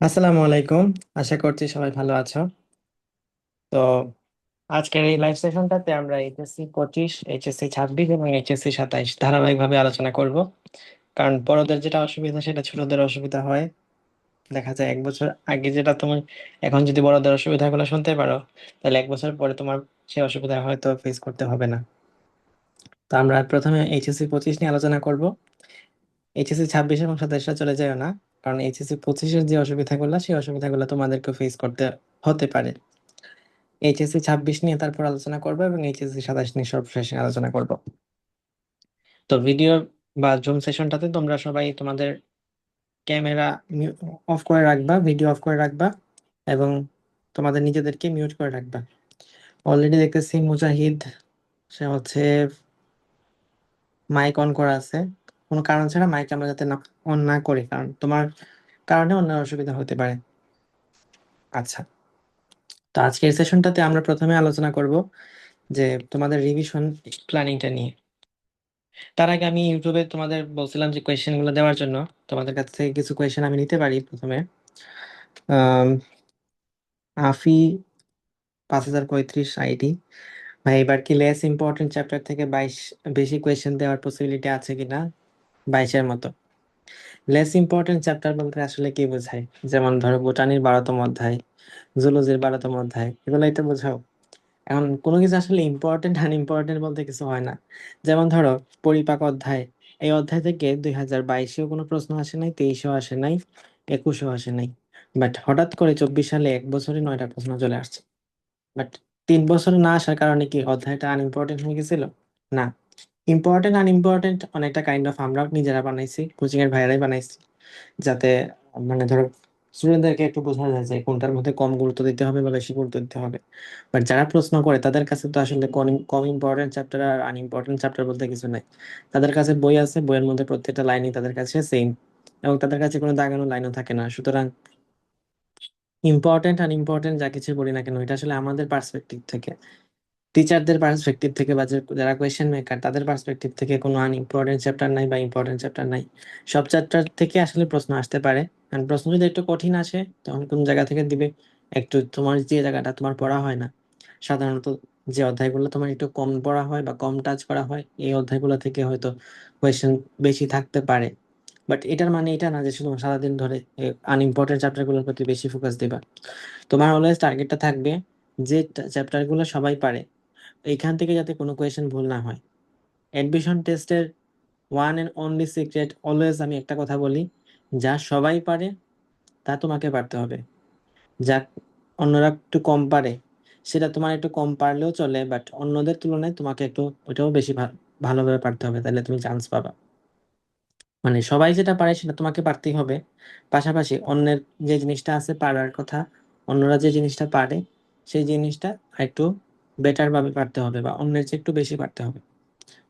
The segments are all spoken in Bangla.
আসসালামু আলাইকুম। আশা করছি সবাই ভালো আছো। তো আজকের এই লাইভ সেশনটাতে আমরা এইচএসসি 25, এইচএসসি 26 এবং এইচএসসি 27 ধারাবাহিকভাবে আলোচনা করব। কারণ বড়দের যেটা অসুবিধা সেটা ছোটদের অসুবিধা হয়। দেখা যায় এক বছর আগে যেটা তুমি এখন যদি বড়দের অসুবিধাগুলো শুনতে পারো, তাহলে এক বছর পরে তোমার সেই অসুবিধা হয়তো ফেস করতে হবে না। তো আমরা প্রথমে এইচএসসি 25 নিয়ে আলোচনা করব। এইচএসসি 26 এবং 27 চলে যায় না, কারণ এইচএসসি 25-এর যে অসুবিধাগুলো সেই অসুবিধাগুলো তোমাদেরকে ফেস করতে হতে পারে। এইচএসসি 26 নিয়ে তারপর আলোচনা করবো এবং এইচএসসি 27 নিয়ে সর্বশেষে আলোচনা করব। তো ভিডিও বা জুম সেশনটাতে তোমরা সবাই তোমাদের ক্যামেরা অফ করে রাখবা, ভিডিও অফ করে রাখবা এবং তোমাদের নিজেদেরকে মিউট করে রাখবা। অলরেডি দেখতেছি মুজাহিদ, সে হচ্ছে মাইক অন করা আছে। কোনো কারণ ছাড়া মাইক আমরা যাতে না অন না করি, কারণ তোমার কারণে অন্য অসুবিধা হতে পারে। আচ্ছা, তো আজকের সেশনটাতে আমরা প্রথমে আলোচনা করব যে তোমাদের রিভিশন প্ল্যানিংটা নিয়ে। তার আগে আমি ইউটিউবে তোমাদের বলছিলাম যে কোয়েশ্চেন গুলো দেওয়ার জন্য তোমাদের কাছ থেকে কিছু কোয়েশ্চেন আমি নিতে পারি। প্রথমে আম, আফি 5035 আইডি, ভাই এবার কি লেস ইম্পর্টেন্ট চ্যাপ্টার থেকে 22 বেশি কোয়েশ্চেন দেওয়ার পসিবিলিটি আছে কিনা? 22-এর মতো। লেস ইম্পর্টেন্ট চ্যাপ্টার বলতে আসলে কি বোঝায়? যেমন ধরো বোটানির 12তম অধ্যায়, জুলজির 12তম অধ্যায়, এগুলাই তো বোঝাও। এখন কোনো কিছু আসলে ইম্পর্টেন্ট আনইম্পর্টেন্ট বলতে কিছু হয় না। যেমন ধরো পরিপাক অধ্যায়, এই অধ্যায় থেকে 2022-এও কোনো প্রশ্ন আসে নাই, 23-এও আসে নাই, 21-এও আসে নাই। বাট হঠাৎ করে 24 সালে এক বছরে 9টা প্রশ্ন চলে আসছে। বাট 3 বছরে না আসার কারণে কি অধ্যায়টা আনইম্পর্টেন্ট হয়ে গেছিল? না। ইম্পর্টেন্ট আনইম্পর্টেন্ট অনেকটা কাইন্ড অফ আমরা নিজেরা বানাইছি, কোচিং এর ভাইয়ারাই বানাইছি, যাতে মানে ধরো স্টুডেন্টদেরকে একটু বোঝা যায় যে কোনটার মধ্যে কম গুরুত্ব দিতে হবে বা বেশি গুরুত্ব দিতে হবে। বাট যারা প্রশ্ন করে তাদের কাছে তো আসলে কম কম ইম্পর্টেন্ট চ্যাপ্টার আর আনইম্পর্টেন্ট চ্যাপ্টার বলতে কিছু নাই। তাদের কাছে বই আছে, বইয়ের মধ্যে প্রত্যেকটা লাইনই তাদের কাছে সেম, এবং তাদের কাছে কোনো দাগানো লাইনও থাকে না। সুতরাং ইম্পর্টেন্ট আনইম্পর্টেন্ট যা কিছু বলি না কেন, এটা আসলে আমাদের পার্সপেক্টিভ থেকে, টিচারদের পার্সপেক্টিভ থেকে বা যারা কোয়েশ্চেন মেকার তাদের পার্সপেক্টিভ থেকে কোনো আনইম্পর্টেন্ট চ্যাপ্টার নাই বা ইম্পর্টেন্ট চ্যাপ্টার নাই। সব চ্যাপ্টার থেকে আসলে প্রশ্ন আসতে পারে। কারণ প্রশ্ন যদি একটু কঠিন আসে তখন কোন জায়গা থেকে দিবে, একটু তোমার যে জায়গাটা তোমার পড়া হয় না, সাধারণত যে অধ্যায়গুলো তোমার একটু কম পড়া হয় বা কম টাচ করা হয়, এই অধ্যায়গুলো থেকে হয়তো কোয়েশ্চেন বেশি থাকতে পারে। বাট এটার মানে এটা না যে শুধু সারাদিন ধরে আনইম্পর্টেন্ট চ্যাপ্টার গুলোর প্রতি বেশি ফোকাস দিবা। তোমার অলওয়েজ টার্গেটটা থাকবে যে চ্যাপ্টার গুলো সবাই পারে এইখান থেকে যাতে কোনো কোয়েশ্চেন ভুল না হয়। অ্যাডমিশন টেস্টের one and only secret always আমি একটা কথা বলি, যা সবাই পারে তা তোমাকে পারতে হবে। যা অন্যরা একটু কম পারে সেটা তোমার একটু কম পারলেও চলে, বাট অন্যদের তুলনায় তোমাকে একটু ওটাও বেশি ভালোভাবে পারতে হবে, তাহলে তুমি চান্স পাবা। মানে সবাই যেটা পারে সেটা তোমাকে পারতেই হবে, পাশাপাশি অন্যের যে জিনিসটা আছে পারার কথা, অন্যরা যে জিনিসটা পারে সেই জিনিসটা একটু বেটার ভাবে পারতে হবে বা অন্যের চেয়ে একটু বেশি পারতে হবে।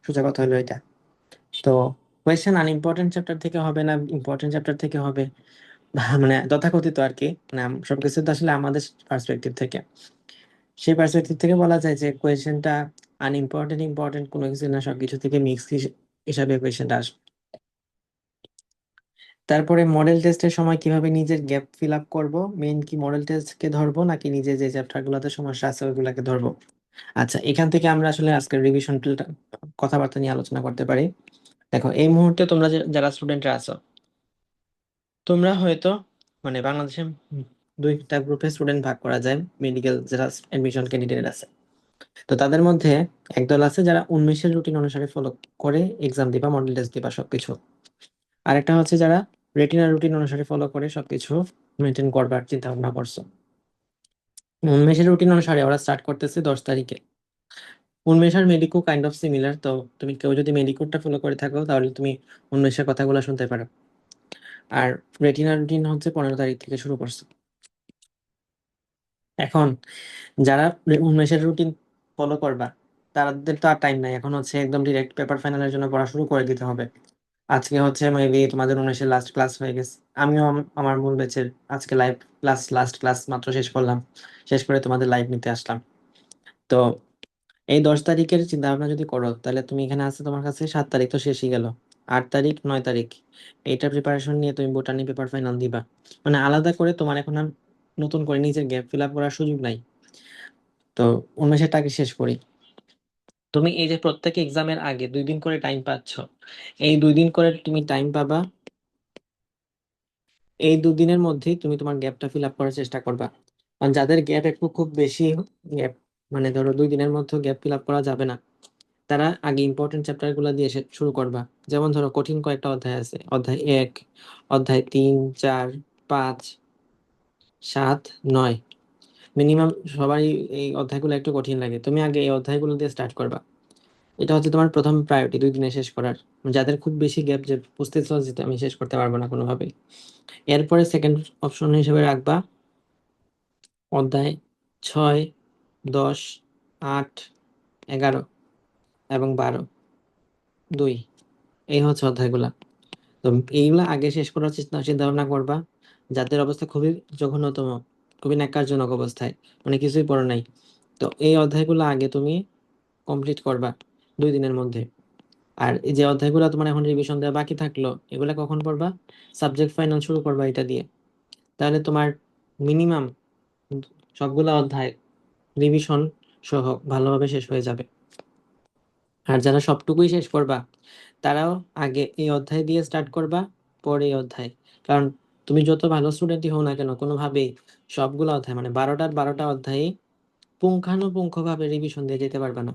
সোজা কথা হলো এটা। তো কোয়েশ্চেন আনইম্পর্টেন্ট চ্যাপ্টার থেকে হবে না ইম্পর্টেন্ট চ্যাপ্টার থেকে হবে, মানে তথাকথিত আর কি, মানে সবকিছু তো আসলে আমাদের পার্সপেক্টিভ থেকে, সেই পার্সপেক্টিভ থেকে বলা যায় যে কোয়েশ্চেনটা আনইম্পর্টেন্ট ইম্পর্টেন্ট কোনো কিছু না, সবকিছু থেকে মিক্স হিসাবে কোয়েশ্চেনটা আসবে। তারপরে মডেল টেস্টের সময় কিভাবে নিজের গ্যাপ ফিল আপ করবো, মেইন কি মডেল টেস্টকে ধরবো নাকি নিজে যে চ্যাপ্টার গুলোতে সমস্যা আছে ওইগুলাকে ধরবো? আচ্ছা, এখান থেকে আমরা আসলে আজকের রিভিশন কথাবার্তা নিয়ে আলোচনা করতে পারি। দেখো এই মুহূর্তে তোমরা যারা স্টুডেন্টরা আছো, তোমরা হয়তো মানে বাংলাদেশে দুইটা গ্রুপে স্টুডেন্ট ভাগ করা যায়, মেডিকেল যারা এডমিশন ক্যান্ডিডেট আছে। তো তাদের মধ্যে একদল আছে যারা উন্মেষের রুটিন অনুসারে ফলো করে এক্সাম দিবা, মডেল টেস্ট দিবা সবকিছু। আরেকটা হচ্ছে যারা রেটিনা রুটিন অনুসারে ফলো করে সবকিছু মেনটেন করবার চিন্তা ভাবনা করছো। উন্মেষের রুটিন অনুসারে ওরা স্টার্ট করতেছে 10 তারিখে। উন্মেষ আর মেডিকো কাইন্ড অফ সিমিলার, তো তুমি কেউ যদি মেডিকোটা ফলো করে থাকো তাহলে তুমি উন্মেষের কথাগুলো শুনতে পারো। আর রেটিনা রুটিন হচ্ছে 15 তারিখ থেকে শুরু করছে। এখন যারা উন্মেষের রুটিন ফলো করবা তাদের তো আর টাইম নাই, এখন হচ্ছে একদম ডিরেক্ট পেপার ফাইনালের জন্য পড়া শুরু করে দিতে হবে। আজকে হচ্ছে মেবি তোমাদের উনিশের লাস্ট ক্লাস হয়ে গেছে। আমিও আমার মূল ব্যাচের আজকে লাইভ ক্লাস, লাস্ট ক্লাস মাত্র শেষ করলাম, শেষ করে তোমাদের লাইভ নিতে আসলাম। তো এই 10 তারিখের চিন্তা ভাবনা যদি করো তাহলে তুমি এখানে আছে, তোমার কাছে 7 তারিখ তো শেষই গেল, 8 তারিখ 9 তারিখ এইটা প্রিপারেশন নিয়ে তুমি বোটানি পেপার ফাইনাল দিবা। মানে আলাদা করে তোমার এখন আর নতুন করে নিজের গ্যাপ ফিল আপ করার সুযোগ নাই। তো উন্মেষেরটাকে শেষ করি। তুমি এই যে প্রত্যেক এক্সামের আগে 2 দিন করে টাইম পাচ্ছ, এই 2 দিন করে তুমি টাইম পাবা। এই 2 দিনের মধ্যেই তুমি তোমার গ্যাপটা ফিল আপ করার চেষ্টা করবা। কারণ যাদের গ্যাপ একটু খুব বেশি গ্যাপ, মানে ধরো 2 দিনের মধ্যে গ্যাপ ফিল আপ করা যাবে না, তারা আগে ইম্পর্টেন্ট চ্যাপ্টার গুলো দিয়ে শুরু করবা। যেমন ধরো কঠিন কয়েকটা অধ্যায় আছে, অধ্যায় 1, অধ্যায় 3, 4, 5, 7, 9, মিনিমাম সবারই এই অধ্যায়গুলো একটু কঠিন লাগে। তুমি আগে এই অধ্যায়গুলো দিয়ে স্টার্ট করবা। এটা হচ্ছে তোমার প্রথম প্রায়োরিটি 2 দিনে শেষ করার। যাদের খুব বেশি গ্যাপ, যে বুঝতেছ যে আমি শেষ করতে পারবো না কোনোভাবে, এরপরে সেকেন্ড অপশন হিসেবে রাখবা অধ্যায় 6, 10, 8, 11 এবং 12, 2, এই হচ্ছে অধ্যায়গুলা। তো এইগুলা আগে শেষ করার চিন্তা ভাবনা করবা। যাদের অবস্থা খুবই জঘন্যতম, খুবই ন্যাক্কারজনক অবস্থায়, মানে কিছুই পড়ো নাই, তো এই অধ্যায়গুলো আগে তুমি কমপ্লিট করবা 2 দিনের মধ্যে। আর এই যে অধ্যায়গুলো তোমার এখন রিভিশন দেওয়া বাকি থাকলো, এগুলা কখন পড়বা? সাবজেক্ট ফাইনাল শুরু করবা এটা দিয়ে। তাহলে তোমার মিনিমাম সবগুলা অধ্যায় রিভিশন সহ ভালোভাবে শেষ হয়ে যাবে। আর যারা সবটুকুই শেষ করবা, তারাও আগে এই অধ্যায় দিয়ে স্টার্ট করবা, পরে এই অধ্যায়। কারণ তুমি যত ভালো স্টুডেন্টই হও না কেন, কোনোভাবেই সবগুলো অধ্যায়, মানে 12টা অধ্যায়ে পুঙ্খানুপুঙ্খভাবে রিভিশন দিয়ে যেতে পারবে না।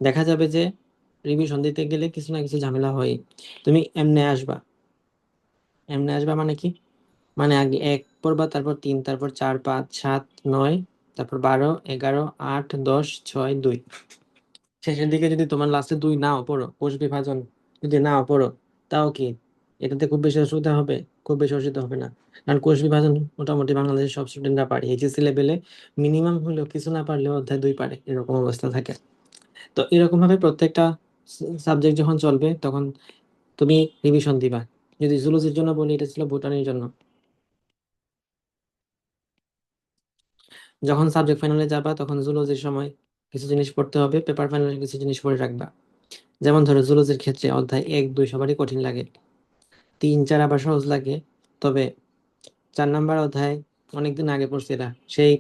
দেখা যাবে যে রিভিশন দিতে গেলে কিছু না কিছু ঝামেলা হয়। তুমি এমনি আসবা মানে কি? মানে আগে 1 পড়বা, তারপর 3, তারপর 4, 5, 7, 9, তারপর 12, 11, 8, 10, 6, 2। শেষের দিকে যদি তোমার লাস্টে 2 নাও পড়ো, কোষ বিভাজন যদি নাও পড়ো, তাও কি এটাতে খুব বেশি অসুবিধা হবে? খুব বেশি অসুবিধা হবে না। কারণ কোষ বিভাজন মোটামুটি বাংলাদেশের সব স্টুডেন্টরা পারে, এইচএসসি লেভেলে মিনিমাম হলেও কিছু না পারলেও অধ্যায় 2 পারে, এরকম অবস্থা থাকে। তো এরকম ভাবে প্রত্যেকটা সাবজেক্ট যখন চলবে তখন তুমি রিভিশন দিবা। যদি জুলজির জন্য বলি, এটা ছিল বোটানির জন্য। যখন সাবজেক্ট ফাইনালে যাবা তখন জুলজির সময় কিছু জিনিস পড়তে হবে, পেপার ফাইনালে কিছু জিনিস পড়ে রাখবা। যেমন ধরো জুলজির ক্ষেত্রে অধ্যায় 1, 2 সবারই কঠিন লাগে, 3, 4 আবার সহজ লাগে। তবে 4 নাম্বার অধ্যায় অনেকদিন আগে পড়ছি, এটা সেই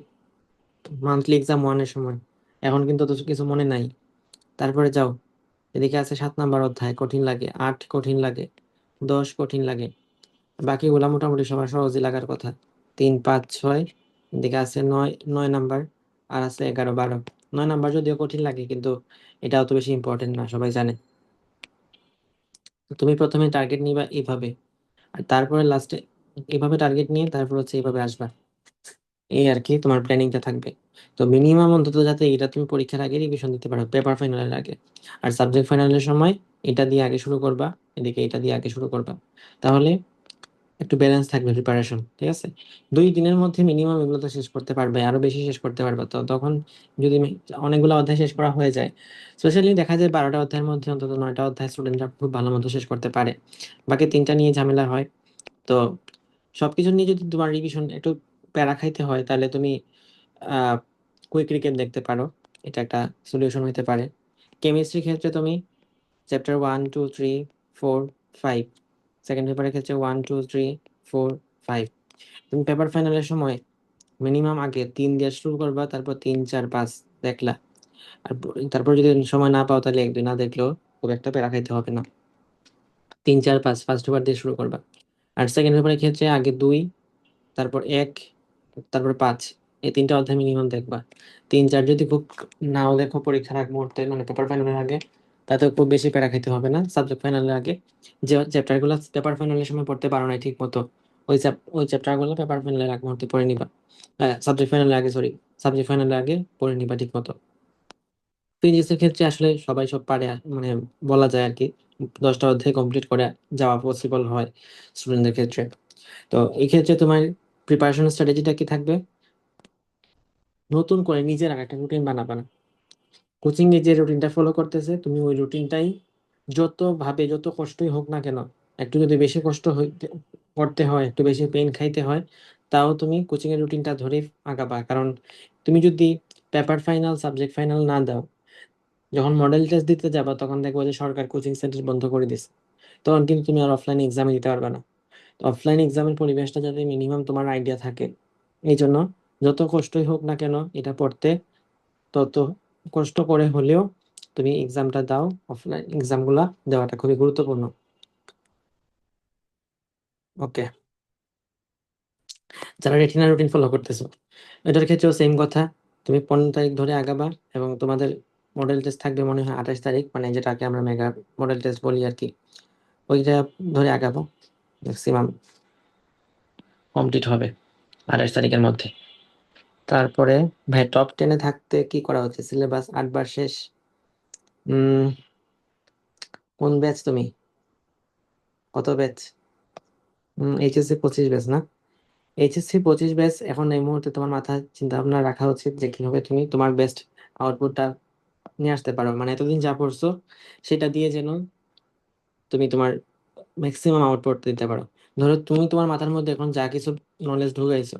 মান্থলি এক্সাম 1-এর সময়। এখন কিন্তু অত কিছু মনে নাই। তারপরে যাও, এদিকে আছে 7 নাম্বার অধ্যায় কঠিন লাগে, 8 কঠিন লাগে, 10 কঠিন লাগে। বাকিগুলা মোটামুটি সবার সহজই লাগার কথা। 3, 5, 6, এদিকে আছে 9 নাম্বার, আর আছে 11, 12। 9 নাম্বার যদিও কঠিন লাগে, কিন্তু এটা অত বেশি ইম্পর্টেন্ট না, সবাই জানে। তো তুমি প্রথমে টার্গেট নিবা এইভাবে, আর তারপরে লাস্টে এইভাবে টার্গেট নিয়ে তারপর হচ্ছে এইভাবে আসবা। এই আর কি তোমার প্ল্যানিংটা থাকবে। তো মিনিমাম অন্তত যাতে এটা তুমি পরীক্ষার আগে রিভিশন দিতে পারো, পেপার ফাইনালের আগে। আর সাবজেক্ট ফাইনালের সময় এটা দিয়ে আগে শুরু করবা, এদিকে এটা দিয়ে আগে শুরু করবা। তাহলে একটু ব্যালেন্স থাকবে প্রিপারেশন, ঠিক আছে? 2 দিনের মধ্যে মিনিমাম এগুলো তো শেষ করতে পারবে, আরো বেশি শেষ করতে পারবে। তো তখন যদি অনেকগুলো অধ্যায় শেষ করা হয়ে যায়, স্পেশালি দেখা যায় 12টা অধ্যায়ের মধ্যে অন্তত 9টা অধ্যায় স্টুডেন্টরা খুব ভালো মতো শেষ করতে পারে, বাকি 3টা নিয়ে ঝামেলা হয়। তো সবকিছু নিয়ে যদি তোমার রিভিশন একটু প্যারা খাইতে হয়, তাহলে তুমি আহ কুইক রিকেপ দেখতে পারো, এটা একটা সলিউশন হতে পারে। কেমিস্ট্রির ক্ষেত্রে তুমি চ্যাপ্টার 1, 2, 3, 4, 5, সেকেন্ড পেপারের ক্ষেত্রে 1, 2, 3, 4, 5। তুমি পেপার ফাইনালের সময় মিনিমাম আগে 3 দিয়ে শুরু করবা, তারপর 3, 4, 5 দেখলা। আর তারপর যদি সময় না পাও, তাহলে 1, 2 না দেখলেও খুব একটা প্যারা খাইতে হবে না। 3, 4, 5 ফার্স্ট পেপার দিয়ে শুরু করবা। আর সেকেন্ড পেপারের ক্ষেত্রে আগে 2, তারপর 1, তারপর 5, এই 3টা অধ্যায় মিনিমাম দেখবা। 3, 4 যদি খুব নাও দেখো পরীক্ষার আগ মুহূর্তে, মানে পেপার ফাইনালের আগে, তাতে খুব বেশি প্যারা খাইতে হবে না। সাবজেক্ট ফাইনালের আগে যে চ্যাপ্টার গুলো পেপার ফাইনালের সময় পড়তে পারো না ঠিক মতো, ওই চ্যাপ্টার গুলো পেপার ফাইনালের আগ মুহূর্তে পড়ে নিবা। সাবজেক্ট ফাইনালের আগে, সরি, সাবজেক্ট ফাইনালের আগে পড়ে নিবা ঠিক মতো। ফিজিক্সের ক্ষেত্রে আসলে সবাই সব পারে, মানে বলা যায় আর কি 10টা অধ্যায় কমপ্লিট করে যাওয়া পসিবল হয় স্টুডেন্টদের ক্ষেত্রে। তো এই ক্ষেত্রে তোমার প্রিপারেশন স্ট্র্যাটেজিটা কি থাকবে? নতুন করে নিজের আর একটা রুটিন বানাবা না। কোচিং এ যে রুটিনটা ফলো করতেছে, তুমি ওই রুটিনটাই যত ভাবে যত কষ্টই হোক না কেন, একটু যদি বেশি কষ্ট হইতে করতে হয়, একটু বেশি পেইন খাইতে হয়, তাও তুমি কোচিং এর রুটিনটা ধরে আগাবা। কারণ তুমি যদি পেপার ফাইনাল সাবজেক্ট ফাইনাল না দাও, যখন মডেল টেস্ট দিতে যাবা, তখন দেখবো যে সরকার কোচিং সেন্টার বন্ধ করে দিছে। তখন কিন্তু তুমি আর অফলাইন এক্সামে দিতে পারবে না। অফলাইন এক্সামের পরিবেশটা যাতে মিনিমাম তোমার আইডিয়া থাকে, এই জন্য যত কষ্টই হোক না কেন এটা পড়তে, তত কষ্ট করে হলেও তুমি এক্সামটা দাও। অফলাইন এক্সামগুলা দেওয়াটা খুবই গুরুত্বপূর্ণ। ওকে, যারা রেটিনা রুটিন ফলো করতেছো এটার ক্ষেত্রেও সেম কথা। তুমি 15 তারিখ ধরে আগাবা, এবং তোমাদের মডেল টেস্ট থাকবে মনে হয় 28 তারিখ, মানে যেটাকে আমরা মেগা মডেল টেস্ট বলি আর কি। ওইটা ধরে আগাবো, ম্যাক্সিমাম কমপ্লিট হবে 28 তারিখের মধ্যে। তারপরে ভাই টপ 10-এ থাকতে কি করা হচ্ছে? সিলেবাস 8 বার শেষ। উম কোন ব্যাচ তুমি? কত ব্যাচ? এইচএসসি 25 ব্যাচ না? HSC 25 batch. এখন এই মুহূর্তে তোমার মাথায় চিন্তা ভাবনা রাখা উচিত যে কিভাবে তুমি তোমার বেস্ট আউটপুটটা নিয়ে আসতে পারো, মানে এতদিন যা পড়ছো সেটা দিয়ে যেন তুমি তোমার ম্যাক্সিমাম আউটপুট দিতে পারো। ধরো তুমি তোমার মাথার মধ্যে এখন যা কিছু নলেজ ঢুকাইছো,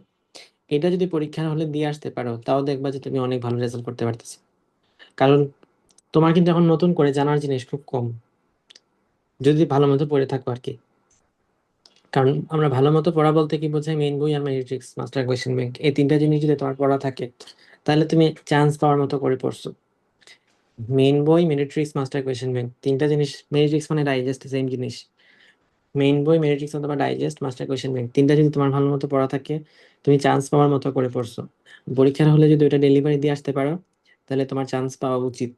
এটা যদি পরীক্ষার হলে দিয়ে আসতে পারো, তাও দেখবা যে তুমি অনেক ভালো রেজাল্ট করতে পারতেছো। কারণ তোমার কিন্তু এখন নতুন করে জানার জিনিস খুব কম, যদি ভালো মতো পড়ে থাকো আর কি। কারণ আমরা ভালো মতো পড়া বলতে কি বোঝাই, মেইন বই আর ম্যাট্রিক্স মাস্টার কোয়েশ্চেন ব্যাংক, এই তিনটা জিনিস যদি তোমার পড়া থাকে, তাহলে তুমি চান্স পাওয়ার মতো করে পড়ছো। মেইন বই, ম্যাট্রিক্স, মাস্টার কোয়েশ্চেন ব্যাংক, তিনটা জিনিস। ম্যাট্রিক্স মানে ডাইজেস্ট, সেম জিনিস। মেইন বই, ম্যাট্রিক্স অথবা ডাইজেস্ট, মাস্টার কোয়েশ্চেন ব্যাংক, তিনটা যদি তোমার ভালো মতো পড়া থাকে, তুমি চান্স পাওয়ার মতো করে পড়ছো। পরীক্ষার হলে যদি ওটা ডেলিভারি দিয়ে আসতে পারো, তাহলে তোমার চান্স পাওয়া উচিত।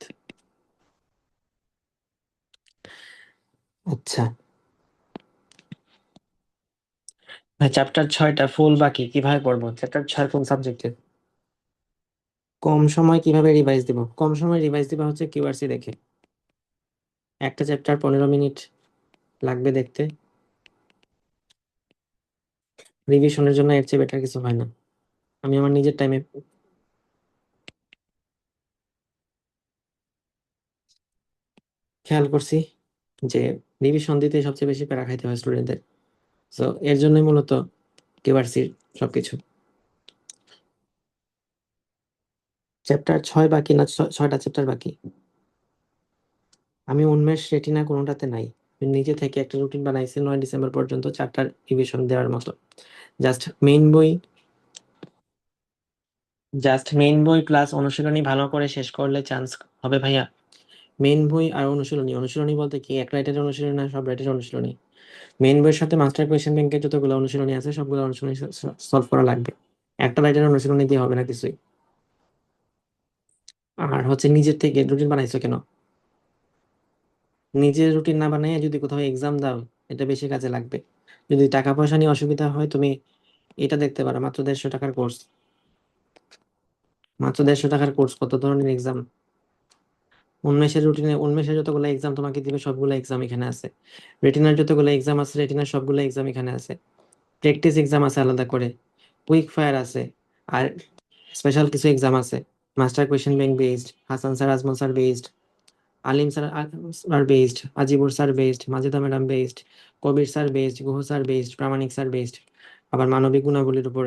আচ্ছা ভাই, চ্যাপ্টার 6টা ফুল বাকি, কিভাবে পড়বো? চ্যাপ্টার 6 কোন সাবজেক্টের? কম সময় কিভাবে রিভাইজ দিব? কম সময় রিভাইজ দিবা হচ্ছে কিউআরসি দেখে। একটা চ্যাপ্টার 15 মিনিট লাগবে দেখতে। রিভিশনের জন্য এর চেয়ে বেটার কিছু হয় না। আমি আমার নিজের টাইমে খেয়াল করছি যে রিভিশন দিতে সবচেয়ে বেশি প্যারা খাইতে হয় স্টুডেন্টদের। তো এর জন্যই মূলত কিউআরসির সবকিছু। চ্যাপ্টার 6 বাকি না? 6টা চ্যাপ্টার বাকি। আমি উন্মেষ, রেটিনা কোনোটাতে নাই। আমি নিজে থেকে একটা রুটিন বানাইছি 9 ডিসেম্বর পর্যন্ত 4টা রিভিশন দেওয়ার মতো। জাস্ট মেইন বই, প্লাস অনুশীলনী ভালো করে শেষ করলে চান্স হবে ভাইয়া। মেইন বই আর অনুশীলনী, অনুশীলনী বলতে কি এক রাইটের অনুশীলনী না, সব রাইটের অনুশীলনী। মেইন বইয়ের সাথে মাস্টার কোয়েশ্চেন ব্যাংকের যতগুলো অনুশীলনী আছে সবগুলো অনুশীলনী সলভ করা লাগবে। একটা রাইটের অনুশীলনী দিয়ে হবে না কিছুই। আর হচ্ছে নিজের থেকে রুটিন বানাইছো কেন? নিজের রুটিন না বানাই যদি কোথাও এক্সাম দাও, এটা বেশি কাজে লাগবে। যদি টাকা পয়সা নিয়ে অসুবিধা হয়, তুমি এটা দেখতে পারো, মাত্র 150 টাকার কোর্স। মাত্র 150 টাকার কোর্স, কত ধরনের এক্সাম! উন্মেষের রুটিনে, উন্মেষের যতগুলো এক্সাম তোমাকে দিবে সবগুলো এক্সাম এখানে আছে। রেটিনার যতগুলো এক্সাম আছে, রেটিনার সবগুলো এক্সাম এখানে আছে। প্র্যাকটিস এক্সাম আছে আলাদা করে, কুইক ফায়ার আছে, আর স্পেশাল কিছু এক্সাম আছে। Master question bank based, Hasan sir, Ajmal sir based, Alim sir sir based, Azibur sir based, Majeda madam based, Kabir sir based, Guha sir based, Pramanik sir based. আবার মানবিক গুণাবলীর উপর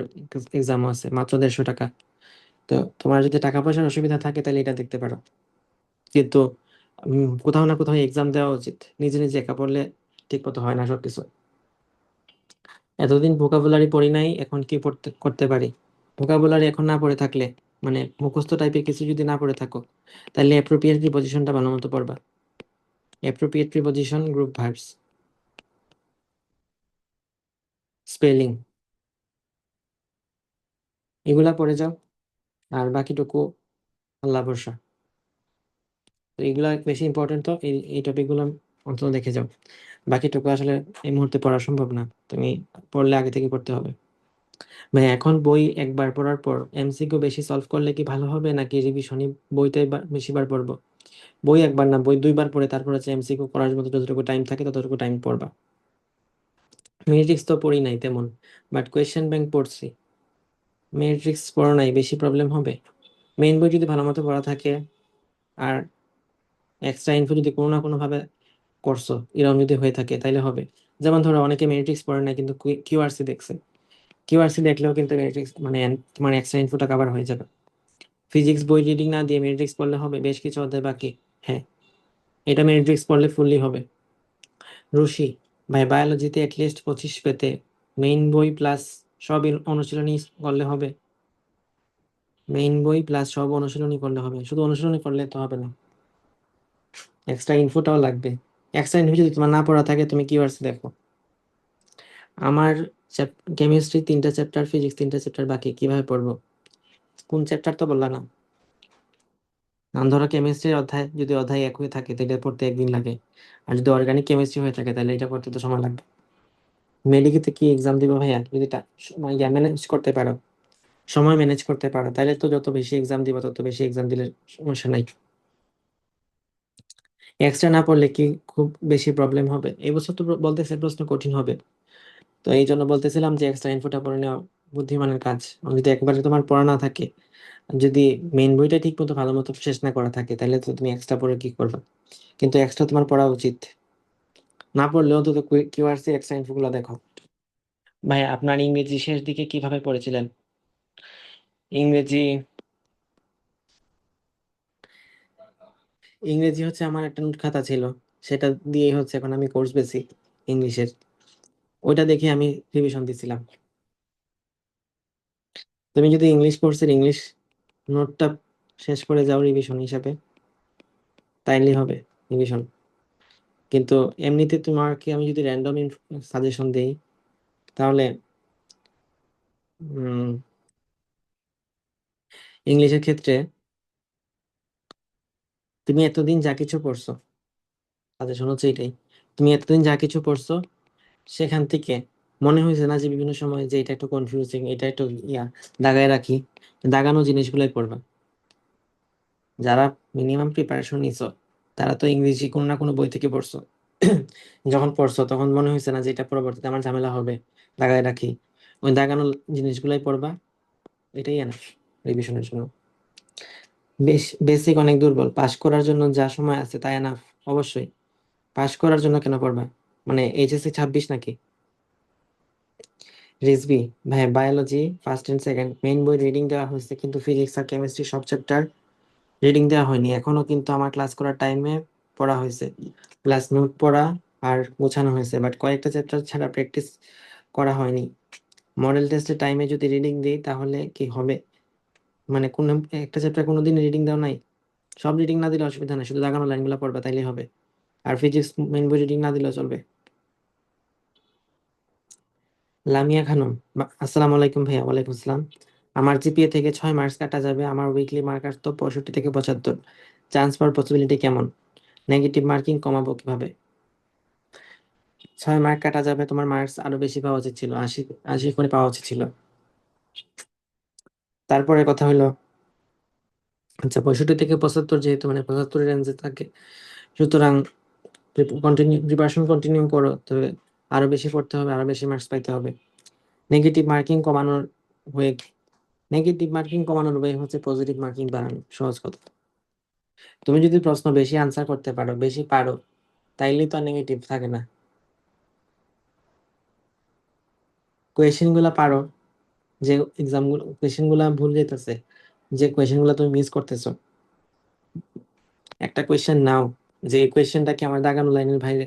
এক্সামও আছে, মাত্র 150 টাকা। তো তোমার যদি টাকা পয়সার অসুবিধা থাকে তাহলে এটা দেখতে পারো। কিন্তু কোথাও না কোথাও এক্সাম দেওয়া উচিত। নিজে নিজে একা পড়লে ঠিক মতো হয় না সবকিছু। এতদিন ভোকাবুলারি পড়ি নাই, এখন কি পড়তে করতে পারি? ভোকাবুলারি এখন না পড়ে থাকলে, মানে মুখস্থ টাইপের কিছু যদি না পড়ে থাকো, তাহলে অ্যাপ্রোপ্রিয়েট প্রিপজিশনটা ভালো মতো পড়বা। Appropriate preposition, group verbs, spelling, এগুলা পড়ে যাও। আর বাকিটুকু আল্লাহ ভরসা। তো এগুলা বেশি ইম্পর্টেন্ট, তো এই টপিকগুলো অন্তত দেখে যাও। বাকিটুকু আসলে এই মুহূর্তে পড়া সম্ভব না, তুমি পড়লে আগে থেকে পড়তে হবে। ভাই এখন বই একবার পড়ার পর এমসিকিউ বেশি সলভ করলে কি ভালো হবে, নাকি রিভিশনই বইটাই বেশি বার পড়বো? বই একবার না, বই 2বার পড়ে তারপর হচ্ছে এমসিকিউ করার মতো যতটুকু টাইম থাকে ততটুকু টাইম পড়বা। মেট্রিক্স তো পড়ি নাই তেমন, বাট কোয়েশ্চেন ব্যাংক পড়ছি। মেট্রিক্স পড়া নাই, বেশি প্রবলেম হবে। মেইন বই যদি ভালো মতো পড়া থাকে, আর এক্সট্রা ইনফো যদি কোনো না কোনো ভাবে করছো, এরকম যদি হয়ে থাকে তাইলে হবে। যেমন ধরো অনেকে মেট্রিক্স পড়ে না কিন্তু কিউআরসি দেখছে, কিউআরসি দেখলেও কিন্তু মেট্রিক্স মানে তোমার এক্সট্রা ইনফোটা কভার হয়ে যাবে। ফিজিক্স বই রিডিং না দিয়ে মেট্রিক্স পড়লে হবে, বেশ কিছু অধ্যায় বাকি। হ্যাঁ, এটা মেট্রিক্স পড়লে ফুললি হবে। রুশি, ভাই বায়োলজিতে অ্যাটলিস্ট 25 পেতে মেইন বই প্লাস সব অনুশীলনী করলে হবে। মেইন বই প্লাস সব অনুশীলনী করলে হবে, শুধু অনুশীলনী করলে তো হবে না, এক্সট্রা ইনফোটাও লাগবে। এক্সট্রা ইনফো যদি তোমার না পড়া থাকে তুমি কিওয়ার্ডস দেখো। আমার কেমিস্ট্রি 3টা চ্যাপ্টার, ফিজিক্স 3টা চ্যাপ্টার বাকি, কিভাবে পড়বো? কোন চ্যাপ্টার তো বললা না। ধরো কেমিস্ট্রির অধ্যায় যদি অধ্যায় এক হয়ে থাকে তাহলে পড়তে একদিন লাগে, আর যদি অর্গানিক কেমিস্ট্রি হয়ে থাকে তাহলে এটা পড়তে তো সময় লাগবে। মেডিকেতে কি এক্সাম দিব ভাইয়া? যদি ম্যানেজ করতে পারো, সময় ম্যানেজ করতে পারো, তাহলে তো যত বেশি এক্সাম দিবা তত বেশি এক্সাম দিলে সমস্যা নাই। এক্সট্রা না পড়লে কি খুব বেশি প্রবলেম হবে? এবছর তো বলতেছে প্রশ্ন কঠিন হবে, তো এই জন্য বলতেছিলাম যে এক্সট্রা ইনফোটা পড়ে নেওয়া বুদ্ধিমানের কাজ। আর যদি একবারে তোমার পড়া না থাকে, যদি মেইন বইটা ঠিক মতো ভালো মতো শেষ না করা থাকে, তাহলে তো তুমি এক্সট্রা পড়ে কি করবে? কিন্তু এক্সট্রা তোমার পড়া উচিত, না পড়লেও তো কিউআরসি এক্সট্রা ইনফোগুলো দেখো। ভাই আপনার ইংরেজি শেষ দিকে কিভাবে পড়েছিলেন? ইংরেজি, ইংরেজি হচ্ছে আমার একটা নোট খাতা ছিল, সেটা দিয়েই হচ্ছে এখন আমি কোর্স বেসিক ইংলিশের, ওইটা দেখে আমি রিভিশন দিছিলাম। তুমি যদি ইংলিশ কোর্সের ইংলিশ নোটটা শেষ করে যাও রিভিশন হিসাবে, তাইলেই হবে রিভিশন। কিন্তু এমনিতে তোমাকে আমি যদি র্যান্ডম সাজেশন দেই, তাহলে ইংলিশের ক্ষেত্রে তুমি এতদিন যা কিছু পড়ছো, সাজেশন হচ্ছে এটাই, তুমি এতদিন যা কিছু পড়ছো সেখান থেকে মনে হয়েছে না যে বিভিন্ন সময় যে এটা একটু কনফিউজিং, এটা একটু দাগায় রাখি, দাগানো জিনিসগুলোই পড়বা। যারা মিনিমাম প্রিপারেশন নিছো তারা তো ইংরেজি কোনো না কোনো বই থেকে পড়ছো। যখন পড়ছো তখন মনে হয়েছে না যে এটা পরবর্তীতে আমার ঝামেলা হবে, দাগায় রাখি, ওই দাগানো জিনিসগুলাই পড়বা, এটাই এনাফ রিভিশনের জন্য। বেসিক অনেক দুর্বল, পাশ করার জন্য যা সময় আছে তাই এনাফ। অবশ্যই পাশ করার জন্য কেন পড়বা? মানে এইচএসসি 26 নাকি? রিজবি, ভাই biology first and second main বই রিডিং দেওয়া হয়েছে, কিন্তু ফিজিক্স আর কেমিস্ট্রি সব চ্যাপ্টার রিডিং দেওয়া হয়নি এখনো, কিন্তু আমার ক্লাস করার টাইমে পড়া হয়েছে, প্লাস নোট পড়া আর গোছানো হয়েছে, বাট কয়েকটা চ্যাপ্টার ছাড়া প্র্যাকটিস করা হয়নি। মডেল টেস্টের টাইমে যদি রিডিং দিই তাহলে কি হবে? মানে কোন একটা চ্যাপ্টার কোনোদিন রিডিং দেওয়া নাই? সব রিডিং না দিলে অসুবিধা নেই, শুধু দাগানো লাইনগুলো পড়বা তাইলেই হবে। আর ফিজিক্স মেইন বই রিডিং না দিলেও চলবে। লামিয়া খানম, আসসালামু আলাইকুম ভাইয়া। ওয়ালাইকুম আসসালাম। আমার জিপিএ থেকে 6 মার্কস কাটা যাবে, আমার উইকলি মার্কার তো 65 থেকে 75, চান্স পাওয়ার পসিবিলিটি কেমন? নেগেটিভ মার্কিং কমাবো কিভাবে? 6 মার্ক কাটা যাবে, তোমার মার্কস আরো বেশি পাওয়া উচিত ছিল, 80, 80 করে পাওয়া উচিত ছিল। তারপরে কথা হলো, আচ্ছা 65 থেকে 75 যেহেতু মানে 75 রেঞ্জে থাকে, সুতরাং প্রিপারেশন কন্টিনিউ করো, তবে আরো বেশি পড়তে হবে, আরো বেশি মার্কস পাইতে হবে। নেগেটিভ মার্কিং কমানোর হয়ে, নেগেটিভ মার্কিং কমানোর ওয়ে হচ্ছে পজিটিভ মার্কিং বাড়ানো, সহজ কথা। তুমি যদি প্রশ্ন বেশি আনসার করতে পারো, বেশি পারো, তাইলেই তো নেগেটিভ থাকে না। কোয়েশ্চেন গুলা পারো, যে এক্সাম গুলো কোয়েশ্চেন গুলা ভুল যেতেছে, যে কোয়েশ্চেন গুলা তুমি মিস করতেছো, একটা কোয়েশ্চেন নাও যে এই কোয়েশ্চেনটা কি আমার দাগানো লাইনের বাইরে।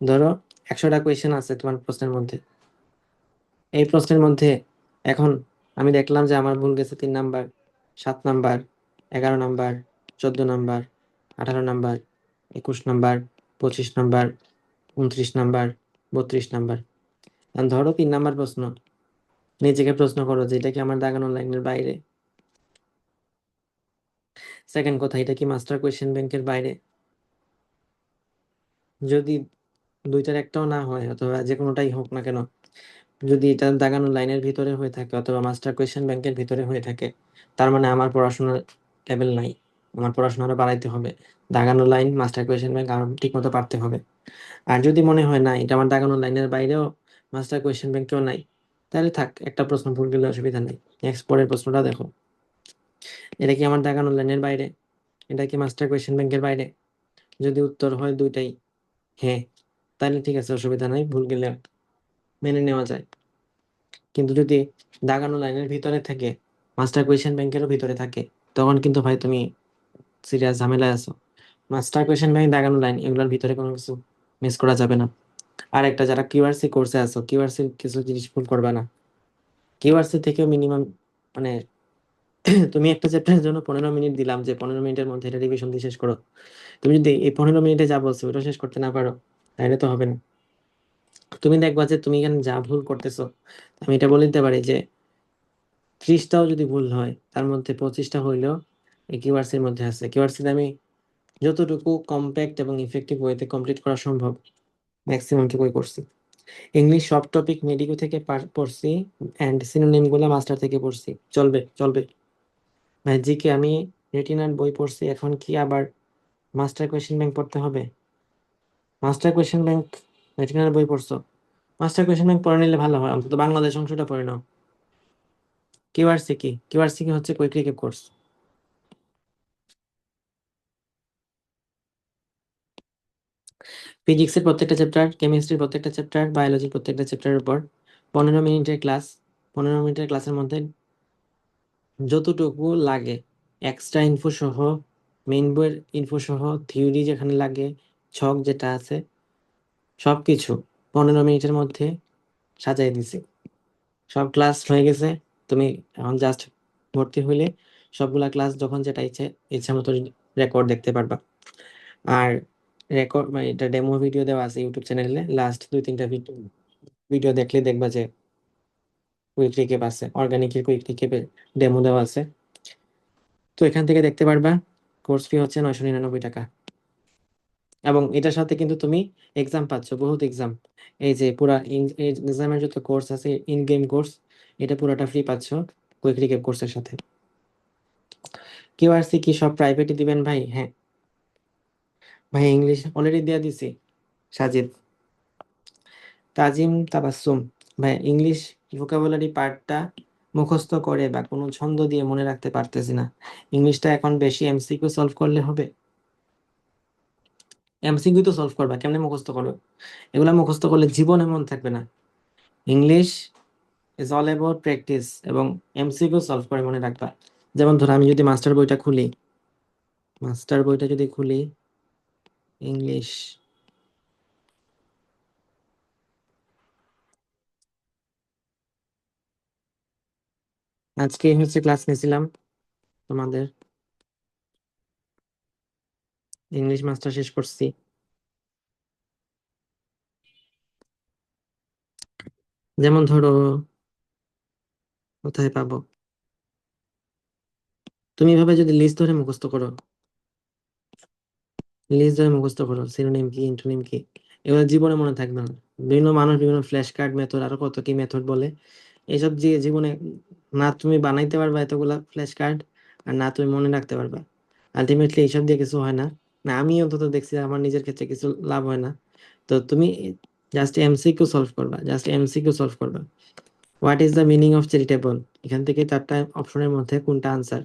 ধরো 100টা কোয়েশ্চেন আছে তোমার প্রশ্নের মধ্যে, এই প্রশ্নের মধ্যে এখন আমি দেখলাম যে আমার ভুল গেছে 3 number, 7 number, 11 number, 14 number, 18 number, 21 number, 25 number, 29 number, 32 number. ধরো 3 নাম্বার প্রশ্ন, নিজেকে প্রশ্ন করো যে এটা কি আমার দাগানো লাইনের বাইরে। সেকেন্ড কথা, এটা কি মাস্টার কোয়েশ্চেন ব্যাংকের বাইরে? যদি দুইটার একটাও না হয়, অথবা যে কোনোটাই হোক না কেন, যদি এটা দাগানো লাইনের ভিতরে হয়ে থাকে অথবা মাস্টার কোয়েশ্চেন ব্যাংকের ভিতরে হয়ে থাকে, তার মানে আমার পড়াশোনার লেভেল নাই, আমার পড়াশোনা আরো বাড়াইতে হবে, দাগানো লাইন মাস্টার কোয়েশ্চেন ব্যাংক আরো ঠিক মতো পারতে হবে। আর যদি মনে হয় না এটা আমার দাগানো লাইনের বাইরেও, মাস্টার কোয়েশ্চেন ব্যাংকেও নাই, তাহলে থাক, একটা প্রশ্ন ভুল গেলে অসুবিধা নেই। নেক্সট পরের প্রশ্নটা দেখো, এটা কি আমার দাগানো লাইনের বাইরে? এটা কি মাস্টার কোয়েশ্চেন ব্যাংকের বাইরে? যদি উত্তর হয় দুইটাই হ্যাঁ, তাহলে ঠিক আছে, অসুবিধা নাই, ভুল গেলে মেনে নেওয়া যায়। কিন্তু যদি দাগানো লাইনের ভিতরে থাকে, মাস্টার কোয়েশ্চেন ব্যাংকেরও ভিতরে থাকে, তখন কিন্তু ভাই তুমি সিরিয়াস ঝামেলায় আছো। মাস্টার কোয়েশ্চেন ব্যাংক, দাগানো লাইন, এগুলোর ভিতরে কোনো কিছু মিস করা যাবে না। আর একটা, যারা কিউআরসি কোর্সে আছো, কিউআরসি কিছু জিনিস ভুল করবে না। কিউআরসি থেকেও মিনিমাম মানে তুমি একটা চ্যাপ্টারের জন্য 15 মিনিট দিলাম, যে 15 মিনিটের মধ্যে এটা রিভিশন দিয়ে শেষ করো। তুমি যদি এই 15 মিনিটে যা বলছো ওটা শেষ করতে না পারো, তাহলে তো হবে না। তুমি দেখবা যে তুমি এখানে যা ভুল করতেছো, আমি এটা বলে দিতে পারি যে 30টাও যদি ভুল হয়, তার মধ্যে 25টা হইলেও এই কিউআরসির মধ্যে আছে। কিউআরসিতে আমি যতটুকু কম্প্যাক্ট এবং ইফেক্টিভ ওয়েতে কমপ্লিট করা সম্ভব ম্যাক্সিমাম টুকুই করছি। ইংলিশ সব টপিক মেডিকো থেকে পড়ছি, অ্যান্ড সিনোনিম গুলা মাস্টার থেকে পড়ছি। চলবে চলবে। জিকে আমি রেটিনার বই পড়ছি, এখন কি আবার মাস্টার কোয়েশ্চেন ব্যাংক পড়তে হবে? মাস্টার কোয়েশ্চেন ব্যাংক রেটিনার বই পড়ছো? মাস্টার কোয়েশ্চেন ব্যাংক পড়ে নিলে ভালো হয়, অন্তত বাংলাদেশ অংশটা পড়ে নাও। কিউআরসি কি? কিউআরসি কি হচ্ছে কুইক রিকেপ কোর্স। ফিজিক্সের প্রত্যেকটা চ্যাপ্টার, কেমিস্ট্রির প্রত্যেকটা চ্যাপ্টার, বায়োলজির প্রত্যেকটা চ্যাপ্টারের উপর 15 মিনিটের ক্লাস। 15 মিনিটের ক্লাসের মধ্যে যতটুকু লাগে এক্সট্রা ইনফো সহ, মেইন বইয়ের ইনফো সহ, থিওরি যেখানে লাগে, ছক যেটা আছে, সবকিছু 15 মিনিটের মধ্যে সাজাই দিছি। সব ক্লাস হয়ে গেছে। তুমি এখন জাস্ট ভর্তি হইলে সবগুলা ক্লাস যখন যেটা ইচ্ছা মতো রেকর্ড দেখতে পারবা। আর রেকর্ড মানে এটা ডেমো ভিডিও দেওয়া আছে ইউটিউব চ্যানেলে, লাস্ট 2-3টা ভিডিও দেখলে দেখবা যে কুইক রিকেপ আছে, অর্গানিকের কুইক রিকেপের ডেমো দেওয়া আছে। তো এখান থেকে দেখতে পারবা। কোর্স ফি হচ্ছে 999 টাকা। এবং এটার সাথে কিন্তু তুমি এক্সাম পাচ্ছ, বহুত এক্সাম। এই যে পুরা এক্সামের যত কোর্স আছে, ইন গেম কোর্স, এটা পুরোটা ফ্রি পাচ্ছ কুইক রিকেপ কোর্সের সাথে। কিউআরসি কি সব প্রাইভেটে দিবেন ভাই? হ্যাঁ ভাই, ইংলিশ অলরেডি দেয়া দিছি। সাজিদ, তাজিম, তাবাসসুম, ভাই ইংলিশ ভোকাবুলারি পার্টটা মুখস্থ করে বা কোনো ছন্দ দিয়ে মনে রাখতে পারতেছি না। ইংলিশটা এখন বেশি এমসিকিউ সলভ করলে হবে। এমসিকিউ তো সলভ করবা, কেমনে মুখস্থ করবে? এগুলা মুখস্থ করলে জীবনে মনে থাকবে না। English is all about practice, এবং এমসিকিউ সলভ করে মনে রাখবা। যেমন ধরো আমি যদি মাস্টার বইটা খুলি, মাস্টার বইটা যদি খুলি, ইংলিশ, আজকে হচ্ছে ক্লাস নিয়েছিলাম তোমাদের, ইংলিশ মাস্টার শেষ করছি। যেমন ধরো, কোথায় পাবো, তুমি এভাবে যদি লিস্ট ধরে মুখস্থ করো, লিস্ট ধরে মুখস্থ করো, সিনোনিম কি, ইন্টোনিম কি, এগুলো জীবনে মনে থাকবে না। বিভিন্ন মানুষ বিভিন্ন ফ্ল্যাশ কার্ড মেথড, আরো কত কি মেথড বলে, এইসব যে জীবনে না তুমি বানাইতে পারবা এতগুলা ফ্ল্যাশ কার্ড, আর না তুমি মনে রাখতে পারবা। আলটিমেটলি এইসব দিয়ে কিছু হয় না। না, আমি অন্তত দেখছি আমার নিজের ক্ষেত্রে কিছু লাভ হয় না। তো তুমি জাস্ট এমসিকিউ সলভ করবা, জাস্ট এমসিকিউ সলভ করবা। What is the meaning of charitable, এখান থেকে 4টা অপশনের মধ্যে কোনটা আনসার?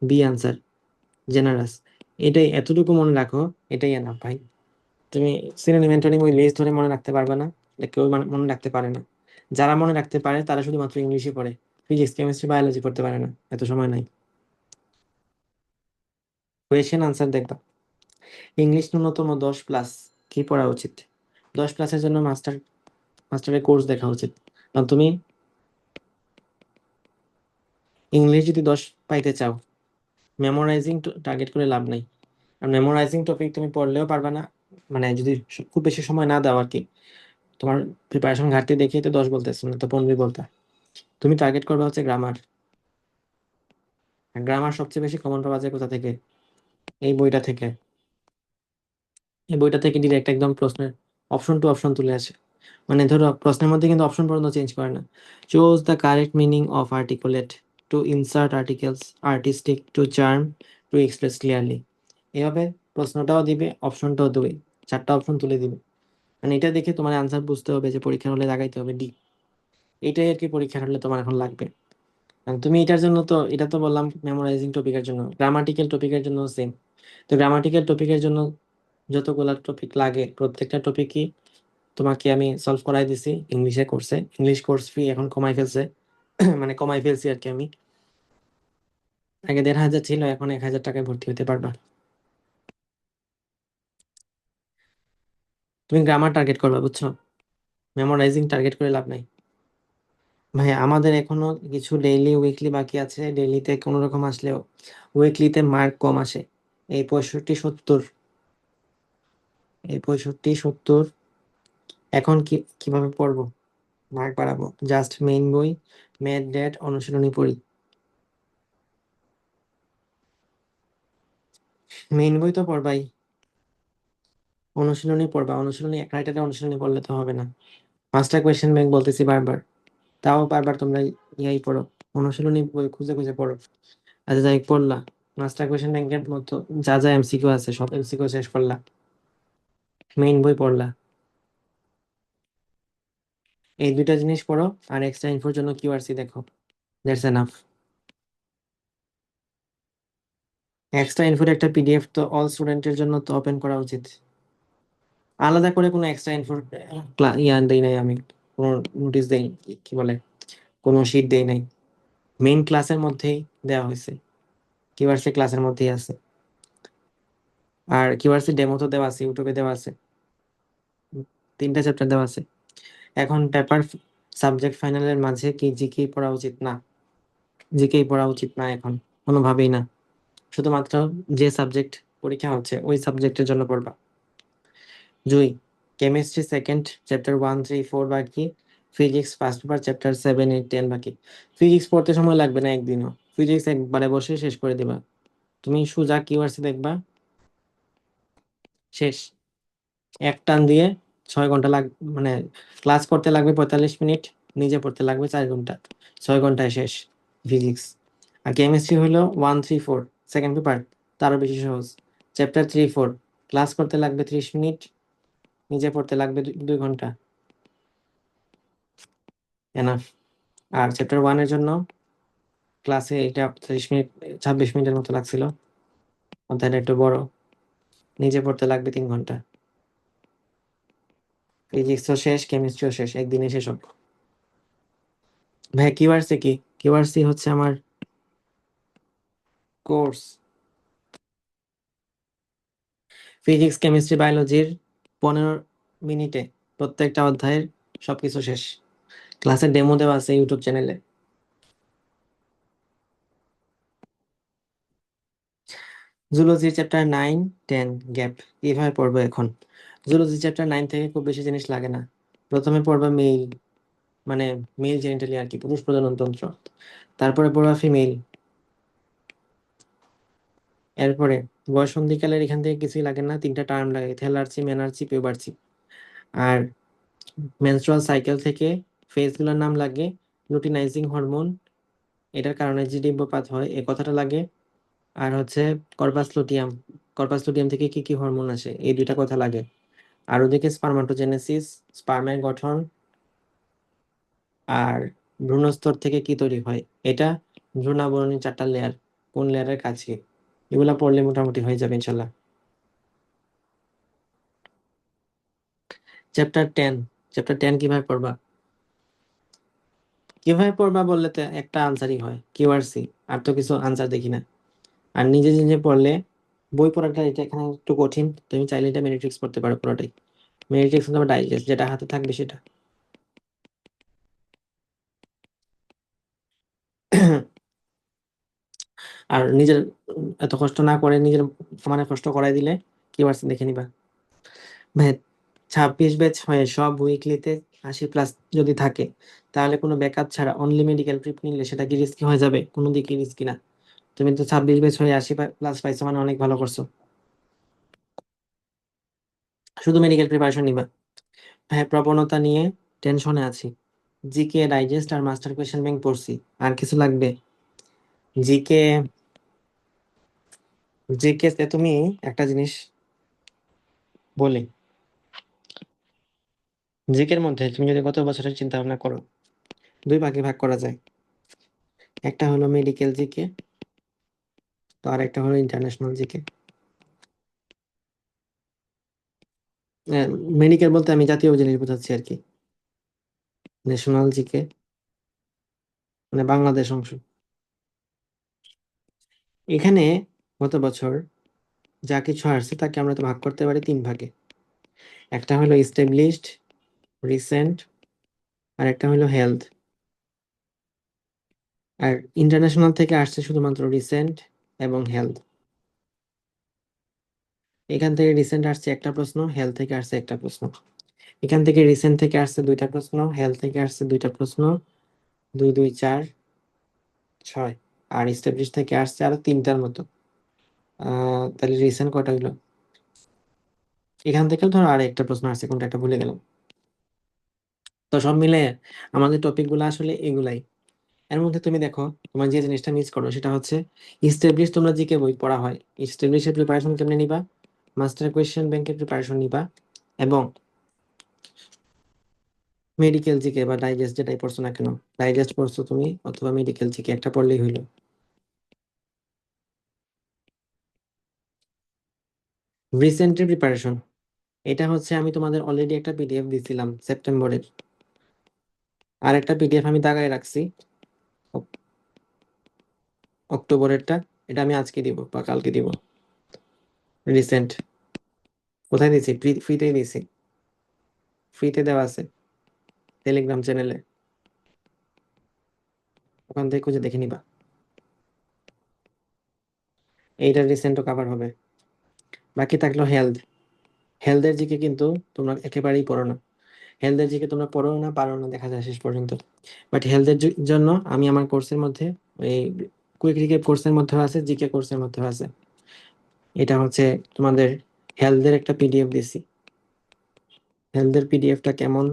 B answer, generous. এটাই, এতটুকু মনে রাখো, এটাই এনাফ ভাই। তুমি সিনোনিম অ্যান্টোনিম ওই লিস্ট ধরে মনে রাখতে পারবে না, এটা কেউ মনে রাখতে পারে না। যারা মনে রাখতে পারে তারা শুধুমাত্র ইংলিশে পড়ে, ফিজিক্স, কেমিস্ট্রি, বায়োলজি পড়তে পারে না, এত সময় নাই। কোয়েশ্চেন আনসার দেখবা। ইংলিশ ন্যূনতম 10+, কি পড়া উচিত? 10+-এর জন্য মাস্টারের কোর্স দেখা উচিত। কারণ তুমি ইংলিশ যদি 10 পাইতে চাও, মেমোরাইজিং টার্গেট করে লাভ নাই। আর মেমোরাইজিং টপিক তুমি পড়লেও পারবে না, মানে যদি খুব বেশি সময় না দাও আর কি। তোমার প্রিপারেশন ঘাটতি দেখেই তো 10 বলতেছো, না তো 15 বলতা। তুমি টার্গেট করবে হচ্ছে গ্রামার। আর গ্রামার সবচেয়ে বেশি কমন পাওয়া যায় কোথা থেকে? এই বইটা থেকে। এই বইটা থেকে ডিরেক্ট একদম প্রশ্নের অপশন টু অপশন তুলে আসে। মানে ধরো প্রশ্নের মধ্যে কিন্তু অপশন পর্যন্ত চেঞ্জ করে না। Choose the correct meaning of articulate, to insert articles, artistic, to charm, to express clearly. এভাবে প্রশ্নটাও দিবে, অপশনটাও দেবে, 4টা অপশন তুলে দিবে। মানে এটা দেখে তোমার আনসার বুঝতে হবে যে পরীক্ষার হলে লাগাইতে হবে ডি। এটাই আর কি পরীক্ষার হলে তোমার এখন লাগবে। আর তুমি এটার জন্য তো, এটা তো বললাম মেমোরাইজিং টপিকের জন্য, গ্রামাটিক্যাল টপিকের জন্য সেম। তো গ্রামাটিক্যাল টপিকের জন্য যতগুলা টপিক লাগে প্রত্যেকটা টপিকই তোমাকে আমি সলভ করাই দিছি ইংলিশে কোর্সে। ইংলিশ কোর্স ফি এখন কমাই ফেলছে, মানে কমাই ফেলছি আর কি আমি। আগে 1,500 ছিল, এখন 1,000 টাকায় ভর্তি হতে পারবা। তুমি গ্রামার টার্গেট করবা, বুঝছো? মেমোরাইজিং টার্গেট করে লাভ নাই ভাই। আমাদের এখনো কিছু ডেইলি উইকলি বাকি আছে। ডেইলিতে কোনো রকম আসলেও উইকলিতে মার্ক কম আসে। এই 65 70, এই 65 70 এখন কিভাবে পড়বো, মার্ক বাড়াবো? জাস্ট মেইন বই, ম্যাথ ডেট, অনুশীলনী পড়ি। মেইন বই তো পড়বাই, অনুশীলনী পড়বা। অনুশীলনী এক রাইটারে অনুশীলনী পড়লে তো হবে না। 5টা কোয়েশ্চেন ব্যাংক বলতেছি বারবার, তাও বারবার তোমরা ইয়াই পড়ো, অনুশীলনী বই খুঁজে খুঁজে পড়ো। আচ্ছা যাই পড়লা, 5টা কোয়েশ্চেন ব্যাংকের মতো যা যা এমসিকিউ আছে সব এমসিকিউ শেষ করলা, মেইন বই পড়লা, এই দুইটা জিনিস পড়ো, আর এক্সট্রা ইনফোর জন্য কিউআরসি দেখো। That's enough. এক্সট্রা ইনফোর একটা পিডিএফ তো অল স্টুডেন্টের জন্য তো ওপেন করা উচিত। আলাদা করে কোনো এক্সট্রা ইনফোর ইয়া দেই নাই আমি, কোনো নোটিশ দেই, কি বলে, কোনো শিট দেই নাই। মেইন ক্লাসের মধ্যেই দেওয়া হয়েছে, কিউআরসি ক্লাসের মধ্যেই আছে। আর কিউআরসি ডেমো তো দেওয়া আছে, ইউটিউবে দেওয়া আছে, 3টা চ্যাপ্টার দেওয়া আছে। এখন পেপার সাবজেক্ট ফাইনালের মাঝে কি জিকেই পড়া উচিত না? জিকেই পড়া উচিত না এখন, কোনোভাবেই না। শুধুমাত্র যে সাবজেক্ট পরীক্ষা হচ্ছে ওই সাবজেক্টের জন্য পড়বা। 2, কেমিস্ট্রি সেকেন্ড চ্যাপ্টার 1 3 4 বাকি, ফিজিক্স ফার্স্ট পেপার চ্যাপ্টার 7 8 10 বাকি। ফিজিক্স পড়তে সময় লাগবে না একদিনও, ফিজিক্স একবারে বসে শেষ করে দিবা। তুমি সোজা কিউআরসি দেখবা, শেষ। এক টান দিয়ে 6 ঘন্টা মানে ক্লাস করতে লাগবে 45 মিনিট, নিজে পড়তে লাগবে 4 ঘন্টা, 6 ঘন্টায় শেষ ফিজিক্স। আর কেমিস্ট্রি হলো 1 3 4 সেকেন্ড পেপার, তারও বেশি সহজ। চ্যাপ্টার 3 4 ক্লাস করতে লাগবে 30 মিনিট, নিজে পড়তে লাগবে 2 ঘন্টা, এনাফ। আর চ্যাপ্টার 1-এর জন্য ক্লাসে এটা 30 মিনিট 26 মিনিটের মতো লাগছিল, অধ্যায়টা একটু বড়, নিজে পড়তে লাগবে 3 ঘন্টা। ফিজিক্সও শেষ, কেমিস্ট্রিও শেষ, একদিনে শেষ হবে। ভাই কিউআরসি কি? কিউআরসি হচ্ছে আমার কোর্স, ফিজিক্স কেমিস্ট্রি বায়োলজির 15 মিনিটে প্রত্যেকটা অধ্যায়ের সবকিছু শেষ। ক্লাসের ডেমো দেওয়া আছে ইউটিউব চ্যানেলে। জুলজি চ্যাপ্টার 9 10 গ্যাপ কিভাবে পড়বো এখন? জুলজি চ্যাপ্টার 9 থেকে খুব বেশি জিনিস লাগে না। প্রথমে পড়বা মেল, মানে মেল জেনিটালি আর কি, পুরুষ প্রজনন তন্ত্র। তারপরে পড়বা ফিমেল। এরপরে বয়সন্ধিকালের এখান থেকে কিছুই লাগে না, 3টা টার্ম লাগে, থেলার্চি, মেনার্চি, পিউবার্চি। আর মেনস্ট্রুয়াল সাইকেল থেকে ফেজগুলোর নাম লাগে, লুটিনাইজিং হরমোন, এটার কারণে যে ডিম্বপাত হয় এ কথাটা লাগে। আর হচ্ছে কর্পাস লুটিয়াম, কর্পাস লুটিয়াম থেকে কি কি হরমোন আসে এই 2টা কথা লাগে। আর ওদিকে স্পার্মাটোজেনেসিস, স্পার্মের গঠন, আর ভ্রূণস্তর থেকে কি তৈরি হয় এটা, ভ্রূণাবরণী 4টা লেয়ার, কোন লেয়ারের কাছে, এগুলা পড়লে মোটামুটি হয়ে যাবে ইনশাল্লাহ। চ্যাপ্টার 10 কিভাবে পড়বা? কিভাবে পড়বা বললে তো একটা আনসারই হয়, কিউআরসি, আর তো কিছু আনসার দেখি না। আর নিজে নিজে পড়লে, বই পড়াটা এটা এখানে একটু কঠিন, তুমি চাইলে এটা মেরিট্রিক্স পড়তে পারো পুরোটাই। মেরিট্রিক্স তোমার ডাইজেস্ট, যেটা হাতে থাকবে সেটা। আর নিজের এত কষ্ট না করে নিজের মানে কষ্ট করাই দিলে কিউআরসি দেখে নিবা। ভাই 26 ব্যাচ হয়ে সব উইকলিতে 80+ যদি থাকে, তাহলে কোনো ব্যাকআপ ছাড়া অনলি মেডিকেল প্রিপ নিলে সেটা কি রিস্কি হয়ে যাবে? কোনো দিকে রিস্কি না। তুমি তো 26 ব্যাচ হয়ে 80+ পাইছো, মানে অনেক ভালো করছো। শুধু মেডিকেল প্রিপারেশন নিবা। হ্যাঁ, প্রবণতা নিয়ে টেনশনে আছি। জিকে, ডাইজেস্ট আর মাস্টার কোয়েশ্চেন ব্যাংক পড়ছি। আর কিছু লাগবে? জিকে, জিকে তে তুমি একটা জিনিস বলি, জিকের মধ্যে তুমি যদি গত বছরের চিন্তা ভাবনা করো, 2 ভাগে ভাগ করা যায়। একটা হলো মেডিকেল জিকে, তো আর একটা হলো ইন্টারন্যাশনাল জিকে। মেডিকেল বলতে আমি জাতীয় জিনিস বোঝাচ্ছি আর কি। ন্যাশনাল জিকে মানে বাংলাদেশ অংশ। এখানে গত বছর যা কিছু আসছে তাকে আমরা তো ভাগ করতে পারি 3 ভাগে। একটা হলো এস্টাবলিশড, রিসেন্ট, আর একটা হলো হেলথ। আর ইন্টারন্যাশনাল থেকে আসছে শুধুমাত্র রিসেন্ট এবং হেলথ। এখান থেকে রিসেন্ট আসছে একটা প্রশ্ন, হেলথ থেকে আসছে একটা প্রশ্ন। এখান থেকে রিসেন্ট থেকে আসছে দুইটা প্রশ্ন, হেলথ থেকে আসছে দুইটা প্রশ্ন। দুই দুই চার, ছয়। আর স্টাবলিশ থেকে আসছে আরো তিনটার মতো। তাহলে রিসেন্ট কটা হইলো? এখান থেকে ধরো আর একটা প্রশ্ন আসছে, কোনটা একটা ভুলে গেলাম। তো সব মিলে আমাদের টপিক গুলো আসলে এগুলাই। এর মধ্যে তুমি দেখো, তোমার যে জিনিসটা মিস করো সেটা হচ্ছে স্টাবলিশ। তোমরা জিকে বই পড়া হয়, স্টাবলিশের প্রিপারেশন কেমনে নিবা? মাস্টার কোয়েশ্চেন ব্যাংকের প্রিপারেশন নিবা, এবং মেডিকেল জিকে বা ডাইজেস্ট যেটাই পড়ছো না কেন, ডাইজেস্ট পড়ছো তুমি অথবা মেডিকেল জিকে, একটা পড়লেই হইলো। রিসেন্টের প্রিপারেশন, এটা হচ্ছে আমি তোমাদের অলরেডি একটা পিডিএফ দিছিলাম সেপ্টেম্বরের। আর একটা পিডিএফ আমি দাগায় রাখছি অক্টোবরেরটা, এটা আমি আজকে দিব বা কালকে দিব। রিসেন্ট কোথায় দিছি? ফ্রিতেই দিছি, ফ্রিতে দেওয়া আছে টেলিগ্রাম চ্যানেলে, ওখান থেকে খুঁজে দেখে নিবা। এইটার রিসেন্টও কভার হবে। বাকি থাকলো হেলথ। হেলথের জিকে কিন্তু তোমরা একেবারেই পড়ো না। হেলথের জিকে তোমরা পড়ো না, পারো না, দেখা যায় শেষ পর্যন্ত। বাট হেলথের জন্য আমি আমার কোর্সের মধ্যে, এই কুইক রিকেপ কোর্সের মধ্যে আছে, জিকে কোর্সের মধ্যে আছে। এটা হচ্ছে তোমাদের হেলথের একটা পিডিএফ দিছি। হেলথের পিডিএফটা কেমন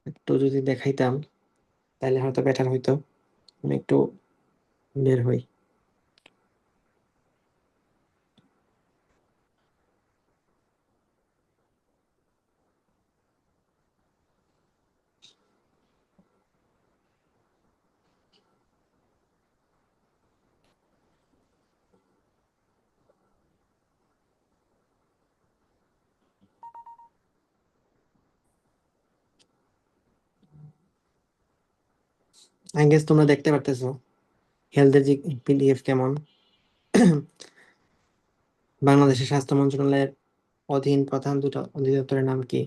একটু যদি দেখাইতাম তাহলে হয়তো বেটার হইতো। আমি একটু বের হই। আই গেস তোমরা দেখতে পারতেছো হেলথের যে পিডিএফ কেমন। বাংলাদেশের স্বাস্থ্য মন্ত্রণালয়ের অধীন প্রধান দুটো অধিদপ্তরের নাম কি?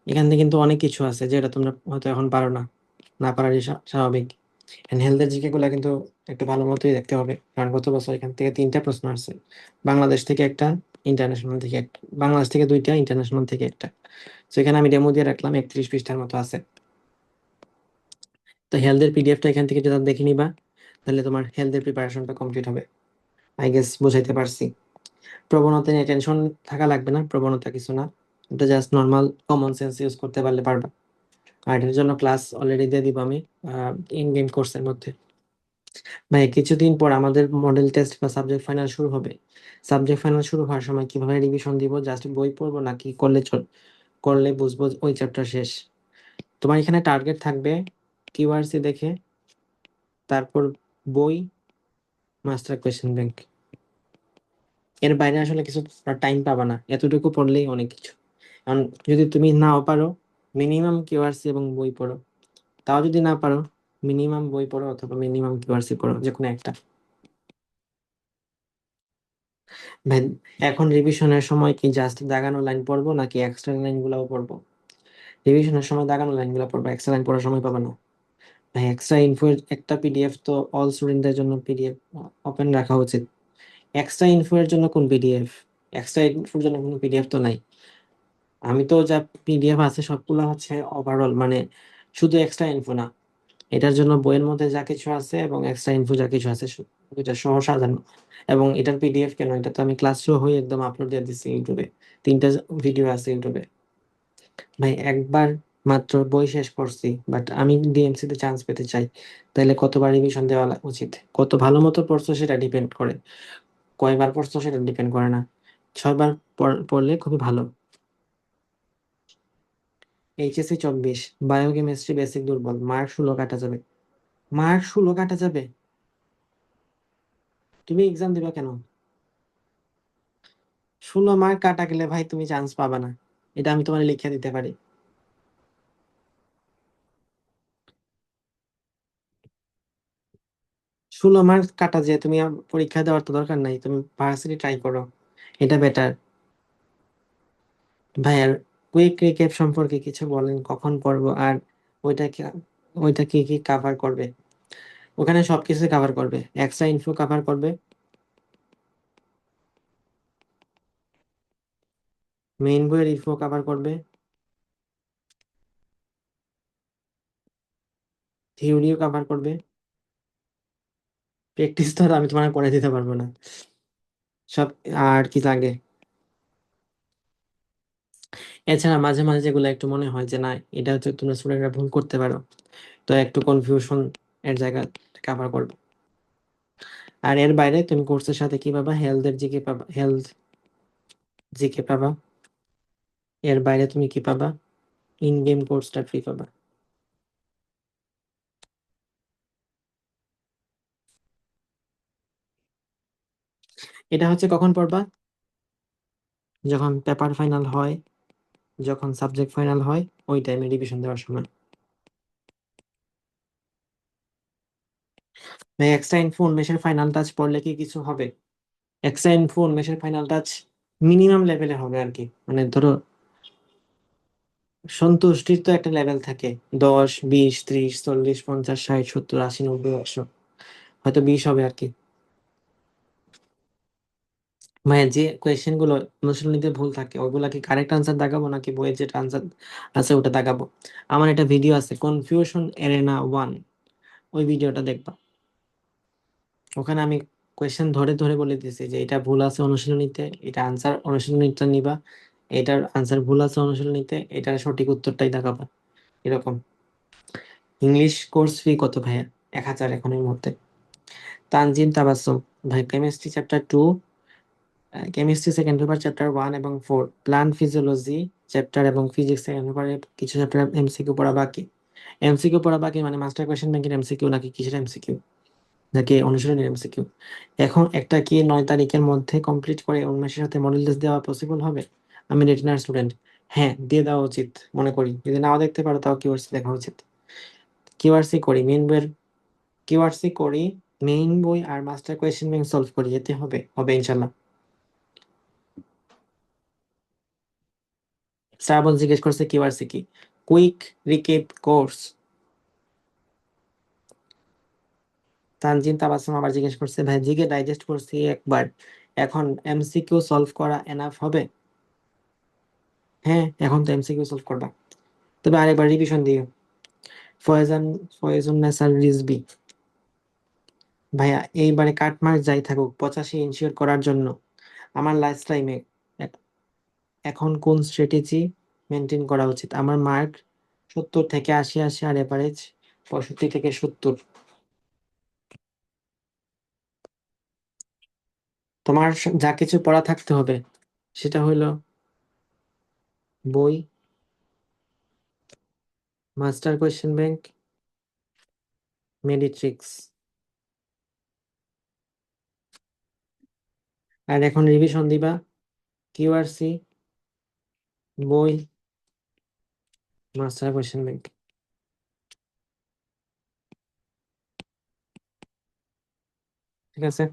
এখান থেকে কিন্তু অনেক কিছু আছে যেটা তোমরা হয়তো এখন পারো না, না পারারই স্বাভাবিক। হেলথের জিকে গুলা কিন্তু একটু ভালো মতোই দেখতে হবে, কারণ গত বছর এখান থেকে তিনটা প্রশ্ন আসছে। বাংলাদেশ থেকে একটা, ইন্টারন্যাশনাল থেকে একটা। বাংলাদেশ থেকে দুইটা, ইন্টারন্যাশনাল থেকে একটা। তো এখানে আমি ডেমো দিয়ে রাখলাম, 31 পৃষ্ঠার মতো আছে। তো হেলথের পিডিএফটা এখান থেকে যদি দেখে নিবা, তাহলে তোমার হেলথের প্রিপারেশনটা কমপ্লিট হবে। আই গেস বুঝাইতে পারছি। প্রবণতা নিয়ে টেনশন থাকা লাগবে না, প্রবণতা কিছু না। এটা just normal common sense use করতে পারলে পারবা। আর এর জন্য ক্লাস অলরেডি দিয়ে দিব আমি ইন গেম কোর্সের মধ্যে। ভাই কিছুদিন পর আমাদের মডেল টেস্ট বা সাবজেক্ট ফাইনাল শুরু হবে। সাবজেক্ট ফাইনাল শুরু হওয়ার সময় কিভাবে রিভিশন দিব? জাস্ট বই পড়বো নাকি করলে করলে বুঝবো ওই চ্যাপ্টার শেষ? তোমার এখানে টার্গেট থাকবে কিউআরসি দেখে, তারপর বই, মাস্টার কোয়েশ্চেন ব্যাংক। এর বাইরে আসলে কিছু টাইম পাবা না, এতটুকু পড়লেই অনেক কিছু। কারণ যদি তুমি নাও পারো, মিনিমাম কিউআরসি এবং বই পড়ো। তাও যদি না পারো, মিনিমাম বই পড়ো অথবা মিনিমাম কিউআরসি পড়ো, যে কোনো একটা। ভাই এখন রিভিশনের সময় কি জাস্ট দাগানো লাইন পড়বো নাকি এক্সট্রা লাইন গুলাও পড়বো? রিভিশনের সময় দাগানো লাইন গুলো পড়বো, এক্সট্রা লাইন পড়ার সময় পাবা না। ভাই এক্সট্রা ইনফো একটা পিডিএফ তো অল স্টুডেন্টদের জন্য পিডিএফ ওপেন রাখা উচিত। এক্সট্রা ইনফো এর জন্য কোন পিডিএফ? এক্সট্রা ইনফোর জন্য কোনো পিডিএফ তো নাই। আমি তো যা পিডিএফ আছে সবগুলো হচ্ছে ওভারঅল, মানে শুধু এক্সট্রা ইনফো না। এটার জন্য বইয়ের মধ্যে যা কিছু আছে এবং এক্সট্রা ইনফো যা কিছু আছে এটা সহ সাজানো। এবং এটার পিডিএফ কেন, এটা তো আমি ক্লাস শুরু হয়ে একদম আপলোড দিয়ে দিচ্ছি ইউটিউবে। তিনটা ভিডিও আছে ইউটিউবে। ভাই একবার মাত্র বই শেষ করছি, বাট আমি ডিএমসি তে চান্স পেতে চাই, তাহলে কতবার রিভিশন দেওয়া উচিত? কত ভালো মতো পড়ছো সেটা ডিপেন্ড করে, কয়বার পড়ছো সেটা ডিপেন্ড করে না। 6বার পড়লে খুবই ভালো। এইচএসসি 24, বায়োকেমিস্ট্রি বেসিক দুর্বল, মার্ক 16 কাটা যাবে। মার্ক 16 কাটা যাবে? তুমি এক্সাম দিবা কেন? 16 মার্ক কাটা গেলে ভাই তুমি চান্স পাবা না, এটা আমি তোমার লিখে দিতে পারি। 16 মার্ক কাটা যে তুমি পরীক্ষা দেওয়ার তো দরকার নাই, তুমি ভার্সিটি ট্রাই করো, এটা বেটার। ভাই আর কুইক রিক্যাপ সম্পর্কে কিছু বলেন, কখন পড়বো, আর ওইটা কি ওইটা কি কি কাভার করবে? ওখানে সবকিছু কাভার করবে, এক্সট্রা ইনফো কাভার করবে, মেইন বইয়ের ইনফো কাভার করবে, থিওরিও কাভার করবে। প্র্যাকটিস তো আর আমি তোমার করে দিতে পারবো না সব। আর কি লাগে? এছাড়া মাঝে মাঝে যেগুলো একটু মনে হয় যে না, এটা হচ্ছে তোমরা স্টুডেন্টরা ভুল করতে পারো, তো একটু কনফিউশন এর জায়গা কাভার করবে। আর এর বাইরে তুমি কোর্সের সাথে কি পাবা? হেলথের জিকে পাবা, হেলথ জিকে পাবা। এর বাইরে তুমি কি পাবা? ইন গেম কোর্সটা ফ্রি পাবা। এটা হচ্ছে কখন পড়বা? যখন পেপার ফাইনাল হয়, যখন সাবজেক্ট ফাইনাল হয়, ওই টাইমে রিভিশন দেওয়ার সময়। এক্সট্রা ইনফো উন্মেষের ফাইনাল টাচ পড়লে কি কিছু হবে? এক্সট্রা ইনফো উন্মেষের ফাইনাল টাচ মিনিমাম লেভেলে হবে আর কি, মানে ধরো সন্তুষ্টির তো একটা লেভেল থাকে, 10, 20, 30, 40, 50, 60, 70, 80, 90, 100, হয়তো 20 হবে আর কি। মানে যে কোয়েশ্চেন গুলো অনুশীলনীতে ভুল থাকে ওগুলা কি কারেক্ট আনসার দাগাবো নাকি বইয়ের যেটা আনসার আছে ওটা দাগাবো? আমার একটা ভিডিও আছে, কনফিউশন এরেনা 1, ওই ভিডিওটা দেখবা। ওখানে আমি কোয়েশ্চেন ধরে ধরে বলে দিয়েছি যে এটা ভুল আছে অনুশীলনীতে, এটা আনসার অনুশীলনীটা নিবা, এটার আনসার ভুল আছে অনুশীলনীতে, এটার সঠিক উত্তরটাই দেখাবা, এরকম। ইংলিশ কোর্স ফি কত ভাইয়া? 1000 এখনের মধ্যে। তানজিম তাবাসসুম, ভাই chemistry chapter 2, chemistry second paper chapter 1 এবং 4, প্লান্ট ফিজিওলজি চ্যাপ্টার এবং ফিজিক্স সেকেন্ড পেপারে কিছু চ্যাপ্টার এমসিকিউ পড়া বাকি। এমসিকিউ পড়া বাকি মানে মাস্টার কোয়েশ্চেন ব্যাংকের এমসিকিউ নাকি কিসের এমসিকিউ, নাকি অনুশীলনের এমসিকিউ? এখন একটা কি 9 তারিখের মধ্যে কমপ্লিট করে উন্মেষের সাথে মডেল টেস্ট দেওয়া পসিবল হবে? আমি রেটিনার স্টুডেন্ট, হ্যাঁ দিয়ে দেওয়া উচিত মনে করি। যদি নাও দেখতে পারো তাও কিউআরসি দেখা উচিত। কিউআরসি করি, মেইন বইয়ের কিউআরসি করি, মেইন বই আর মাস্টার কোয়েশ্চেন ব্যাংক সলভ করি, এতে হবে হবে ইনশাল্লাহ। শ্রাবণ জিজ্ঞেস করছে কিউআরসি কি? Quick recap course. Tanzin Tabassum আবার জিজ্ঞেস করছে ভাই জিকে ডাইজেস্ট করছি একবার, এখন এমসিকিউ সলভ করা এনাফ হবে? হ্যাঁ, এখন তো এমসিকিউ সলভ করবা, তবে আরেকবার রিভিশন দিও। ফয়জান ফয়জুন্নেসা রিজবি, ভাইয়া এইবারে কাটমার্ক যাই থাকুক 85 ইনশিওর করার জন্য আমার লাইফ টাইমে এখন কোন স্ট্র্যাটেজি মেনটেন করা উচিত? আমার মার্ক 70 থেকে 80 আসে আর এভারেজ 65 থেকে 70। তোমার যা কিছু পড়া থাকতে হবে সেটা হলো বই, মাস্টার কোয়েশ্চেন ব্যাংক, মেডিট্রিক্স। আর এখন রিভিশন দিবা কিউআরসি, বই, মাস্টার কোয়েশ্চেন ব্যাংক। ঠিক আছে।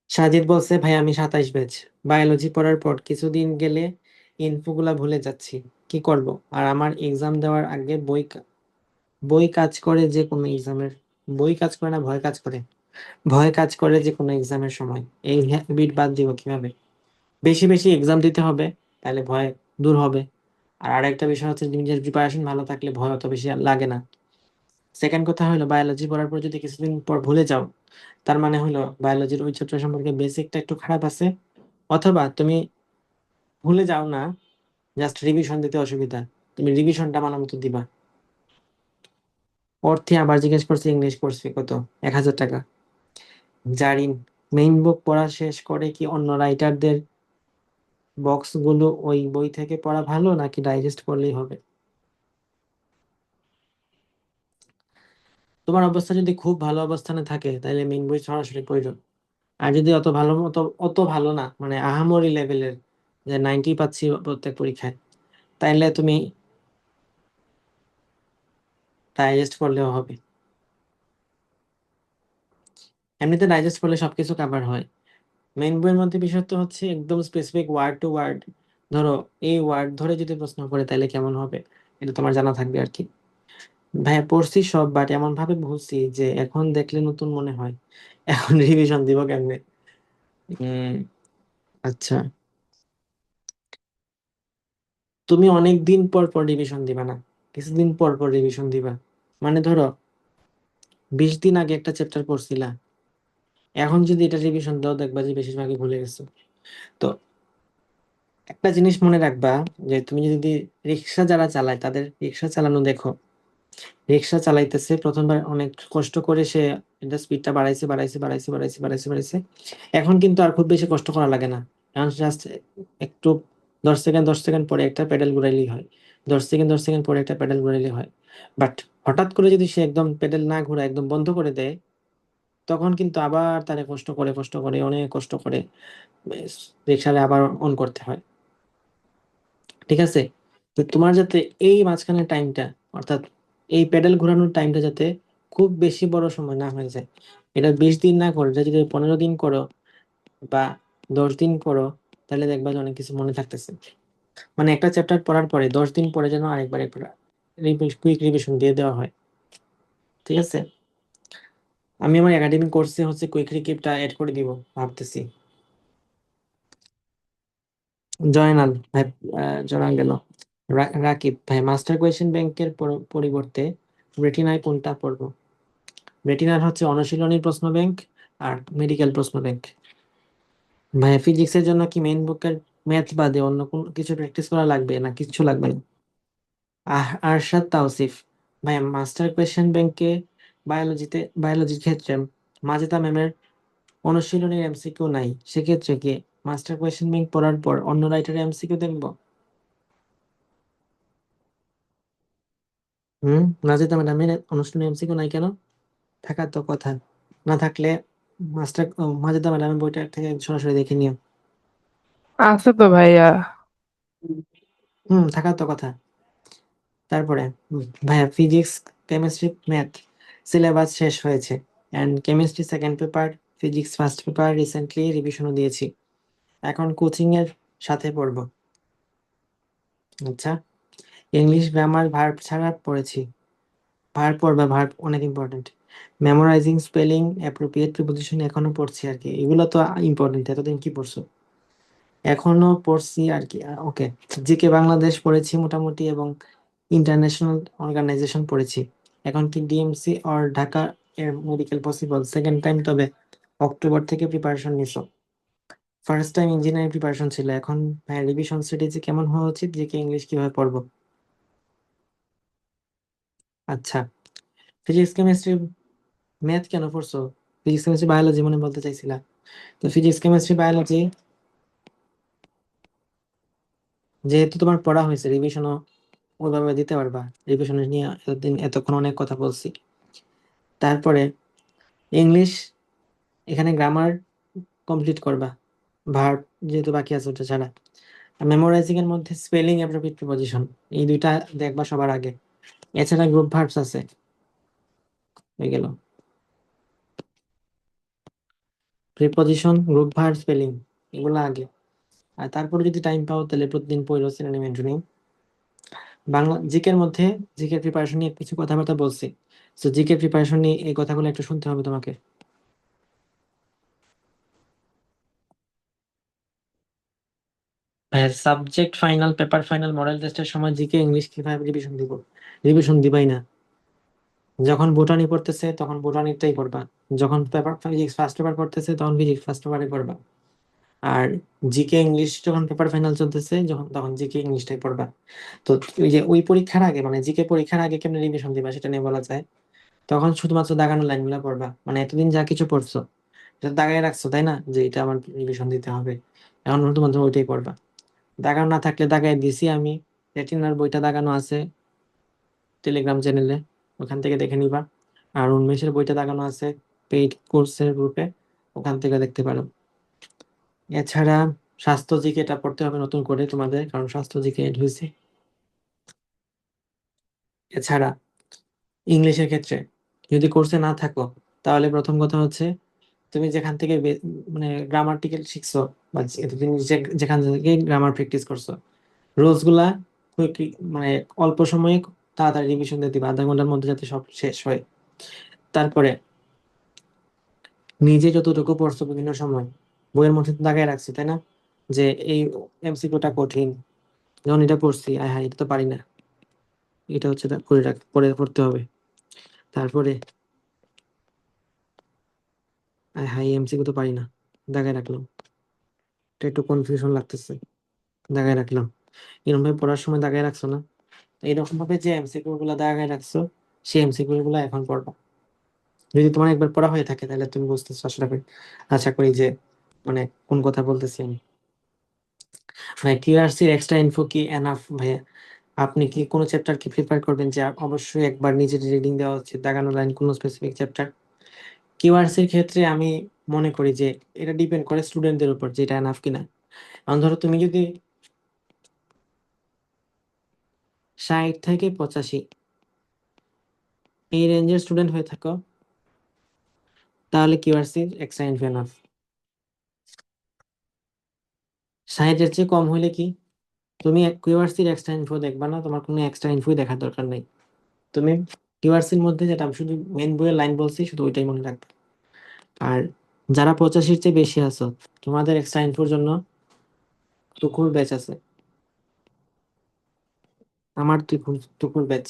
সাজিদ বলছে ভাই আমি 27 ব্যাচ, বায়োলজি পড়ার পর কিছুদিন গেলে ইনফোগুলা ভুলে যাচ্ছি, কি করব? আর আমার এক্সাম দেওয়ার আগে বই কাজ করে যে কোনো এক্সামের, বই কাজ করে না, ভয় কাজ করে, ভয় কাজ করে যে কোনো এক্সামের সময়। এই হ্যাবিট বাদ দিব কিভাবে? বেশি বেশি এক্সাম দিতে হবে, তাহলে ভয় দূর হবে। আর আরেকটা বিষয় হচ্ছে নিজের প্রিপারেশন ভালো থাকলে ভয় অত বেশি আর লাগে না। সেকেন্ড কথা হলো বায়োলজি পড়ার পর যদি কিছুদিন পর ভুলে যাও, তার মানে হলো বায়োলজির ওই চ্যাপ্টার সম্পর্কে বেসিকটা একটু খারাপ আছে, অথবা তুমি ভুলে যাও না, জাস্ট রিভিশন দিতে অসুবিধা, তুমি রিভিশনটা মানা মতো দিবা। অর্থে আবার জিজ্ঞেস করছে ইংলিশ কোর্স ফি কত? 1000 টাকা। জারিন, মেইন বুক পড়া শেষ করে কি অন্য রাইটারদের বক্স গুলো ওই বই থেকে পড়া ভালো নাকি ডাইজেস্ট করলেই হবে? তোমার অবস্থা যদি খুব ভালো অবস্থানে থাকে তাহলে মেইন বই সরাসরি পড়ো। আর যদি অত ভালো না, মানে আহামরি লেভেলের, যে 90 পাচ্ছি প্রত্যেক পরীক্ষায়, তাইলে তুমি ডাইজেস্ট করলেও হবে। এমনিতে ডাইজেস্ট করলে সবকিছু কভার হয়। মেইন বইয়ের মধ্যে বিষয় তো হচ্ছে একদম স্পেসিফিক ওয়ার্ড টু ওয়ার্ড ধরো এই ওয়ার্ড ধরে যদি প্রশ্ন করে তাহলে কেমন হবে, এটা তোমার জানা থাকবে আর কি। ভাইয়া পড়ছি সব, বাট এমন ভাবে ভুলছি যে এখন দেখলে নতুন মনে হয়। এখন রিভিশন দিব কেমনে? উম আচ্ছা, তুমি অনেক দিন পর পর রিভিশন দিবা না, কিছুদিন পর পর রিভিশন দিবা। মানে ধরো 20 দিন আগে একটা চ্যাপ্টার পড়ছিলা, এখন যদি এটা রিভিশন দাও দেখবা যে বেশিরভাগই ভুলে গেছো। তো একটা জিনিস মনে রাখবা, যে তুমি যদি রিক্সা যারা চালায় তাদের রিক্সা চালানো দেখো, রিক্সা চালাইতেছে প্রথমবার অনেক কষ্ট করে সে এটা স্পিডটা বাড়াইছে বাড়াইছে বাড়াইছে বাড়াইছে বাড়াইছে বাড়াইছে, এখন কিন্তু আর খুব বেশি কষ্ট করা লাগে না। এখন জাস্ট একটু 10 সেকেন্ড 10 সেকেন্ড পরে একটা প্যাডেল ঘুরাইলেই হয়, 10 সেকেন্ড 10 সেকেন্ড পরে একটা প্যাডেল ঘুরাইলেই হয়। বাট হঠাৎ করে যদি সে একদম প্যাডেল না ঘুরা একদম বন্ধ করে দেয়, তখন কিন্তু আবার তারে কষ্ট করে অনেক কষ্ট করে রিক্সারে আবার অন করতে হয়। ঠিক আছে? তো তোমার যাতে এই মাঝখানে টাইমটা, অর্থাৎ এই প্যাডেল ঘোরানোর টাইমটা যাতে খুব বেশি বড় সময় না হয়ে যায়, এটা 20 দিন না করে এটা যদি 15 দিন করো বা 10 দিন করো, তাহলে দেখবা যে অনেক কিছু মনে থাকতেছে। মানে একটা চ্যাপ্টার পড়ার পরে 10 দিন পরে যেন আরেকবার একবার কুইক রিভিশন দিয়ে দেওয়া হয়। ঠিক আছে? আমি আমার একাডেমিক কোর্সে হচ্ছে কুইক রিকিপটা এড করে দিব ভাবতেছি। জয়নাল ভাই, জয়নাল গেল। রাকিব ভাই, মাস্টার কোয়েশ্চেন ব্যাংকের পরিবর্তে রেটিনায় কোনটা পড়বো? রেটিনার হচ্ছে অনুশীলনী প্রশ্ন ব্যাংক আর মেডিকেল প্রশ্ন ব্যাংক। ভাই ফিজিক্সের জন্য কি মেইন বুকের ম্যাথ বাদে অন্য কোন কিছু প্র্যাকটিস করা লাগবে না কিছু লাগবে না? আরশাদ তাওসিফ ভাই, মাস্টার কোয়েশ্চেন ব্যাংকে বায়োলজির ক্ষেত্রে মাজেদা ম্যামের অনুশীলনীর এমসিকিউ নাই, সেক্ষেত্রে কি মাস্টার কোয়েশ্চেন ব্যাংক পড়ার পর অন্য রাইটারের এমসিকিউ দেখবো? মাজেদা ম্যাডামের অনুশীলনী এমসিকিউ নাই কেন? থাকার তো কথা। না থাকলে মাজেদা ম্যাডামের বইটা থেকে সরাসরি দেখে নিও। আছে তো ভাইয়া। থাকার তো কথা। তারপরে ভাইয়া ফিজিক্স কেমিস্ট্রি ম্যাথ সিলেবাস শেষ হয়েছে, and chemistry second paper, physics first paper recently রিভিশনও দিয়েছি, এখন কোচিং এর সাথে পড়বো। আচ্ছা, ইংলিশ গ্রামার ভার্ব ছাড়া পড়েছি, ভার্ব পড়বা, ভার্ব অনেক important. Memorising spelling appropriate preposition এখনো পড়ছি আর কি, এগুলো তো ইম্পর্টেন্ট, এতদিন কি পড়ছো? এখনো পড়ছি আর কি। ওকে, জিকে বাংলাদেশ পড়েছি মোটামুটি, এবং ইন্টারন্যাশনাল অর্গানাইজেশন পড়েছি। এখন কি ডিএমসি অর ঢাকা এর মেডিকেল পসিবল সেকেন্ড টাইম? তবে অক্টোবর থেকে প্রিপারেশন নিছো, ফার্স্ট টাইম ইঞ্জিনিয়ারিং প্রিপারেশন ছিল। এখন রিভিশন স্ট্র্যাটেজি কেমন হওয়া উচিত, জিকে ইংলিশ কিভাবে পড়বো? আচ্ছা, ফিজিক্স কেমিস্ট্রি ম্যাথ কেন পড়ছো? ফিজিক্স কেমিস্ট্রি বায়োলজি মনে বলতে চাইছিলা। তো ফিজিক্স কেমিস্ট্রি বায়োলজি যেহেতু তোমার পড়া হয়েছে, রিভিশনও ওইভাবে দিতে পারবা। রিভিশন নিয়ে এতক্ষণ অনেক কথা বলছি। তারপরে ইংলিশ, এখানে গ্রামার কমপ্লিট করবা, ভার্ব যেহেতু বাকি আছে ওটা ছাড়া। মেমোরাইজিং এর মধ্যে স্পেলিং অ্যাপ্রোপ্রিয়েট প্রিপজিশন, এই দুইটা দেখবা সবার আগে। এছাড়া গ্রুপ ভার্বস আছে, হয়ে গেল। প্রিপজিশন, গ্রুপ ভার্ব, স্পেলিং, এগুলো আগে। আর তারপরে যদি টাইম পাও তাহলে প্রতিদিন পড়ো সিনোনিম অ্যান্টোনিম। বাংলা জিকের মধ্যে, জিকের প্রিপারেশন নিয়ে কিছু কথাবার্তা বলছি, তো জিকের প্রিপারেশন নিয়ে এই কথাগুলো একটু শুনতে হবে তোমাকে। Subject final, paper final, model টেস্টের সময় জিকে ইংলিশ কিভাবে রিভিশন দিব? রিভিশন দিবাই না। যখন বোটানি পড়তেছে তখন বোটানিটাই পড়বা, যখন পেপার ফিজিক্স ফার্স্ট পেপার পড়তেছে তখন ফিজিক্স ফার্স্ট পেপারে পড়বা। আর জিকে ইংলিশ যখন পেপার ফাইনাল চলতেছে যখন, তখন জিকে ইংলিশটাই পড়বা। তো ওই যে ওই পরীক্ষার আগে, মানে জিকে পরীক্ষার আগে কেমনে রিভিশন দিবা সেটা নিয়ে বলা যায়। তখন শুধুমাত্র দাগানো লাইনগুলো পড়বা, মানে এতদিন যা কিছু পড়ছো এটা দাগায় রাখছো তাই না, যে এটা আমার রিভিশন দিতে হবে, এখন শুধুমাত্র ওইটাই পড়বা। দাগানো না থাকলে দাগায় দিছি আমি, রেটিনার বইটা দাগানো আছে টেলিগ্রাম চ্যানেলে, ওখান থেকে দেখে নিবা। আর উন্মেষের বইটা দাগানো আছে পেইড কোর্সের গ্রুপে, ওখান থেকে দেখতে পারো। এছাড়া স্বাস্থ্য জিকে এটা পড়তে হবে নতুন করে তোমাদের, কারণ স্বাস্থ্য জিকে এড হয়েছে। এছাড়া ইংলিশের ক্ষেত্রে যদি কোর্সে না থাকো, তাহলে প্রথম কথা হচ্ছে তুমি যেখান থেকে মানে গ্রামাটিক্যাল শিখছো বা তুমি যেখান থেকে গ্রামার প্র্যাকটিস করছো, রুলস গুলা মানে অল্প সময়ে তাড়াতাড়ি রিভিশন দিয়ে দিবা, আধা ঘন্টার মধ্যে যাতে সব শেষ হয়। তারপরে নিজে যতটুকু পড়ছো বিভিন্ন সময় বইয়ের মধ্যে তো দাগায় রাখছি, তাই না, যে এই এমসিকিউটা কঠিন, যখন এটা পড়ছি আয় হায় এটা তো পারি না, এটা হচ্ছে করে পরে পড়তে হবে। তারপরে আয় হায় এমসিকিউ তো পারি না, দাগায় রাখলাম, এটা একটু কনফিউশন লাগতেছে, দাগায় রাখলাম। এরকম ভাবে পড়ার সময় দাগায় রাখছো না, এইরকম ভাবে যে এমসিকিউ গুলা দাগায় রাখছো সেই এমসিকিউ গুলা এখন পড়বা। যদি তোমার একবার পড়া হয়ে থাকে তাহলে তুমি বুঝতেছো আশা করি, আশা করি যে মানে কোন কথা বলতেছি আমি। মানে কিউআরসির এক্সট্রা ইনফো কি এনাফ ভাইয়া? আপনি কি কোনো চ্যাপ্টার কি প্রিপেয়ার করবেন যে অবশ্যই একবার নিজের রিডিং দেওয়া উচিত, দাগানো লাইন কোনো স্পেসিফিক চ্যাপ্টার? কিউআরসির ক্ষেত্রে আমি মনে করি যে এটা ডিপেন্ড করে স্টুডেন্টদের উপর যে এটা এনাফ কিনা। কারণ ধরো তুমি যদি 60 থেকে 85 এই রেঞ্জের স্টুডেন্ট হয়ে থাকো, তাহলে কিউআরসির এক্সট্রা ইনফো এনাফ। 60-এর চেয়ে কম হইলে কি, তুমি কিউআরসির এক্সট্রা ইনফো দেখবা না, তোমার কোনো এক্সট্রা ইনফো দেখার দরকার নেই। তুমি কিউআরসির মধ্যে যেটা আমি শুধু মেন বইয়ের লাইন বলছি শুধু ওইটাই মনে রাখবে। আর যারা 85-র চেয়ে বেশি আছো, তোমাদের এক্সট্রা ইনফোর জন্য তুকুর ব্যাচ আছে, আমার তুকুর ব্যাচ,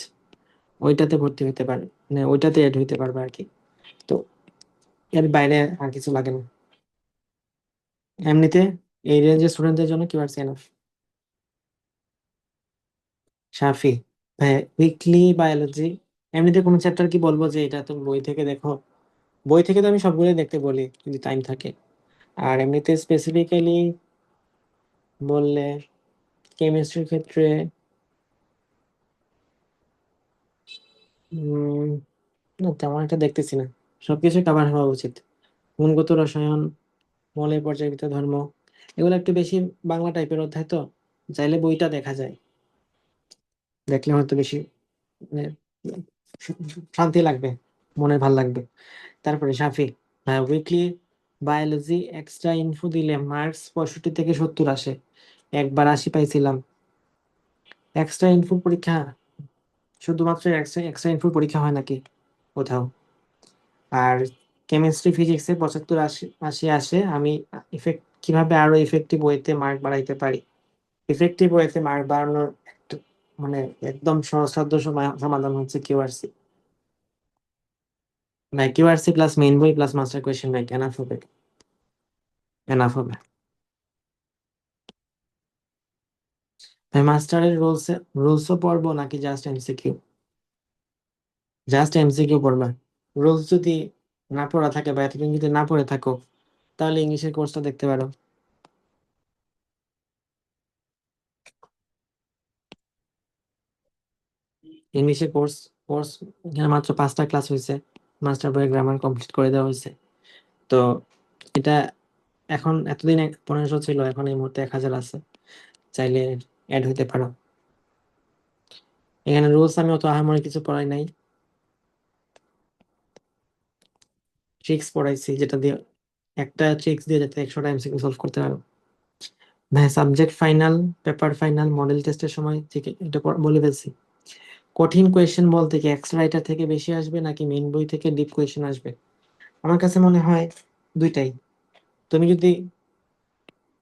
ওইটাতে ভর্তি হতে পারে, মানে ওইটাতে এড হইতে পারবে আর কি। তো এর বাইরে আর কিছু লাগে না। এমনিতে এই রেঞ্জের স্টুডেন্টদের জন্য কিউআরসি এনাফ। সাফি, হ্যাঁ, উইকলি বায়োলজি এমনিতে কোনো চ্যাপ্টার কি বলবো যে এটা তুমি বই থেকে দেখো? বই থেকে তো আমি সবগুলোই দেখতে বলি যদি টাইম থাকে। আর এমনিতে স্পেসিফিক্যালি বললে কেমিস্ট্রির ক্ষেত্রে উম না তেমন একটা দেখতেছি না, সবকিছু কভার হওয়া উচিত। গুণগত রসায়ন, মৌলের পর্যায়বৃত্ত ধর্ম, এগুলো একটু বেশি বাংলা টাইপের অধ্যায় তো, চাইলে বইটা দেখা যায়, দেখলে হয়তো বেশি মানে শান্তি লাগবে, মনে ভাল লাগবে। তারপরে সাফি, উইকলি বায়োলজি এক্সট্রা ইনফো দিলে মার্কস 65 থেকে 70 আসে, একবার 80 পাইছিলাম। এক্সট্রা ইনফো পরীক্ষা শুধুমাত্র এক্সট্রা এক্সট্রা ইনফো পরীক্ষা হয় নাকি কোথাও? আর কেমিস্ট্রি ফিজিক্সে 75-80 আসে। আমি কিভাবে আরো ইফেক্টিভ ওয়েতে মার্ক বাড়াইতে পারি? ইফেক্টিভ ওয়েতে মার্ক বাড়ানোর একটা মানে একদম সহজসাধ্য সমাধান হচ্ছে কিউআরসি। না, কিউআরসি প্লাস মেইন বই plus master question bank enough হবে, এনাফ হবে। ভাই মাস্টারের রুলসও পড়বো নাকি জাস্ট এমসিকিউ? জাস্ট এমসিকিউ পড়বা। রুলস যদি না পড়া থাকে বা এতদিন যদি না পড়ে থাকো, তাহলে ইংলিশের কোর্সটা দেখতে পারো। ইংলিশের কোর্স কোর্স এখানে মাত্র 5টা ক্লাস হয়েছে, মাস্টার বইয়ের গ্রামার কমপ্লিট করে দেওয়া হয়েছে। তো এটা এখন এতদিন 1500 ছিল, এখন এই মুহূর্তে 1000 আছে, চাইলে অ্যাড হইতে পারো। এখানে রুলস আমি অত আহামরি কিছু পড়াই নাই, ট্রিক্স পড়াইছি যেটা দিয়ে একটা ট্রিক্স দিয়ে যাতে 100টা এমসিকিউ সলভ করতে পারো। ভাই subject final, paper final, model টেস্টের সময় ঠিক এটা বলে ফেলছি। কঠিন কোয়েশ্চেন বলতে কি এক্সট্রা রাইটার থেকে বেশি আসবে নাকি মেইন বই থেকে ডিপ কোয়েশ্চেন আসবে? আমার কাছে মনে হয় দুইটাই। তুমি যদি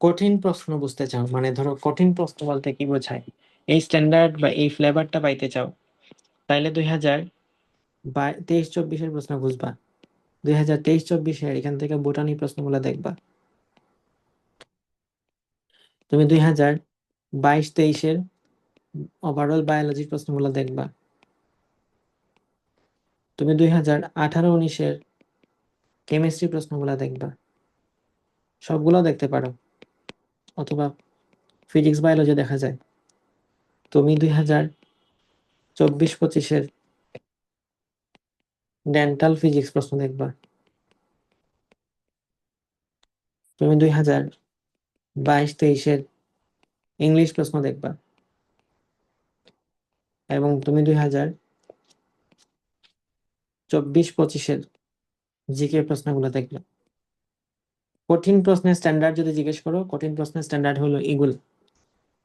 কঠিন প্রশ্ন বুঝতে চাও, মানে ধরো কঠিন প্রশ্ন বলতে কি বোঝায়, এই স্ট্যান্ডার্ড বা এই ফ্লেভারটা পাইতে চাও, তাইলে 2023-24-এর প্রশ্ন বুঝবা। 2023-24-এর এখান থেকে বোটানি প্রশ্নগুলো দেখবা। তুমি 2022-23-এর ওভারঅল বায়োলজির প্রশ্নগুলো দেখবা। তুমি 2018-19-এর কেমিস্ট্রি প্রশ্নগুলো দেখবা। সবগুলো দেখতে পারো, অথবা ফিজিক্স বায়োলজি দেখা যায়। তুমি 2024-25-এর ডেন্টাল ফিজিক্স প্রশ্ন দেখবা। তুমি 2022-23-এর ইংলিশ প্রশ্ন দেখবা। এবং তুমি 2024-25-এর জিকে প্রশ্নগুলো দেখবা। কঠিন প্রশ্নের স্ট্যান্ডার্ড যদি জিজ্ঞেস করো, কঠিন প্রশ্নের স্ট্যান্ডার্ড হলো এগুলো।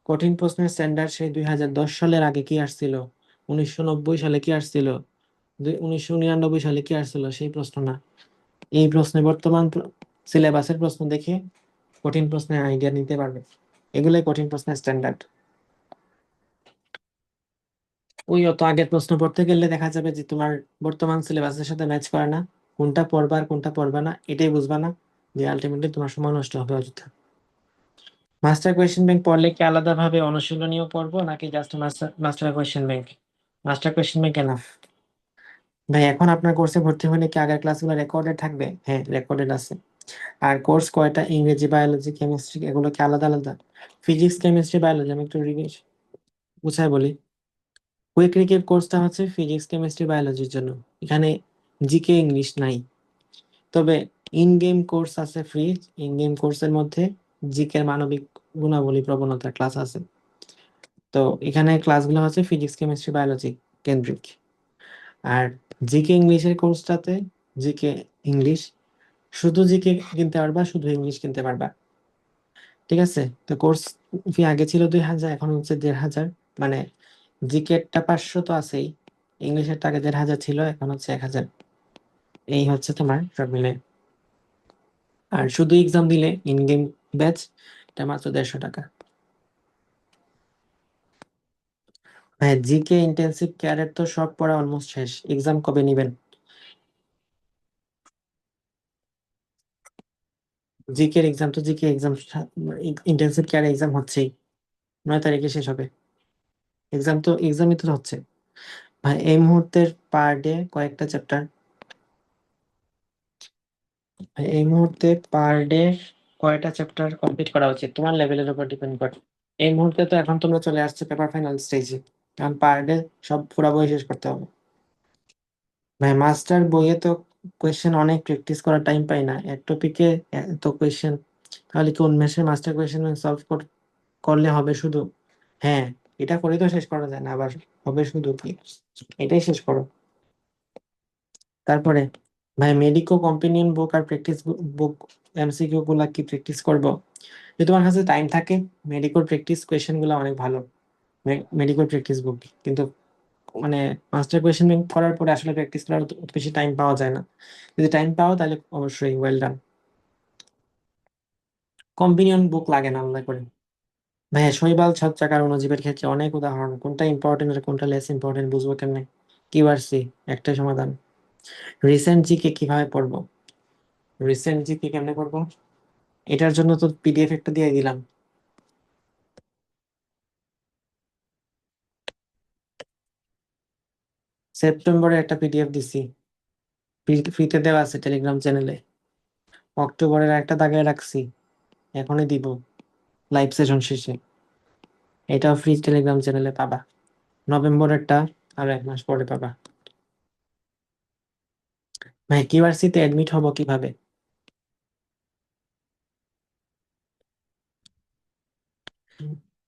কঠিন প্রশ্নের স্ট্যান্ডার্ড সেই 2010 সালের আগে কি আসছিল, 1990 সালে কি আসছিল, 1999 সালে কি আসছিল, সেই প্রশ্ন না। এই প্রশ্নে বর্তমান সিলেবাসের প্রশ্ন দেখে কঠিন প্রশ্নের আইডিয়া নিতে পারবে। এগুলোই কঠিন প্রশ্নের স্ট্যান্ডার্ড। ওই অত আগের প্রশ্ন পড়তে গেলে দেখা যাবে যে তোমার বর্তমান সিলেবাসের সাথে ম্যাচ করে না, কোনটা পড়বা আর কোনটা পড়বা না এটাই বুঝবা না, যে আলটিমেটলি তোমার সময় নষ্ট হবে অযথা। মাস্টার কোয়েশ্চেন ব্যাংক পড়লে কি আলাদাভাবে অনুশীলনীয় পড়বো নাকি just master master question bank? Master question bank enough. ভাই এখন আপনার কোর্সে ভর্তি হলে কি আগের ক্লাসগুলো রেকর্ডেড থাকবে? হ্যাঁ, রেকর্ডেড আছে। আর কোর্স কয়টা, ইংরেজি, বায়োলজি, কেমিস্ট্রি, এগুলো কি আলাদা আলাদা? ফিজিক্স, কেমিস্ট্রি, বায়োলজি, আমি একটু বুঝাই বলি। কুইক রিকেপ কোর্সটা হচ্ছে ফিজিক্স, কেমিস্ট্রি, বায়োলজির জন্য। এখানে জিকে ইংলিশ নাই। তবে ইন গেম কোর্স আছে ফ্রি। ইন গেম কোর্সের মধ্যে জিকে মানবিক গুণাবলী প্রবণতার ক্লাস আছে। তো এখানে ক্লাসগুলো হচ্ছে ফিজিক্স, কেমিস্ট্রি, বায়োলজি কেন্দ্রিক। আর জিকে ইংলিশের কোর্সটাতে জিকে ইংলিশ, শুধু জিকে কিনতে পারবা, শুধু ইংলিশ কিনতে পারবা। ঠিক আছে? তো কোর্স ফি আগে ছিল 2000, এখন হচ্ছে 1500। মানে জিকেটটা 500 তো আছেই, ইংলিশের টাকা 1500 ছিল, এখন হচ্ছে 1000। এই হচ্ছে তোমার সব মিলে। আর শুধু এক্সাম দিলে ইন গেম ব্যাচ, এটা মাত্র 150 টাকা। হ্যাঁ, জিকে ইন্টেন্সিভ কেয়ারের তো সব পড়া অলমোস্ট শেষ। এক্সাম কবে নিবেন? জিকের এক্সাম তো GK exam, intensive care exam হচ্ছেই, 9 তারিখে শেষ হবে। এক্সামই তো হচ্ছে। ভাই এই মুহূর্তের পার ডে কয়েকটা চ্যাপ্টার, এই মুহূর্তে পার ডে কয়টা চ্যাপ্টার কমপ্লিট করা উচিত তোমার লেভেলের উপর ডিপেন্ড করে। এই মুহূর্তে তো এখন তোমরা চলে আসছে পেপার ফাইনাল স্টেজে, কারণ পার ডে সব পুরো বই শেষ করতে হবে। ভাই মাস্টার বইয়ে তো কোয়েশ্চেন অনেক, প্র্যাকটিস করার টাইম পাই না এক টপিকে, এত কোয়েশ্চেন। তাহলে কি উন্মেষে মাস্টার কোয়েশ্চেন সলভ করলে হবে শুধু? হ্যাঁ, এটা করে তো শেষ করা যায় না, আবার হবে শুধু কি? এটাই শেষ করো। তারপরে ভাই মেডিকো কম্পেনিয়ন বুক আর প্র্যাকটিস বুক, এমসিকিউ গুলা কি প্র্যাকটিস করব? যদি তোমার কাছে টাইম থাকে, মেডিকোর প্র্যাকটিস কোয়েশ্চেন গুলো অনেক ভালো, মেডিকোর প্র্যাকটিস বুক। কিন্তু মানে মাস্টার কোয়েশ্চেন ব্যাংক করার পরে আসলে প্র্যাকটিস করার অত বেশি টাইম পাওয়া যায় না। যদি টাইম পাও তাহলে অবশ্যই ওয়েল ডান। কম্পেনিয়ন বুক লাগে না আলাদা করে। ভাইয়া শৈবাল, ছত্রাক আর অণুজীবের ক্ষেত্রে অনেক উদাহরণ, কোনটা ইম্পর্টেন্ট আর কোনটা লেস ইম্পর্টেন্ট বুঝবো কেমনে? কিউআরসি, একটাই সমাধান। রিসেন্ট জিকে কিভাবে পড়বো? রিসেন্ট জিকে কেমনে পড়বো? এটার জন্য তো পিডিএফ একটা দিয়ে দিলাম। সেপ্টেম্বরে একটা পিডিএফ দিছি, ফ্রিতে দেওয়া আছে টেলিগ্রাম চ্যানেলে। অক্টোবরের একটা দাগায় রাখছি, এখনই দিব লাইভ সেশন শেষে। এটাও ফ্রি টেলিগ্রাম চ্যানেলে পাবা। নভেম্বরেরটা আর 1 মাস পরে পাবা। ভাই কিউআরসি তে অ্যাডমিট হব কিভাবে?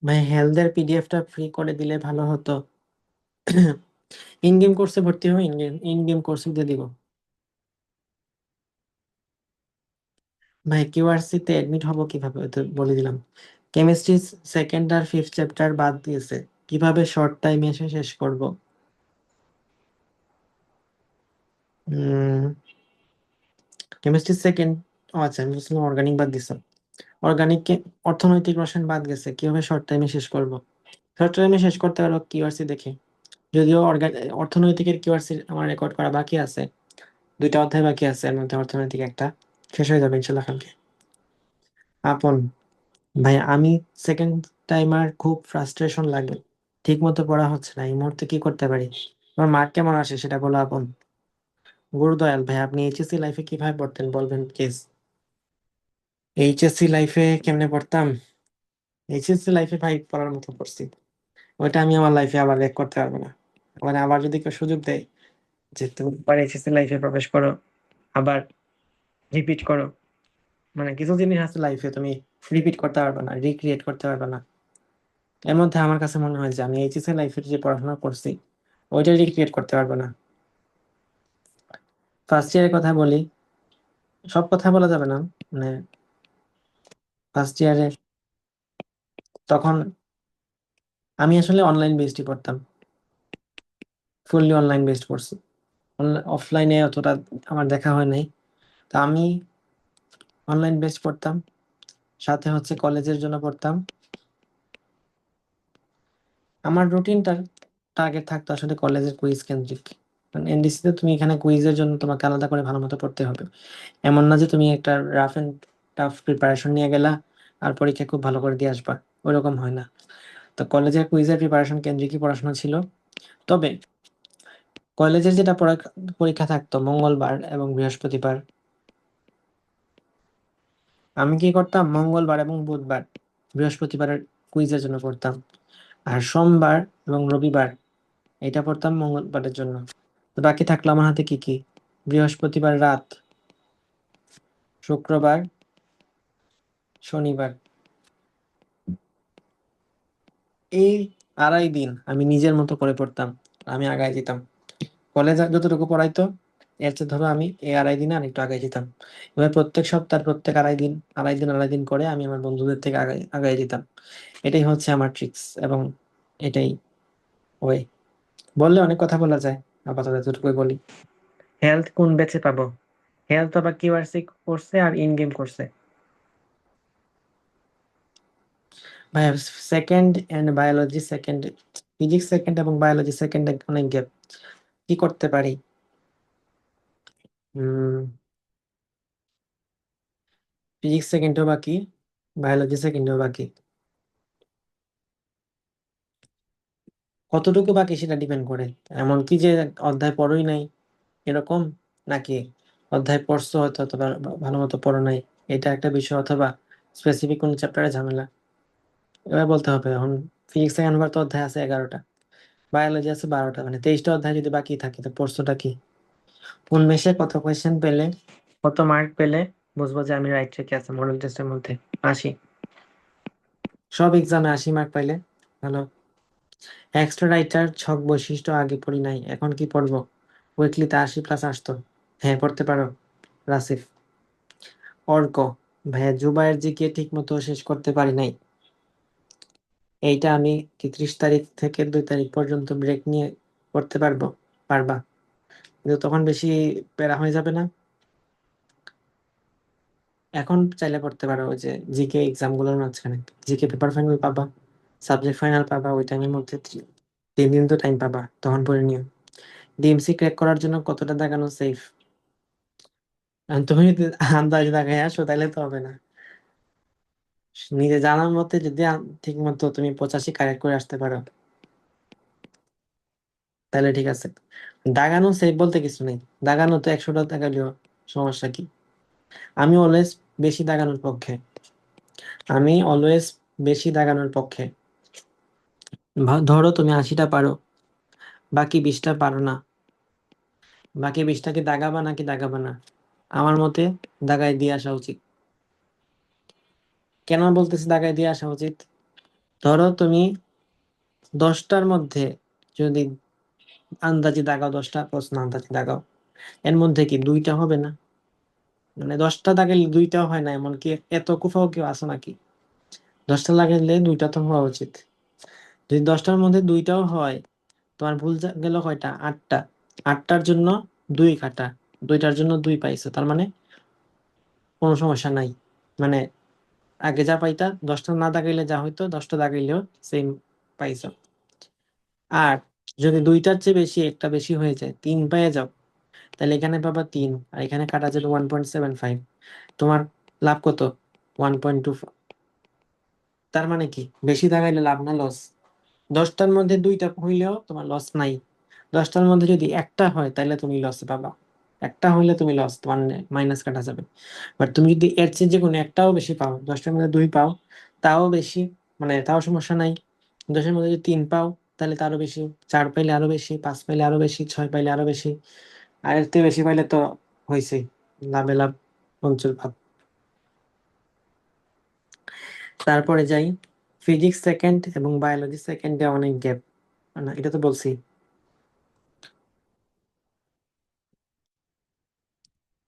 ভাই হেলথের পিডিএফটা ফ্রি করে দিলে ভালো হতো। ইন গেম কোর্সে ভর্তি হবে, ইন গেম কোর্সে দিয়ে দিব। ভাই কিউআরসি তে অ্যাডমিট হব কিভাবে, ওই তো বলে দিলাম। কেমিস্ট্রি সেকেন্ড আর ফিফথ চ্যাপ্টার বাদ দিয়েছে, কিভাবে শর্ট টাইমে এসে শেষ করব? কেমিস্ট্রি সেকেন্ড, আচ্ছা আমি বুঝলাম অর্গানিক বাদ দিছ। অর্গানিক অর্থনৈতিক রসায়ন বাদ গেছে, কিভাবে শর্ট টাইমে শেষ করব? শর্ট টাইমে শেষ করতে পারো কিউআরসি দেখে। যদিও অর্থনৈতিকের কিউআরসি আমার রেকর্ড করা বাকি আছে, 2টা অধ্যায় বাকি আছে, এর মধ্যে অর্থনৈতিক একটা শেষ হয়ে যাবে ইনশাল্লাহ কালকে। আপন, ভাই আমি সেকেন্ড টাইমার, খুব ফ্রাস্ট্রেশন লাগে, ঠিক মতো পড়া হচ্ছে না, এই মুহূর্তে কি করতে পারি? আমার মার্ক কেমন আসে সেটা বলো আপন। গুরুদয়াল, ভাই আপনি এইচএসসি লাইফে কিভাবে পড়তেন বলবেন প্লিজ? এইচএসসি লাইফে কেমনে পড়তাম? এইচএসসি লাইফে ভাই পড়ার মতো পড়ছি, ওইটা আমি আমার লাইফে আবার ব্যাক করতে পারবো না। মানে আবার যদি কেউ সুযোগ দেয় যে তুমি আবার এইচএসসি লাইফে প্রবেশ করো, আবার রিপিট করো, মানে কিছু জিনিস আছে লাইফে তুমি রিপিট করতে পারবে না, রিক্রিয়েট করতে পারবে না। এর মধ্যে আমার কাছে মনে হয় যে আমি এইচএসসি লাইফে যে পড়াশোনা করছি ওইটা রিক্রিয়েট করতে পারবো না। ফার্স্ট ইয়ারের কথা বলি, সব কথা বলা যাবে না, মানে ফার্স্ট ইয়ারে তখন আমি আসলে অনলাইন বেসডই পড়তাম, ফুললি অনলাইন বেসড পড়ছি। অফলাইনে অতটা আমার দেখা হয় নাই। তা আমি অনলাইন বেসড পড়তাম, সাথে হচ্ছে কলেজের জন্য পড়তাম। আমার রুটিনটা টার্গেট থাকতো আসলে কলেজের কুইজ কেন্দ্রিক। কারণ এনডিসি তে তুমি এখানে কুইজের জন্য তোমাকে আলাদা করে ভালো মতো পড়তে হবে। এমন না যে তুমি একটা রাফ এন্ড টাফ প্রিপারেশন নিয়ে গেলা আর পরীক্ষা খুব ভালো করে দিয়ে আসবা, ওইরকম হয় না। তো কলেজের কুইজের প্রিপারেশন কেন্দ্রিকই পড়াশোনা ছিল। তবে কলেজের যেটা পরীক্ষা থাকতো মঙ্গলবার এবং বৃহস্পতিবার, আমি কি করতাম মঙ্গলবার এবং বুধবার বৃহস্পতিবারের কুইজের জন্য পড়তাম, আর সোমবার এবং রবিবার এটা পড়তাম মঙ্গলবারের জন্য। তো বাকি থাকলো আমার হাতে কি কি, বৃহস্পতিবার রাত, শুক্রবার, শনিবার, এই 2.5 দিন আমি নিজের মতো করে পড়তাম। আমি আগায় যেতাম, কলেজ যতটুকু পড়াইতো এর চেয়ে ধরো আমি এই 2.5 দিনে আর একটু আগায় যেতাম। এবার প্রত্যেক সপ্তাহ প্রত্যেক 2.5 দিন 2.5 দিন 2.5 দিন করে আমি আমার বন্ধুদের থেকে আগায় আগায় যেতাম। এটাই হচ্ছে আমার ট্রিক্স, এবং এটাই ওয়ে। বললে অনেক কথা বলা যায়, আপাতত এতটুকুই বলি। হেলথ কোন ব্যাচে পাবো? হেলথ আবার কিউআরসি করছে আর ইন গেম করছে। ভাই second and biology second, physics second এবং বায়োলজি সেকেন্ড অনেক গ্যাপ। কি করতে পারি? ফিজিক্স সেকেন্ডও বাকি, বায়োলজি সেকেন্ডও বাকি। কতটুকু বাকি সেটা ডিপেন্ড করে। এমন কি যে অধ্যায় পড়োই নাই এরকম, নাকি অধ্যায় পড়ছো হয়তো অথবা ভালো মতো পড়ো নাই, এটা একটা বিষয়, অথবা স্পেসিফিক কোন চ্যাপ্টারে ঝামেলা, এবার বলতে হবে। এখন ফিজিক্স সেকেন্ড বার তো অধ্যায় আছে 11টা, বায়োলজি আছে 12টা, মানে 23টা অধ্যায় যদি বাকি থাকে তো পড়ছোটা কি? কোন মেশে কত কোয়েশ্চেন পেলে, কত মার্ক পেলে বুঝবো যে আমি রাইট ট্র্যাকে আছি? মডেল টেস্টের মধ্যে 80, সব এক্সামে 80 মার্ক পাইলে ভালো। এক্সট্রা রাইটার ছক বৈশিষ্ট্য আগে পড়ি নাই, এখন কি পড়বো? উইকলিতে 80+ আসতো। হ্যাঁ পড়তে পারো। রাসিফ। অর্ক। ভাইয়া জুবায়ের জিকে ঠিক মতো শেষ করতে পারি নাই। এইটা আমি কি 30 তারিখ থেকে 2 তারিখ পর্যন্ত ব্রেক নিয়ে পড়তে পারবো? পারবা, কিন্তু তখন বেশি প্যারা হয়ে যাবে না? এখন চাইলে পড়তে পারো, ওই যে জিকে এক্সাম গুলোর মাঝখানে জিকে পেপার ফাইনাল পাবা, সাবজেক্ট ফাইনাল পাবা, ওই টাইমের মধ্যে 3 দিন তো টাইম পাবা, তখন পড়ে নিও। ডিএমসি ক্র্যাক করার জন্য কতটা দাগানো সেফ? তুমি যদি আন্দাজ দাগাই আসো তাহলে তো হবে না। নিজে জানার মতে যদি ঠিক মতো তুমি 85 কারেক্ট করে আসতে পারো তাহলে ঠিক আছে। দাগানো সেফ বলতে কিছু নেই, দাগানো তো 100টা দাগালেও সমস্যা কি? আমি অলওয়েজ বেশি দাগানোর পক্ষে, আমি অলওয়েজ বেশি দাগানোর পক্ষে। ধরো তুমি 80টা পারো, বাকি 20টা পারো না, বাকি 20টাকে দাগাবা নাকি দাগাবা না? আমার মতে দাগায় দিয়ে আসা উচিত। কেন বলতেছি দাগায় দিয়ে আসা উচিত? ধরো তুমি 10টার মধ্যে যদি আন্দাজে দাগাও, 10টা প্রশ্ন আন্দাজে দাগাও, এর মধ্যে কি 2টা হবে না? মানে 10টা দাগাইলে 2টাও হয় না, এমনকি এত কুফাও কেউ আসো নাকি? 10টা লাগাইলে 2টা তো হওয়া উচিত। যদি 10টার মধ্যে 2টাও হয়, তোমার ভুল গেল কয়টা? 8টা। 8টার জন্য 2 কাটা, 2টার জন্য 2 পাইছো, তার মানে কোনো সমস্যা নাই। মানে আগে যা পাইতা, 10টা না দাগাইলে যা হইতো, 10টা দাগাইলেও সেম পাইছো। আর যদি 2টার চেয়ে বেশি, একটা বেশি হয়ে যায়, 3 পেয়ে যাও, তাহলে এখানে পাবা 3 আর এখানে কাটা যাবে 1.75। তোমার লাভ কত? 1.2। তার মানে কি বেশি দাগাইলে লাভ না লস? 10টার মধ্যে 2টা হইলেও তোমার লস নাই। 10টার মধ্যে যদি একটা হয় তাহলে তুমি লস পাবা, একটা হইলে তুমি লস, তোমার মাইনাস কাটা যাবে। বাট তুমি যদি এর চেয়ে যে কোনো একটাও বেশি পাও, 10টার মধ্যে 2 পাও, তাও বেশি, মানে তাও সমস্যা নাই। 10এর মধ্যে যদি 3 পাও তাহলে তারও বেশি, 4 পাইলে আরো বেশি, 5 পাইলে আরো বেশি, 6 পাইলে আরো বেশি, আর এর থেকে বেশি পাইলে তো হয়েছে, লাভে লাভ পঞ্চুর ভাব। তারপরে যাই, ফিজিক্স সেকেন্ড এবং বায়োলজি সেকেন্ডে অনেক গ্যাপ, না এটা তো বলছি।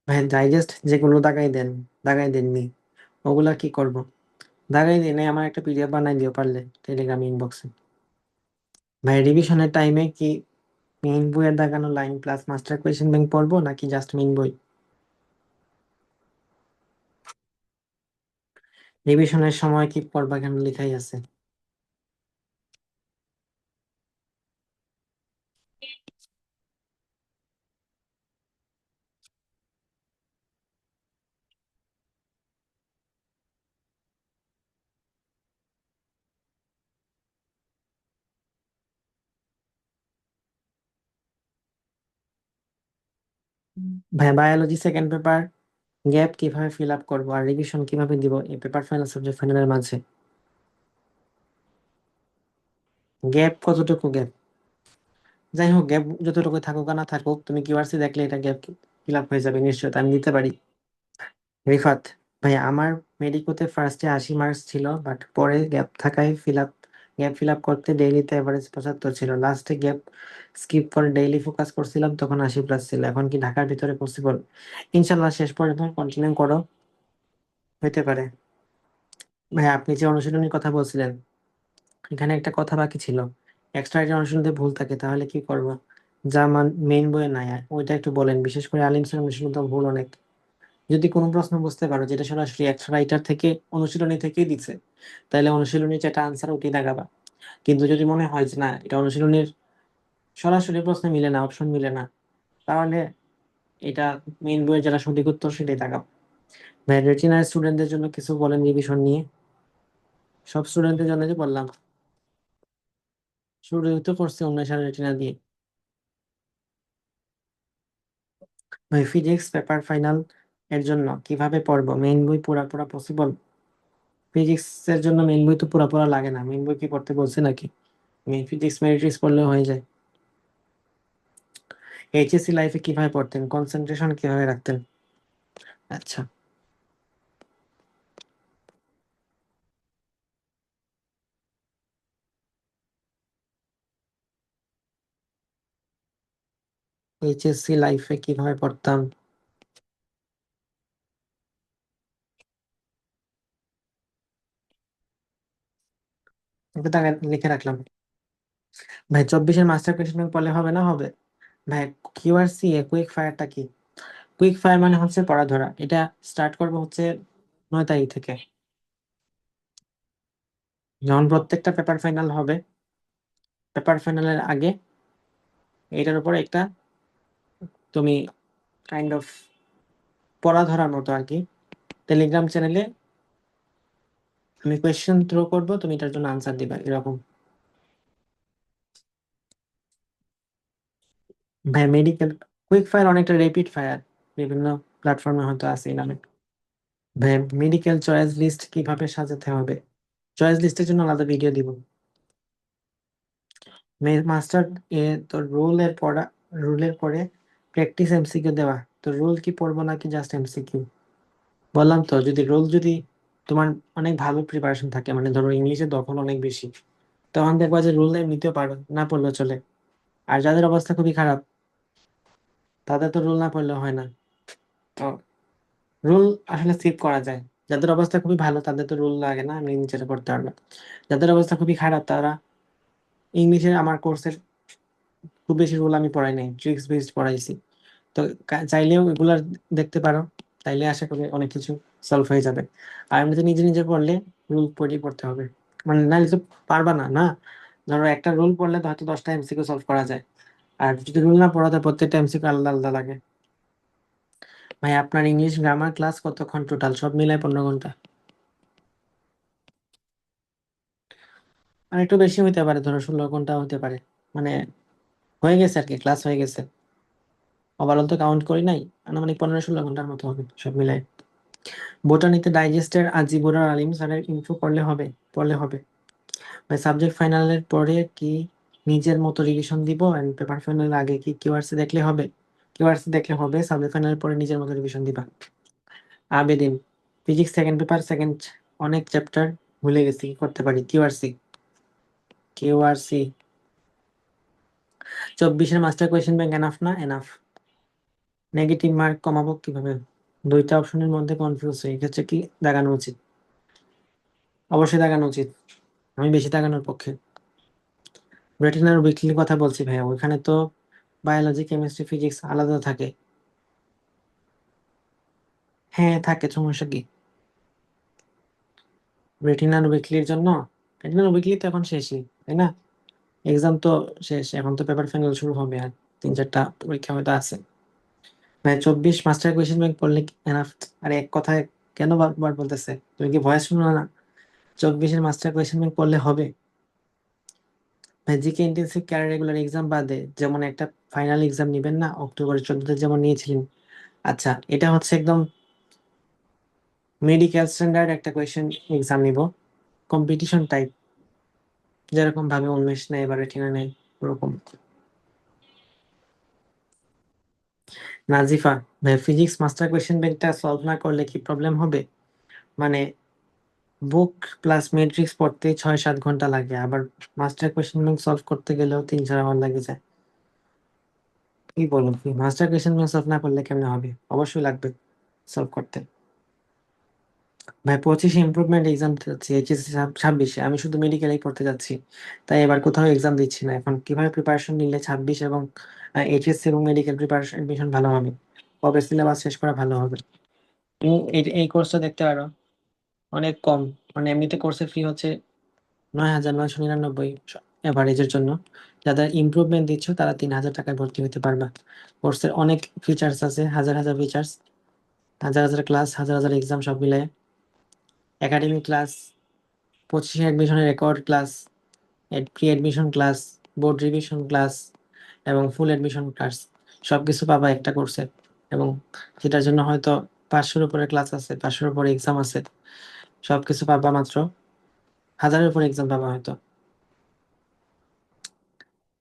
ভাই ডাইজেস্ট যেগুলো দাগাই দেন, দাগাই দেননি, ওগুলা কি করব? দাগাই দিই নাই, আমার একটা পিডিএফ বানাই দিও পারলে টেলিগ্রাম ইনবক্সে। ভাই রিভিশনের টাইমে কি মেইন বইয়ের দাগানো line plus master question bank পড়বো নাকি জাস্ট মেইন বই? রিভিশনের সময় কি পড়বা কেন লেখাই আছে। ভাই বায়োলজি সেকেন্ড পেপার গ্যাপ কিভাবে ফিল আপ করবো আর রিভিশন কিভাবে দিব এই পেপার ফাইনাল সাবজেক্ট ফাইনালের মাঝে? গ্যাপ কতটুকু গ্যাপ? যাই হোক, গ্যাপ যতটুকু থাকুক আর না থাকুক, তুমি কিউআরসি দেখলে এটা গ্যাপ ফিল আপ হয়ে যাবে নিশ্চয়, আমি দিতে পারি। রিফাত, ভাই আমার মেডিকোতে ফার্স্টে 80 মার্কস ছিল, বাট পরে গ্যাপ ফিল আপ করতে ডেইলিতে এভারেজ 75 ছিল, লাস্টে গ্যাপ স্কিপ করে ডেইলি ফোকাস করছিলাম তখন 80+ ছিল। এখন কি ঢাকার ভিতরে পসিবল? ইনশাল্লাহ শেষ পর্যন্ত কন্টিনিউ করো, হইতে পারে। ভাই আপনি যে অনুশীলনীর কথা বলছিলেন, এখানে একটা কথা বাকি ছিল। এক্সট্রা একটা অনুশীলনীতে ভুল থাকে তাহলে কি করব? যা মেইন বইয়ে নাই ওইটা একটু বলেন, বিশেষ করে আলিমসের অনুশীলন ভুল অনেক। যদি কোনো প্রশ্ন বুঝতে পারো যেটা সরাসরি এক্সট্রা রাইটার থেকে অনুশীলনী থেকেই দিচ্ছে, তাহলে অনুশীলনীর যেটা আনসার ওটি দাগাবা। কিন্তু যদি মনে হয় যে না, এটা অনুশীলনীর সরাসরি প্রশ্ন মিলে না, অপশন মিলে না, তাহলে এটা মেইন বইয়ের যেটা সঠিক উত্তর সেটাই দাগাবো। ভাই রেটিনার স্টুডেন্টদের জন্য কিছু বলেন রিভিশন নিয়ে। সব স্টুডেন্টদের জন্য যে বললাম, শুরু তো করছে 19 সালের রেটিনা দিয়ে। ভাই ফিজিক্স পেপার ফাইনাল এর জন্য কিভাবে পড়বো? মেইন বই পুরা পড়া পসিবল? ফিজিক্স এর জন্য মেইন বই তো পুরা পড়া লাগে না, মেইন বই কি পড়তে বলছে নাকি? মেইন ফিজিক্স ম্যাট্রিক্স পড়লেও হয়ে যায়। এইচএসসি লাইফে কিভাবে পড়তেন, কনসেন্ট্রেশন কিভাবে রাখতেন? আচ্ছা, এইচএসসি লাইফে কিভাবে পড়তাম? এটা তো আগে লিখে রাখলাম। ভাই 24-এর মাস্টার কোয়েশ্চেন পড়লে হবে না হবে? ভাই কিউআরসি এ কুইক ফায়ারটা কি? কুইক ফায়ার মানে হচ্ছে পড়া ধরা, এটা স্টার্ট করবো হচ্ছে 9 তারিখ থেকে। যখন প্রত্যেকটা পেপার ফাইনাল হবে, পেপার ফাইনালের আগে এটার উপর একটা তুমি কাইন্ড অফ পড়া ধরার মতো আর কি টেলিগ্রাম চ্যানেলে আমি কোয়েশ্চেন থ্রো করবো, তুমি এটার জন্য আনসার দিবা এরকম। ভাই মেডিকেল কুইক ফায়ার অনেকটা রেপিড ফায়ার, বিভিন্ন প্ল্যাটফর্মে হয়তো আছে এই নামে। ভাই মেডিকেল চয়েস লিস্ট কিভাবে সাজাতে হবে? চয়েস লিস্টের জন্য আলাদা ভিডিও দিব। মাস্টার এ তো রুলের পরে প্র্যাকটিস এমসিকিউ দেওয়া, তো রুল কি পড়বো নাকি জাস্ট এমসিকিউ? বললাম তো, যদি তোমার অনেক ভালো প্রিপারেশন থাকে, মানে ধরো ইংলিশে দখল অনেক বেশি, তখন দেখবা যে রুল নিতেও পারো, না পড়লেও চলে। আর যাদের অবস্থা খুবই খারাপ, তাদের তো রুল না পড়লেও হয় না। তো রুল আসলে স্কিপ করা যায়। যাদের অবস্থা খুবই ভালো তাদের তো রুল লাগে না, আমি নিজেরা পড়তে পারবে। যাদের অবস্থা খুবই খারাপ তারা, ইংলিশের আমার কোর্সের খুব বেশি রুল আমি পড়াই নাই, ট্রিক্স বেসড পড়াইছি। তো চাইলেও এগুলা দেখতে পারো, তাইলে আশা করি অনেক কিছু সলভ হয়ে যাবে। আর এমনিতে নিজে নিজে পড়লে রুল পড়েই পড়তে হবে, মানে নাহলে তো পারবা না না। ধরো একটা রুল পড়লে তো হয়তো 10টা এমসিকিউ সলভ করা যায়, আর যদি রুল না পড়াতে প্রত্যেকটা এমসিকিউ আলাদা আলাদা লাগে। ভাই আপনার ইংলিশ গ্রামার ক্লাস কতক্ষণ টোটাল, সব মিলায় 15 ঘন্টা? আর একটু বেশি হইতে পারে, ধরো 16 ঘন্টা হতে পারে। মানে হয়ে গেছে আর কি, ক্লাস হয়ে গেছে। ওভারঅল তো কাউন্ট করি নাই, আনুমানিক 15-16 ঘন্টার মতো হবে সব মিলাই। বোটানিতে ডাইজেস্টের আজিবুর আলিম স্যারের ইনফো পড়লে হবে। ভাই সাবজেক্ট ফাইনালের পরে কি নিজের মতো রিভিশন দিব, এন্ড পেপার ফাইনালের আগে কি কিউআরসি দেখলে হবে? কিউআরসি দেখলে হবে, সাবজেক্ট ফাইনালের পরে নিজের মতো রিভিশন দিবা। Abedin, physics second paper second অনেক চ্যাপ্টার ভুলে গেছি, কি করতে পারি? কিউআরসি 24-এর মাস্টার কোয়েশ্চেন ব্যাংক এনাফ না? এনাফ। নেগেটিভ মার্ক কমাবো কিভাবে? দুইটা অপশনের মধ্যে কনফিউজ, এই ক্ষেত্রে কি দেখানো উচিত? অবশ্যই তাকানো উচিত, আমি বেশি তাকানোর পক্ষে। রেটিনার উইকলির কথা বলছি ভাইয়া, ওইখানে তো বায়োলজি, কেমিস্ট্রি, ফিজিক্স আলাদা থাকে। হ্যাঁ থাকে, সমস্যা কি? রেটিনার উইকলির জন্য, রেটিনার উইকলি তো এখন শেষই, তাই না? এক্সাম তো শেষ, এখন তো পেপার ফাইনাল শুরু হবে, আর 3-4টা পরীক্ষা হয়তো আছে। মানে 24 মাস্টার কোয়েশ্চেন ব্যাংক পড়লে এনাফ। আর এক কথায় কেন বারবার বলতেছে, তুমি কি ভয়েস শুনো না? 24-এর মাস্টার কোয়েশ্চেন ব্যাংক পড়লে হবে? ভাই GK intensive career regular exam বাদে যেমন একটা ফাইনাল এক্সাম নিবেন না অক্টোবরের 14তে যেমন নিয়েছিলেন, আচ্ছা এটা হচ্ছে একদম মেডিকেল স্ট্যান্ডার্ড একটা কোয়েশ্চেন এক্সাম নিব, কম্পিটিশন টাইপ, যেরকম ভাবে উন্মেষ নেয় এবারে রেটিনা নেয় ওরকম। নাজিফা, ভাই ফিজিক্স মাস্টার কোয়েশ্চেন ব্যাংকটা সলভ না করলে কি প্রবলেম হবে? মানে বুক প্লাস ম্যাট্রিক্স পড়তে 6-7 ঘন্টা লাগে, আবার মাস্টার কোয়েশ্চেন ব্যাংক সলভ করতে গেলেও 3-4 আওয়ার লাগে যায়। কি বলুন, কি মাস্টার কোয়েশ্চেন ব্যাংক সলভ না করলে কেমনে হবে? অবশ্যই লাগবে সলভ করতে। ভাই 25-এ ইমপ্রুভমেন্ট এক্সাম দিতে যাচ্ছি, এইচএসসি 26-এ, আমি শুধু মেডিকেলেই পড়তে যাচ্ছি, তাই এবার কোথাও এক্সাম দিচ্ছি না। এখন কিভাবে প্রিপারেশন নিলে 26 এবং এইচএসসি এবং মেডিকেল প্রিপারেশন এডমিশন ভালো হবে, কবে সিলেবাস শেষ করা ভালো হবে? তুমি এই কোর্সটা দেখতে পারো, অনেক কম। মানে এমনিতে কোর্সের ফি হচ্ছে 9,999 এভারেজের জন্য। যাদের ইমপ্রুভমেন্ট দিচ্ছ তারা 3,000 টাকায় ভর্তি হতে পারবা। কোর্সের অনেক ফিচার্স আছে, হাজার হাজার ফিচার্স, হাজার হাজার ক্লাস, হাজার হাজার এক্সাম সব মিলে, একাডেমিক ক্লাস, 25-এ অ্যাডমিশনের record class, pre admission class, board revision class এবং ফুল অ্যাডমিশন ক্লাস, সবকিছু পাবা একটা কোর্সে। এবং সেটার জন্য হয়তো 500-এর উপরে ক্লাস আছে, 500-এর উপরে এক্সাম আছে, সবকিছু পাবা মাত্র 1,000-এর উপরে এক্সাম পাবা হয়তো,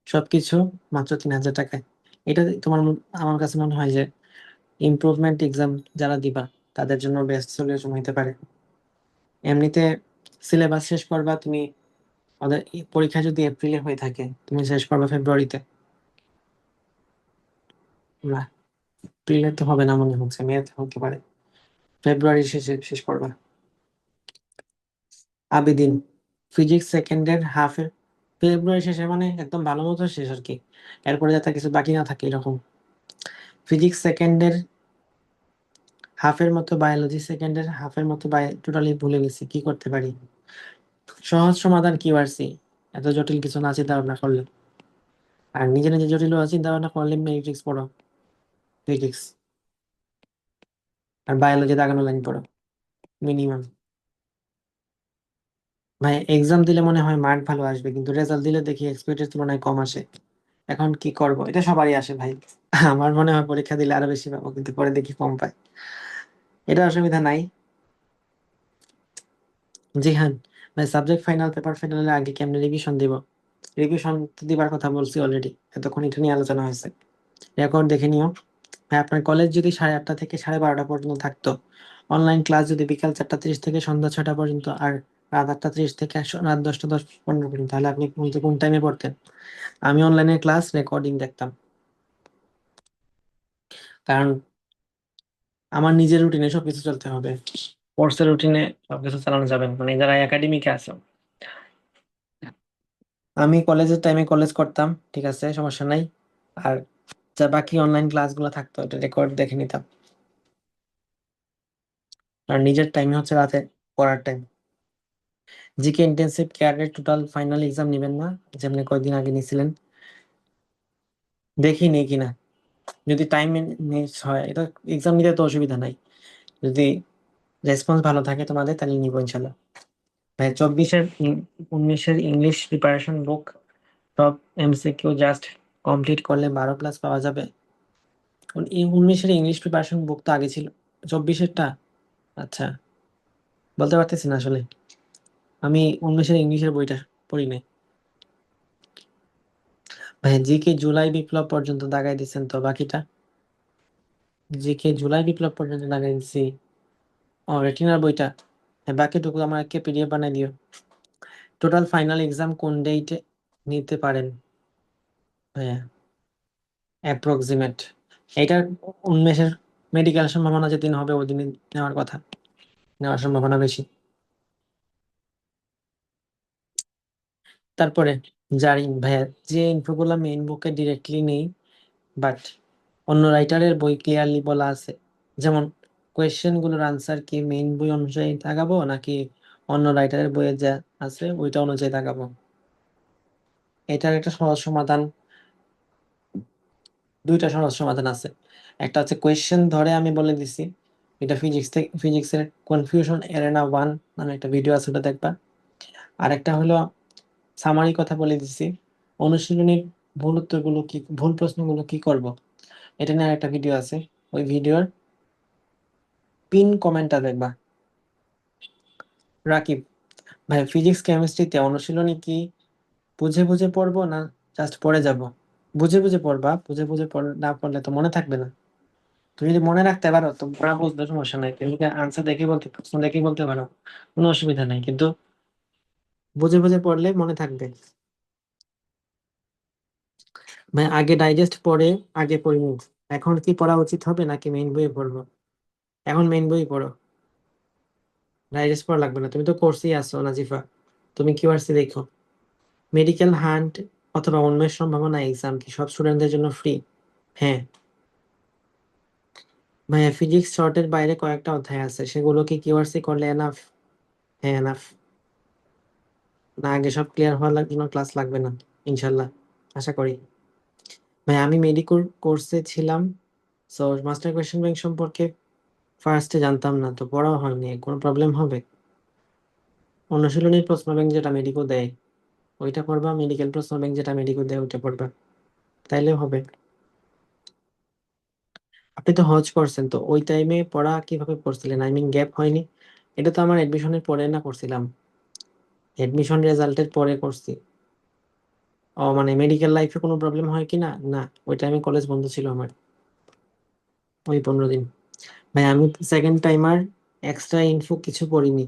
সবকিছু মাত্র 3,000 টাকায়। এটা তোমার আমার কাছে মনে হয় যে ইমপ্রুভমেন্ট এক্সাম যারা দিবা তাদের জন্য বেস্ট সলিউশন হতে পারে। এমনিতে সিলেবাস শেষ করবা তুমি, ওদের পরীক্ষা যদি এপ্রিলে হয়ে থাকে তুমি শেষ করবা ফেব্রুয়ারিতে। না, এপ্রিলে তো হবে না মনে হচ্ছে, মেতে হতে পারে, ফেব্রুয়ারি শেষে শেষ করবা। আবেদিন, ফিজিক্স সেকেন্ডের হাফের ফেব্রুয়ারি শেষে মানে একদম ভালো মতো শেষ আর কি, এরপরে যাতে কিছু বাকি না থাকে এরকম। ফিজিক্স সেকেন্ডের হাফের মতো, বায়োলজি সেকেন্ডের হাফের মতো, টোটালি ভুলে গেছি, কি করতে পারি? সহজ সমাধান কিউআরসি, এত জটিল কিছু না চিন্তা ভাবনা করলে। আর নিজে নিজে জটিল চিন্তা ভাবনা করলে মেট্রিক্স পড়ো, ফিজিক্স আর বায়োলজি দাগানো লাইন পড়ো মিনিমাম। ভাই এক্সাম দিলে মনে হয় মার্ক ভালো আসবে, কিন্তু রেজাল্ট দিলে দেখি এক্সপেক্টেড তুলনায় কম আসে। এখন কি করব, এটা সবারই আসে ভাই। আমার মনে হয় পরীক্ষা দিলে আরো বেশি পাবো, কিন্তু পরে দেখি কম পাই, এটা অসুবিধা নাই। জি হ্যাঁ ভাই, সাবজেক্ট ফাইনাল, পেপার ফাইনালের আগে কেমনে রিভিশন দিব? রিভিশন দিবার কথা বলছি অলরেডি, এতক্ষণ এটা নিয়ে আলোচনা হয়েছে, রেকর্ড দেখে নিও। ভাই আপনার কলেজ যদি 8:30 থেকে 12:30 পর্যন্ত থাকতো, অনলাইন ক্লাস যদি বিকাল 4:30 থেকে সন্ধ্যা 6টা পর্যন্ত, আর রাত 8:30 থেকে রাত 10টা 10-15 পর্যন্ত, তাহলে আপনি কোন টাইমে পড়তেন? আমি অনলাইনে ক্লাস রেকর্ডিং দেখতাম, কারণ আমার নিজের রুটিনে সবকিছু চলতে হবে, কোর্সের রুটিনে সবকিছু চালানো যাবে না। মানে যারা একাডেমিকে আছে, আমি কলেজের টাইমে কলেজ করতাম, ঠিক আছে সমস্যা নাই, আর যা বাকি অনলাইন ক্লাসগুলো থাকতো এটা রেকর্ড দেখে নিতাম। আর নিজের টাইমে হচ্ছে রাতে পড়ার টাইম। জিকে ইন্টেন্সিভ কেয়ারের টোটাল ফাইনাল এক্সাম নেবেন না, যেমনি কয়েকদিন আগে নিয়েছিলেন? দেখি নেই কিনা, যদি টাইম মিস হয়, এটা এক্সাম নিতে তো অসুবিধা নাই, যদি রেসপন্স ভালো থাকে তোমাদের তাহলে নিবো ইনশাল্লাহ। ভাই 19-এর ইংলিশ প্রিপারেশন বুক সব এমসিকিউ জাস্ট কমপ্লিট করলে 12+ পাওয়া যাবে। 19-এর ইংলিশ প্রিপারেশন বুক তো আগে ছিল, 24-এরটা আচ্ছা বলতে পারতেছি না আসলে, আমি 19-এর ইংলিশের বইটা পড়ি নাই। ভাই জিকে জুলাই বিপ্লব পর্যন্ত দাগাই দিচ্ছেন তো বাকিটা? জিকে জুলাই বিপ্লব পর্যন্ত দাগাই দিচ্ছি, ও রেটিনার বইটা। হ্যাঁ, বাকিটুকু আমাকে পিডিএফ বানাই দিও। টোটাল ফাইনাল এক্সাম কোন ডেটে নিতে পারেন ভাইয়া, অ্যাপ্রক্সিমেট? এটার উন্মেষের মেডিকেল সম্ভাবনা যেদিন হবে ওই দিনই নেওয়ার কথা, নেওয়ার সম্ভাবনা বেশি। তারপরে জারিন ভাইয়া, যে ইনফোগুলো মেইন বুকে ডিরেক্টলি নেই বাট অন্য রাইটারের বই ক্লিয়ারলি বলা আছে, যেমন কোয়েশ্চেন গুলোর আনসার কি মেইন বই অনুযায়ী তাকাবো নাকি অন্য রাইটারের বইয়ে যা আছে ওইটা অনুযায়ী তাকাবো? এটার একটা সহজ সমাধান, দুইটা সহজ সমাধান আছে। একটা হচ্ছে কোয়েশ্চেন ধরে আমি বলে দিছি, এটা ফিজিক্সের কনফিউশন এরেনা 1 নামে একটা ভিডিও আছে, ওটা দেখবা। আর একটা হলো সামারি কথা বলে দিছি, অনুশীলনীর ভুল উত্তরগুলো কি, ভুল প্রশ্নগুলো কি করব, এটা নিয়ে একটা ভিডিও আছে, ওই ভিডিওর পিন কমেন্টটা দেখবা। রাকিব ভাই, ফিজিক্স কেমিস্ট্রিতে অনুশীলনী কি বুঝে বুঝে পড়বো না জাস্ট পড়ে যাব? বুঝে বুঝে পড়বা, বুঝে বুঝে না পড়লে তো মনে থাকবে না। তুমি যদি মনে রাখতে পারো তো পড়া বুঝতে সমস্যা নাই, তুমি আনসার দেখে বলতে, প্রশ্ন দেখে বলতে পারো, কোনো অসুবিধা নাই, কিন্তু বুঝে বুঝে পড়লে মনে থাকবে। ভাই আগে ডাইজেস্ট পড়ে আগে পড়িনি, এখন কি পড়া উচিত হবে নাকি মেইন বই পড়বো? এখন মেইন বই পড়ো, ডাইজেস্ট পড়া লাগবে না, তুমি তো কোর্সেই আছো নাজিফা, তুমি কিউআরসি দেখো। মেডিকেল হান্ট অথবা উন্মেষ সম্ভাবনা এক্সাম কি সব স্টুডেন্টদের জন্য ফ্রি? হ্যাঁ ভাইয়া, ফিজিক্স শর্টের বাইরে কয়েকটা অধ্যায় আছে, সেগুলো কি কিউআরসি করলে এনাফ? হ্যাঁ এনাফ। না, আগে সব ক্লিয়ার হওয়ার জন্য ক্লাস লাগবে না ইনশাল্লাহ, আশা করি। ভাই আমি মেডিকোর কোর্সে ছিলাম, সো মাস্টার কোয়েশ্চেন ব্যাংক সম্পর্কে ফার্স্টে জানতাম না, তো পড়াও হয়নি, কোনো প্রবলেম হবে? অনুশীলনীর প্রশ্ন ব্যাংক যেটা মেডিকো দেয় ওইটা পড়বা, মেডিকেল প্রশ্ন ব্যাংক যেটা মেডিকো দেয় ওইটা পড়বা, তাইলে হবে। আপনি তো হজ করছেন, তো ওই টাইমে পড়া কিভাবে পড়ছিলেন? আই মিন গ্যাপ হয়নি? এটা তো আমার এডমিশনের পরে না করছিলাম, এডমিশন রেজাল্টের পরে করছি। ও মানে মেডিকেল লাইফে কোনো প্রবলেম হয় কি না? না, ওই টাইমে কলেজ বন্ধ ছিল আমার, ওই 15 দিন। ভাই আমি সেকেন্ড টাইমার, এক্সট্রা ইনফো কিছু পড়িনি,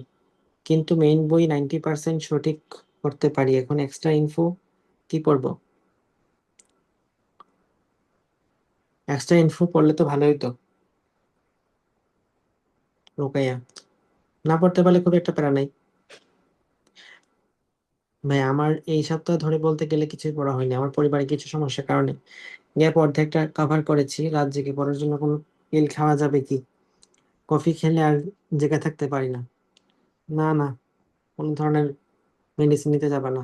কিন্তু মেইন বই 90% সঠিক করতে পারি, এখন এক্সট্রা ইনফো কি পড়বো? এক্সট্রা ইনফো পড়লে তো ভালোই তো। রোকাইয়া, না পড়তে পারলে খুব একটা প্যারা নাই। ভাই আমার এই সপ্তাহ ধরে বলতে গেলে কিছুই পড়া হয়নি, আমার পরিবারে কিছু সমস্যার কারণে গ্যাপ অর্ধেকটা কভার করেছি। রাত জেগে পড়ার জন্য কোনো পিল খাওয়া যাবে কি? কফি খেলে আর জেগে থাকতে পারি না। না না, কোনো ধরনের মেডিসিন নিতে যাবে না।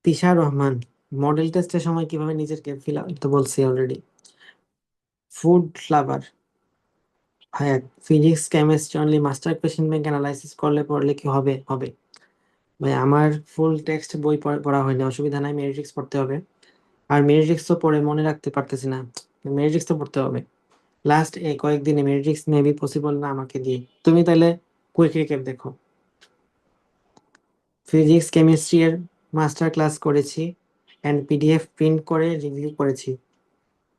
তিশা রহমান, মডেল টেস্টের সময় কিভাবে নিজেকে ফিল, তো বলছি অলরেডি। ফুড লাভার ভাইয়া, physics chemistry only master question bank analysis করলে পড়লে কি হবে? হবে ভাই, আমার ফুল টেক্সট বই পড়া হয়নি, অসুবিধা নাই, মেরিট্রিক্স পড়তে হবে। আর মেরিট্রিক্স তো পড়ে মনে রাখতে পারতেছি না, মেরিট্রিক্স তো পড়তে হবে। লাস্ট এই কয়েকদিনে মেরিট্রিক্স মেবি পসিবল না আমাকে দিয়ে, তুমি তাহলে কুইক রিক্যাপ দেখো। ফিজিক্স কেমিস্ট্রি এর মাস্টার ক্লাস করেছি এন্ড পিডিএফ প্রিন্ট করে রিভিউ করেছি।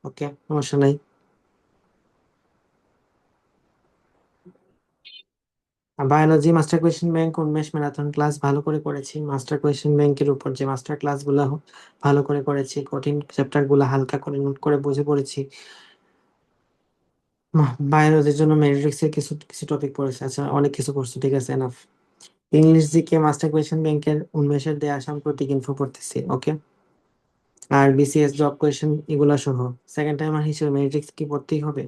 ওকে, সমস্যা নাই। বায়োলজি মাস্টার কোয়েশ্চেন ব্যাংক উন্মেষ ম্যারাথন ক্লাস ভালো করে করেছি, মাস্টার কোয়েশ্চেন ব্যাংকের উপর যে মাস্টার ক্লাস গুলা ভালো করে করেছি, কঠিন চ্যাপ্টার গুলা হালকা করে নোট করে বুঝে পড়েছি। বায়োলজির জন্য ম্যাট্রিক্স এর কিছু কিছু টপিক পড়েছে, আচ্ছা অনেক কিছু পড়ছি, ঠিক আছে enough. English GK master question ব্যাংকের উন্মেষের দেয়া সাম্প্রতিক ইনফো পড়তেছি, ওকে। আর বিসিএস জব কোয়েশ্চেন এগুলা সহ সেকেন্ড টাইমার হিসেবে ম্যাট্রিক্স কি পড়তেই হবে,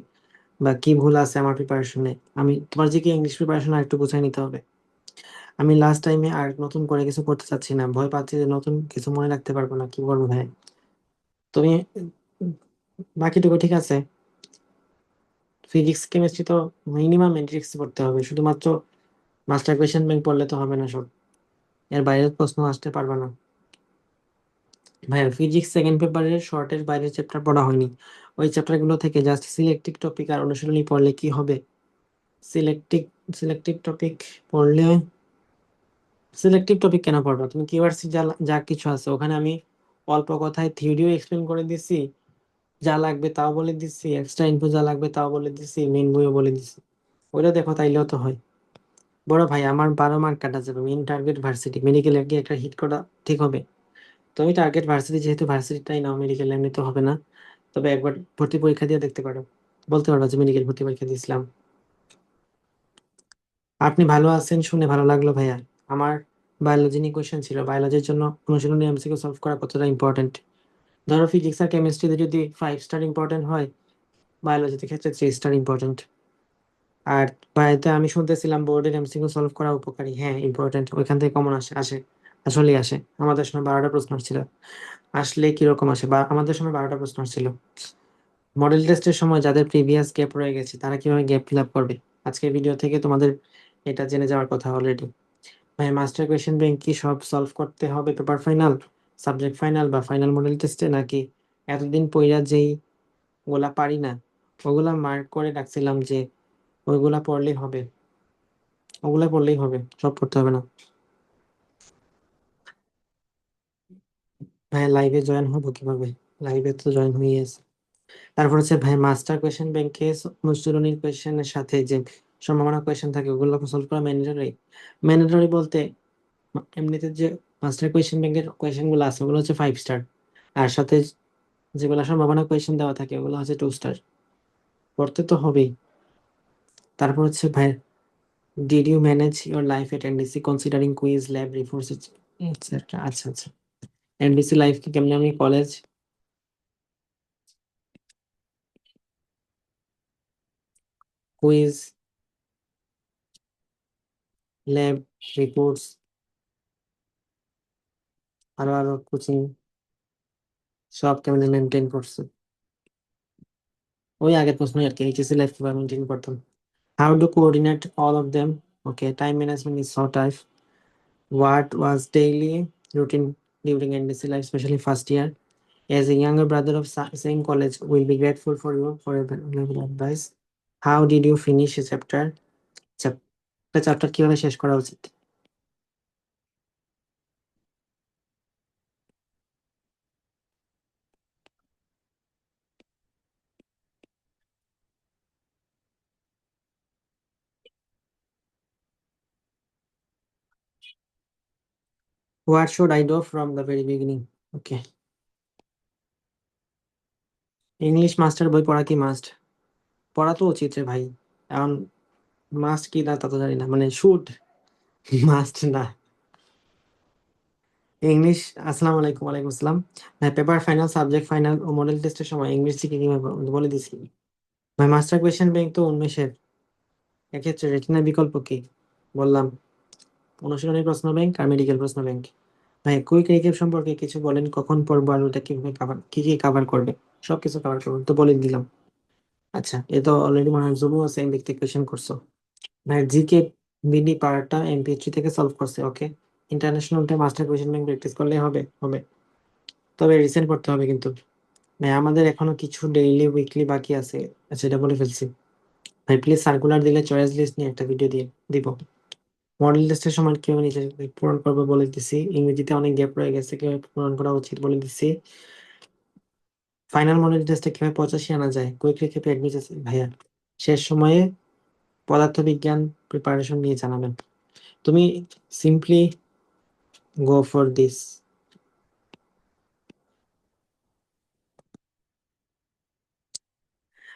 বা কি ভুল আছে আমার প্রিপারেশনে? আমি তোমার জিকে ইংলিশ প্রিপারেশন আর একটু গুছাই নিতে হবে। আমি লাস্ট টাইমে আর নতুন করে কিছু করতে চাচ্ছি না, ভয় পাচ্ছি যে নতুন কিছু মনে রাখতে পারবো না, কি করবো ভাই? তুমি বাকিটুকু ঠিক আছে, ফিজিক্স কেমিস্ট্রি তো মিনিমাম ম্যাট্রিক্স পড়তে হবে, শুধুমাত্র মাস্টার কোয়েশ্চেন ব্যাংক পড়লে তো হবে না সব, এর বাইরের প্রশ্ন আসতে পারবে না। ভাইয়া ফিজিক্স সেকেন্ড পেপারের শর্টের বাইরের চ্যাপ্টার পড়া হয়নি, ওই চ্যাপ্টার গুলো থেকে জাস্ট সিলেক্টিভ টপিক আর অনুশীলনী পড়লে কি হবে? সিলেক্টিভ সিলেক্টিভ টপিক পড়লে, সিলেক্টিভ টপিক কেন পড়বা? তুমি কিউআরসি যা যা কিছু আছে ওখানে আমি অল্প কথায় থিওরিও এক্সপ্লেন করে দিছি, যা লাগবে তাও বলে দিচ্ছি, এক্সট্রা ইনফো যা লাগবে তাও বলে দিচ্ছি, মেন বইও বলে দিচ্ছি, ওইটা দেখো তাইলেও তো হয়। বড় ভাই আমার 12 মার্ক কাটা যাবে, মেন টার্গেট ভার্সিটি, মেডিকেলে কি একটা হিট করা ঠিক হবে? তুমি টার্গেট ভার্সিটি, যেহেতু ভার্সিটিটাই নাও, মেডিকেল এমনি তো হবে না, তবে একবার ভর্তি পরীক্ষা দিয়ে দেখতে পারো, বলতে পারো যে মেডিকেল ভর্তি পরীক্ষা দিয়েছিলাম। আপনি ভালো আছেন শুনে ভালো লাগলো ভাইয়া। আমার বায়োলজি নিয়ে কোয়েশ্চেন ছিল, বায়োলজির জন্য অনুশীলনী এমসিকিউ সলভ করা কতটা ইম্পর্টেন্ট। ধরো ফিজিক্স আর কেমিস্ট্রিতে যদি 5 স্টার ইম্পর্টেন্ট হয়, বায়োলজিতে ক্ষেত্রে 3 স্টার ইম্পর্টেন্ট। আর বাড়িতে আমি শুনতেছিলাম বোর্ডের এমসিকিউ সলভ করা উপকারী। হ্যাঁ, ইম্পর্টেন্ট, ওইখান থেকে কমন আসে আসে আসলেই আসে। আমাদের সময় 12টা প্রশ্ন ছিল। আসলে কিরকম আসে, বা আমাদের সময় 12টা প্রশ্ন ছিল। মডেল টেস্টের সময় যাদের প্রিভিয়াস গ্যাপ রয়ে গেছে তারা কিভাবে গ্যাপ ফিল আপ করবে, আজকের ভিডিও থেকে তোমাদের এটা জেনে যাওয়ার কথা অলরেডি। ভাই, মাস্টার কোয়েশ্চেন ব্যাংক কি সব সলভ করতে হবে পেপার ফাইনাল, সাবজেক্ট ফাইনাল বা ফাইনাল মডেল টেস্টে, নাকি এতদিন পইরা যেই ওগুলা পারি না ওগুলা মার্ক করে রাখছিলাম যে ওইগুলা পড়লেই হবে, ওগুলা পড়লেই হবে, সব পড়তে হবে না? ভাই, লাইভে জয়েন হবো কিভাবে? লাইভে তো জয়েন হয়ে গেছে। তারপর হচ্ছে ভাই, মাস্টার কোয়েশ্চেন ব্যাংকে অনুশীলনীর কোয়েশ্চেনের সাথে যে সম্ভাবনা কোয়েশ্চেন থাকে ওগুলো সলভ করা ম্যান্ডেটরি। ম্যান্ডেটরি বলতে এমনিতে যে মাস্টার কোয়েশ্চেন ব্যাংকের কোয়েশ্চেন গুলো আছে ওগুলো হচ্ছে 5 স্টার, আর সাথে যেগুলো সম্ভাবনা কোয়েশ্চেন দেওয়া থাকে ওগুলো হচ্ছে 2 স্টার। পড়তে তো হবেই। তারপর হচ্ছে ভাই, did you manage your life at NDC considering quiz lab reinforce etcetera? আচ্ছা আচ্ছা, এনডিসি লাইফ কি কেমনে আমি কলেজ, কুইজ, ল্যাব, রিপোর্টস, আরো আরো কোচিং, সব কেমনে মেনটেন করছে? ওই আগের প্রশ্ন আর কি, এইচএসসি লাইফ কিভাবে মেনটেন করতাম। How to coordinate all of them? Okay, time management is so tough. What was daily routine during NDC life, specially first year? As a younger brother of same college, we'll be grateful for you for your valuable advice. How did you finish a chapter? একটা চ্যাপ্টার কিভাবে শেষ করা উচিত? What should I do from the very beginning? Okay. English master বই পড়া কি মাস্ট? পড়া তো উচিত রে ভাই। এখন মাস্ট কি না তা তো জানি না, মানে শুড, মাস্ট না। ইংলিশ, আসসালামু আলাইকুম। ওয়ালাইকুম আসসালাম। ভাই, পেপার ফাইনাল, সাবজেক্ট ফাইনাল ও মডেল টেস্টের সময় ইংলিশ থেকে কিভাবে বলে দিছি। ভাই, মাস্টার কোয়েশ্চেন ব্যাংক তো 19-এর, এক্ষেত্রে রেটিনার বিকল্প কি? বললাম, অনুশীলনী প্রশ্ন ব্যাংক আর মেডিকেল প্রশ্ন ব্যাংক। ভাই, কুইক রিক্যাপ সম্পর্কে কিছু বলেন, কখন পড়বো আর ওটা কিভাবে কভার, কি কি কভার করবে? সবকিছু কভার করবো তো বলে দিলাম। আচ্ছা, এ তো অলরেডি মনে হয় জুমু সেম ব্যক্তি কোয়েশ্চেন করছো। ভাই, জিকে বিডি পার্টটা এমপি3 থেকে সলভ করছে। ওকে, ইন্টারন্যাশনালটা মাস্টার কোয়েশ্চেন ব্যাংক প্র্যাকটিস করলে হবে হবে, তবে রিসেন্ট করতে হবে কিন্তু। ভাই, আমাদের এখনো কিছু ডেইলি উইকলি বাকি আছে। আচ্ছা, এটা বলে ফেলছি। ভাই, প্লিজ সার্কুলার দিলে চয়েস লিস্ট নিয়ে একটা ভিডিও দিয়ে দিব। মডেল টেস্টের সময় কিভাবে নিজে পূরণ করবে বলে দিছি। ইংরেজিতে অনেক গ্যাপ রয়ে গেছে, কিভাবে পূরণ করা উচিত বলে দিছি। ফাইনাল মডেল টেস্টে কিভাবে 85 আনা যায়, কুইক রিক্যাপে অ্যাডমিট আছে ভাইয়া। শেষ সময়ে পদার্থবিজ্ঞান প্রিপারেশন নিয়ে জানাবেন। তুমি সিম্পলি গো ফর দিস।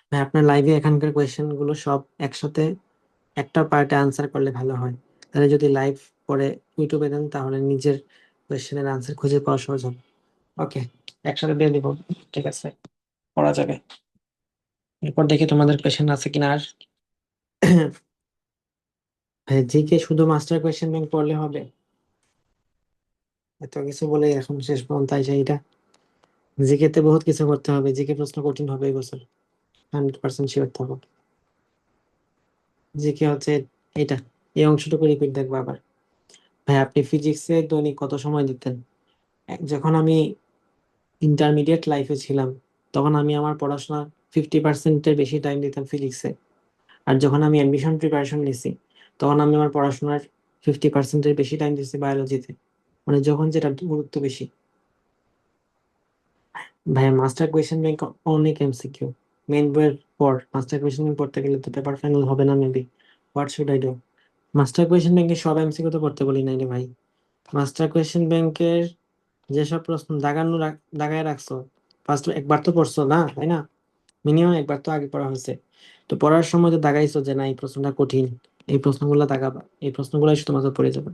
ভাই, আপনার লাইভে এখানকার কোয়েশ্চেন গুলো সব একসাথে একটা পার্টে আনসার করলে ভালো হয়। তাহলে যদি লাইভ পরে ইউটিউবে দেন তাহলে নিজের কোয়েশ্চেনের আনসার খুঁজে পাওয়া সহজ হবে। ওকে, একসাথে দিয়ে দিব। ঠিক আছে, পড়া যাবে। এরপর দেখি তোমাদের কোয়েশ্চেন আছে কিনা আর। ভাই, জিকে শুধু মাস্টার কোয়েশ্চেন ব্যাংক পড়লে হবে? এত কিছু বলে এখন শেষ পর্যন্ত আইসা এটা। জিকে তে বহুত কিছু করতে হবে, জিকে প্রশ্ন কঠিন হবে এই বছর, 100% শিওর থাকো। জিকে হচ্ছে এটা, এই অংশটুকু রিপিট দেখবো আবার। ভাই, আপনি ফিজিক্সে দৈনিক কত সময় দিতেন? যখন আমি ইন্টারমিডিয়েট লাইফে ছিলাম তখন আমি আমার পড়াশোনা 50%-এর বেশি টাইম দিতাম ফিজিক্সে। আর যখন আমি অ্যাডমিশন প্রিপারেশন নিছি তখন আমি আমার পড়াশোনার 50%-এর বেশি টাইম দিচ্ছি বায়োলজিতে। মানে যখন যেটা গুরুত্ব বেশি। ভাই, মাস্টার কোয়েশ্চেন ব্যাংক অনেক এমসিকিউ। মেইন বইয়ের পর মাস্টার কোয়েশ্চেন ব্যাংক পড়তে গেলে তো পেপার ফাইনাল হবে না maybe. What should I do? Master question ব্যাংকের সব এমসিকিউ তো পড়তে বলি নাই রে ভাই। মাস্টার কোয়েশ্চেন ব্যাংকের যেসব প্রশ্ন দাগায় রাখছো, ফার্স্ট একবার তো পড়ছো না, তাই না? মিনিমাম একবার তো আগে পড়া হয়েছে। তো পড়ার সময় তো দাগাইছো যে না এই প্রশ্নটা কঠিন, এই প্রশ্নগুলো তাকাবা, এই প্রশ্নগুলো শুধুমাত্র পড়ে যাবে।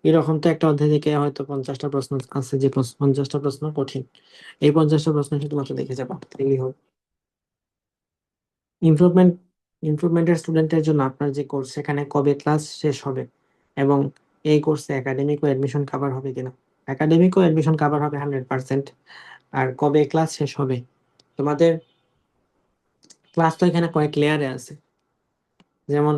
এরকম তো একটা অধ্যায় থেকে হয়তো 50টা প্রশ্ন আছে, যে 50টা প্রশ্ন কঠিন। এই 50টা প্রশ্ন শুধুমাত্র দেখে যাবা, তাহলেই হবে। ইমপ্রুভমেন্ট ইমপ্রুভমেন্টের স্টুডেন্টের জন্য আপনার যে কোর্স, সেখানে কবে ক্লাস শেষ হবে, এবং এই কোর্সে একাডেমিক ও এডমিশন কাভার হবে কিনা। একাডেমিক ও এডমিশন কাভার হবে 100%। আর কবে ক্লাস শেষ হবে, তোমাদের ক্লাস তো এখানে কয়েক লেয়ারে আছে। যেমন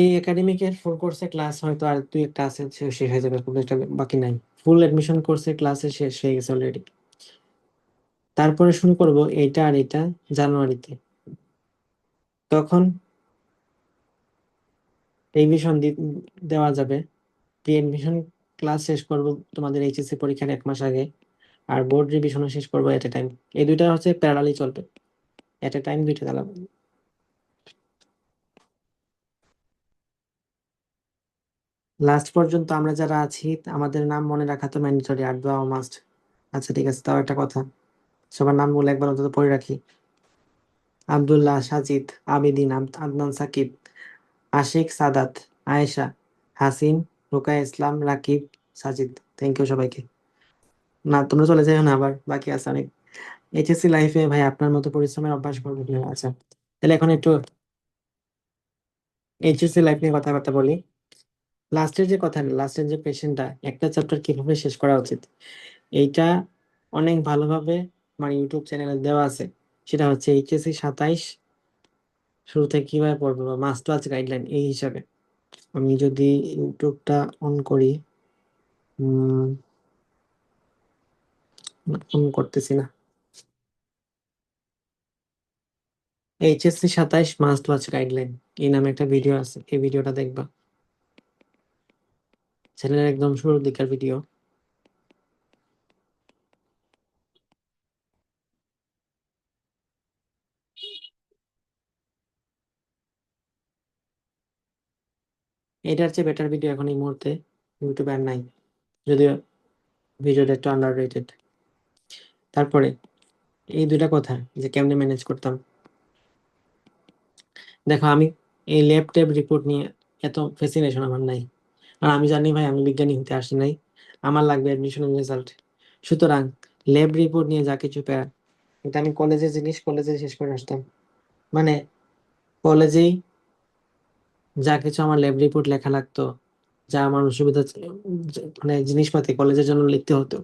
এই একাডেমিকের ফুল কোর্সে ক্লাস হয়তো আর দুই একটা আছে, শেষ হয়ে যাবে, খুব একটা বাকি নাই। ফুল এডমিশন কোর্সে ক্লাসে শেষ হয়ে গেছে অলরেডি। তারপরে শুরু করব এইটা আর এটা জানুয়ারিতে। তখন রিভিশন দেওয়া যাবে। প্রি এডমিশন ক্লাস শেষ করব তোমাদের এইচএসসি পরীক্ষার 1 মাস আগে, আর বোর্ড রিভিশনও শেষ করবো এট এ টাইম। এই দুইটা হচ্ছে প্যারালালি চলবে, এট এ টাইম দুইটা চালাবো। লাস্ট পর্যন্ত আমরা যারা আছি, আমাদের নাম মনে রাখা তো ম্যান্ডেটরি, আর দেওয়া মাস্ট। আচ্ছা ঠিক আছে, তাও একটা কথা, সবার নাম বলে একবার অন্তত পড়ে রাখি। আব্দুল্লাহ, সাজিদ, আবিদিন, আদনান, সাকিব, আশিক, সাদাত, আয়েশা, হাসিন, রুকায়া ইসলাম, রাকিব, সাজিদ। থ্যাংক ইউ সবাইকে। না তোমরা চলে যাও না, আবার বাকি আছে অনেক। এইচএসসি লাইফে ভাই আপনার মতো পরিশ্রমের অভ্যাস করবো কিভাবে? আচ্ছা, তাহলে এখন একটু এইচএসসি লাইফ নিয়ে কথাবার্তা বলি। লাস্টের যে পেশেন্টটা, একটা চ্যাপ্টার কিভাবে শেষ করা উচিত, এইটা অনেক ভালোভাবে আমার ইউটিউব চ্যানেলে দেওয়া আছে। সেটা হচ্ছে এইচএসসি 27 শুরু থেকে কিভাবে পড়বো, বা মাস্ট ওয়াচ গাইডলাইন এই হিসাবে। আমি যদি ইউটিউবটা অন করি, অন করতেছি না। এইচএসসি 27 মাস্ট ওয়াচ গাইডলাইন, এই নামে একটা ভিডিও আছে, এই ভিডিওটা দেখবা। চ্যানেলের একদম শুরুর দিকের ভিডিও। এটার চেয়ে বেটার ভিডিও এখন এই মুহূর্তে ইউটিউবে আর নাই, যদিও ভিডিওটা একটু আন্ডার রেটেড। তারপরে এই দুইটা কথা যে কেমনে ম্যানেজ করতাম। দেখো, আমি এই ল্যাব ট্যাব রিপোর্ট নিয়ে এত ফ্যাসিনেশন আমার নাই। আর আমি জানি ভাই, আমি বিজ্ঞানী হতে আসি নাই, আমার লাগবে অ্যাডমিশনের রেজাল্ট। সুতরাং ল্যাব রিপোর্ট নিয়ে যা কিছু প্যারা, এটা আমি কলেজের জিনিস কলেজে শেষ করে আসতাম। মানে কলেজেই যা কিছু আমার ল্যাব রিপোর্ট লেখা লাগতো, যা আমার অসুবিধা মানে জিনিসপাতি কলেজের জন্য লিখতে হতো,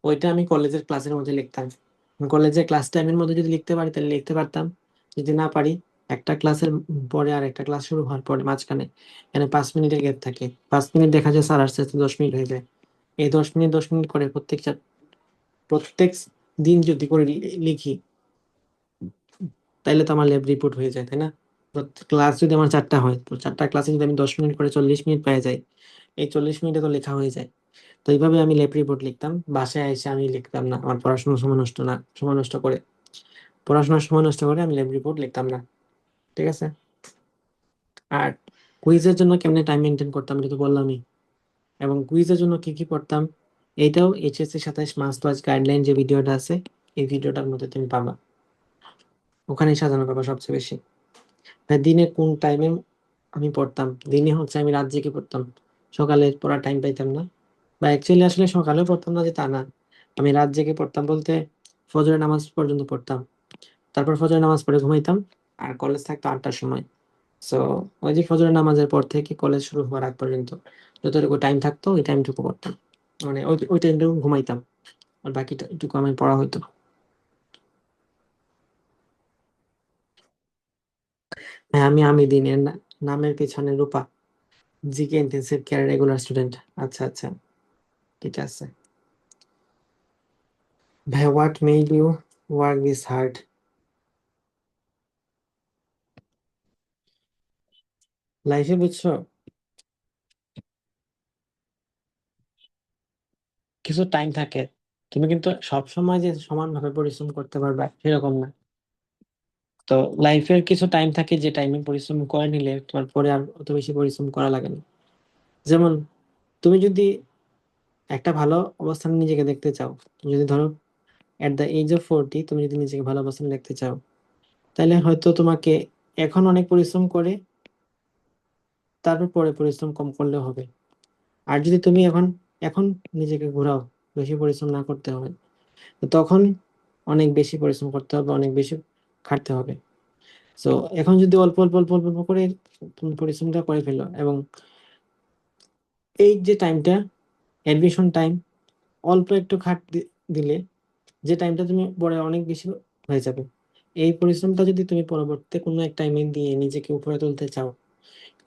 ওইটা আমি কলেজের ক্লাসের মধ্যে লিখতাম। কলেজের ক্লাস টাইমের মধ্যে যদি লিখতে পারি তাহলে লিখতে পারতাম। যদি না পারি, একটা ক্লাসের পরে আর একটা ক্লাস শুরু হওয়ার পরে মাঝখানে এখানে 5 মিনিটের গ্যাপ থাকে, 5 মিনিট দেখা যায় স্যার আস্তে আস্তে 10 মিনিট হয়ে যায়। এই 10 মিনিট করে প্রত্যেক দিন যদি করে লিখি, তাইলে তো আমার ল্যাব রিপোর্ট হয়ে যায়, তাই না? ক্লাস যদি আমার 4টা হয়, তো 4টা ক্লাসে যদি আমি 10 মিনিট করে 40 মিনিট পেয়ে যাই, এই 40 মিনিটে তো লেখা হয়ে যায়। তো এইভাবে আমি ল্যাব রিপোর্ট লিখতাম, বাসায় এসে আমি লিখতাম না, আমার পড়াশোনার সময় নষ্ট না, পড়াশোনার সময় নষ্ট করে আমি ল্যাব রিপোর্ট লিখতাম না। ঠিক আছে। আর কুইজের জন্য কেমনে টাইম মেনটেন করতাম এটা তো বললামই, এবং কুইজের জন্য কি কি পড়তাম, এইটাও এইচএসসি 27 মাস্ট ওয়াচ গাইডলাইন যে ভিডিওটা আছে, এই ভিডিওটার মধ্যে তুমি পাবা, ওখানেই সাজানো পাবা সবচেয়ে বেশি। আর দিনে কোন টাইমে আমি পড়তাম, দিনে হচ্ছে আমি রাত জেগে পড়তাম, সকালে পড়ার টাইম পাইতাম না। বা অ্যাকচুয়ালি আসলে সকালেও পড়তাম না যে তা না, আমি রাত জেগে পড়তাম বলতে ফজরের নামাজ পর্যন্ত পড়তাম, তারপর ফজরের নামাজ পড়ে ঘুমাইতাম। আর কলেজ থাকতো 8টার সময়। সো ওই যে ফজরের নামাজের পর থেকে কলেজ শুরু হওয়ার আগ পর্যন্ত যতটুকু টাইম থাকতো ওই টাইমটুকু পড়তাম, মানে ওই টাইমটুকু ঘুমাইতাম, আর বাকিটুকু আমি পড়া হইতো। হ্যাঁ, আমি দিনের নামের পেছনে Rupa, GK intensive care regular student. আচ্ছা আচ্ছা, ঠিক আছে। ভাই, what made you work this hard? লাইফে বুঝছো, কিছু টাইম থাকে, তুমি কিন্তু সব সময় যে সমানভাবে পরিশ্রম করতে পারবে সেরকম না। তো লাইফের কিছু টাইম থাকে যে টাইমে পরিশ্রম করে নিলে তোমার পরে আর অত বেশি পরিশ্রম করা লাগে না। যেমন তুমি যদি একটা ভালো অবস্থানে নিজেকে দেখতে চাও, যদি ধরো অ্যাট দ্য এজ অফ 40 তুমি যদি নিজেকে ভালো অবস্থানে দেখতে চাও, তাহলে হয়তো তোমাকে এখন অনেক পরিশ্রম করে তারপর পরে পরিশ্রম কম করলেও হবে। আর যদি তুমি এখন এখন নিজেকে ঘোরাও, বেশি পরিশ্রম না করতে হবে, তো তখন অনেক বেশি পরিশ্রম করতে হবে, অনেক বেশি খাটতে হবে। সো এখন যদি অল্প অল্প অল্প অল্প অল্প করে তুমি পরিশ্রমটা করে ফেলো, এবং এই যে টাইমটা, অ্যাডমিশন টাইম, অল্প একটু দিলে যে টাইমটা তুমি পরে অনেক বেশি হয়ে যাবে। এই পরিশ্রমটা যদি তুমি পরবর্তীতে কোনো এক টাইমে দিয়ে নিজেকে উপরে তুলতে চাও,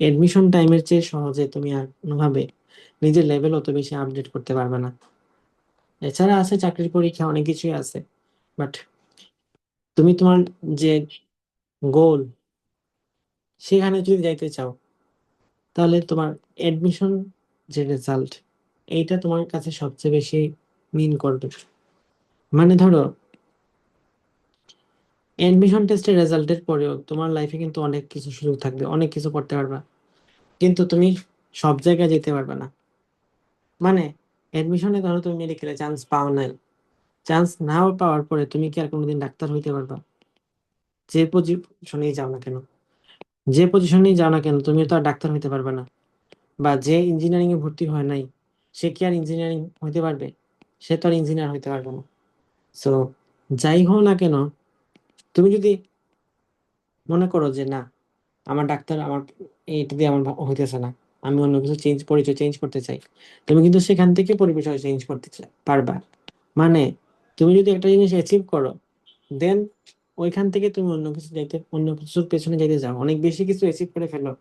এডমিশন টাইমের চেয়ে সহজে তুমি আর কোনোভাবে নিজের লেভেল অত বেশি আপডেট করতে পারবে না। এছাড়া আছে চাকরির পরীক্ষা, অনেক কিছুই আছে, বাট তুমি তোমার যে গোল, সেখানে যদি যাইতে চাও, তাহলে তোমার এডমিশন যে রেজাল্ট, এইটা তোমার কাছে সবচেয়ে বেশি মিন করবে। মানে ধরো, এডমিশন টেস্টের রেজাল্টের পরেও তোমার লাইফে কিন্তু অনেক কিছু সুযোগ থাকবে, অনেক কিছু করতে পারবা, কিন্তু তুমি সব জায়গায় যেতে পারবে না। মানে এডমিশনে ধরো তুমি মেডিকেলে চান্স পাও নাই, চান্স নাও পাওয়ার পরে তুমি কি আর কোনোদিন ডাক্তার হইতে পারবা? যে পজিশনেই যাও না কেন, যে পজিশনেই যাও না কেন, তুমি তো আর ডাক্তার হইতে পারবে না। বা যে ইঞ্জিনিয়ারিং এ ভর্তি হয় নাই, সে কি আর ইঞ্জিনিয়ারিং হইতে পারবে? সে তো আর ইঞ্জিনিয়ার হইতে পারবে না। সো যাই হোক না কেন, তুমি যদি মনে করো যে না, আমার ডাক্তার, আমার এইটা দিয়ে আমার হইতেছে না, আমি অন্য কিছু পরিচয় চেঞ্জ করতে চাই, তুমি কিন্তু সেখান থেকে পরিচয় চেঞ্জ করতে পারবা। মানে তুমি যদি একটা জিনিস অ্যাচিভ করো, দেন ওইখান থেকে তুমি অন্য কিছুর পেছনে যাইতে যাও, অনেক বেশি কিছু অ্যাচিভ করে ফেলো,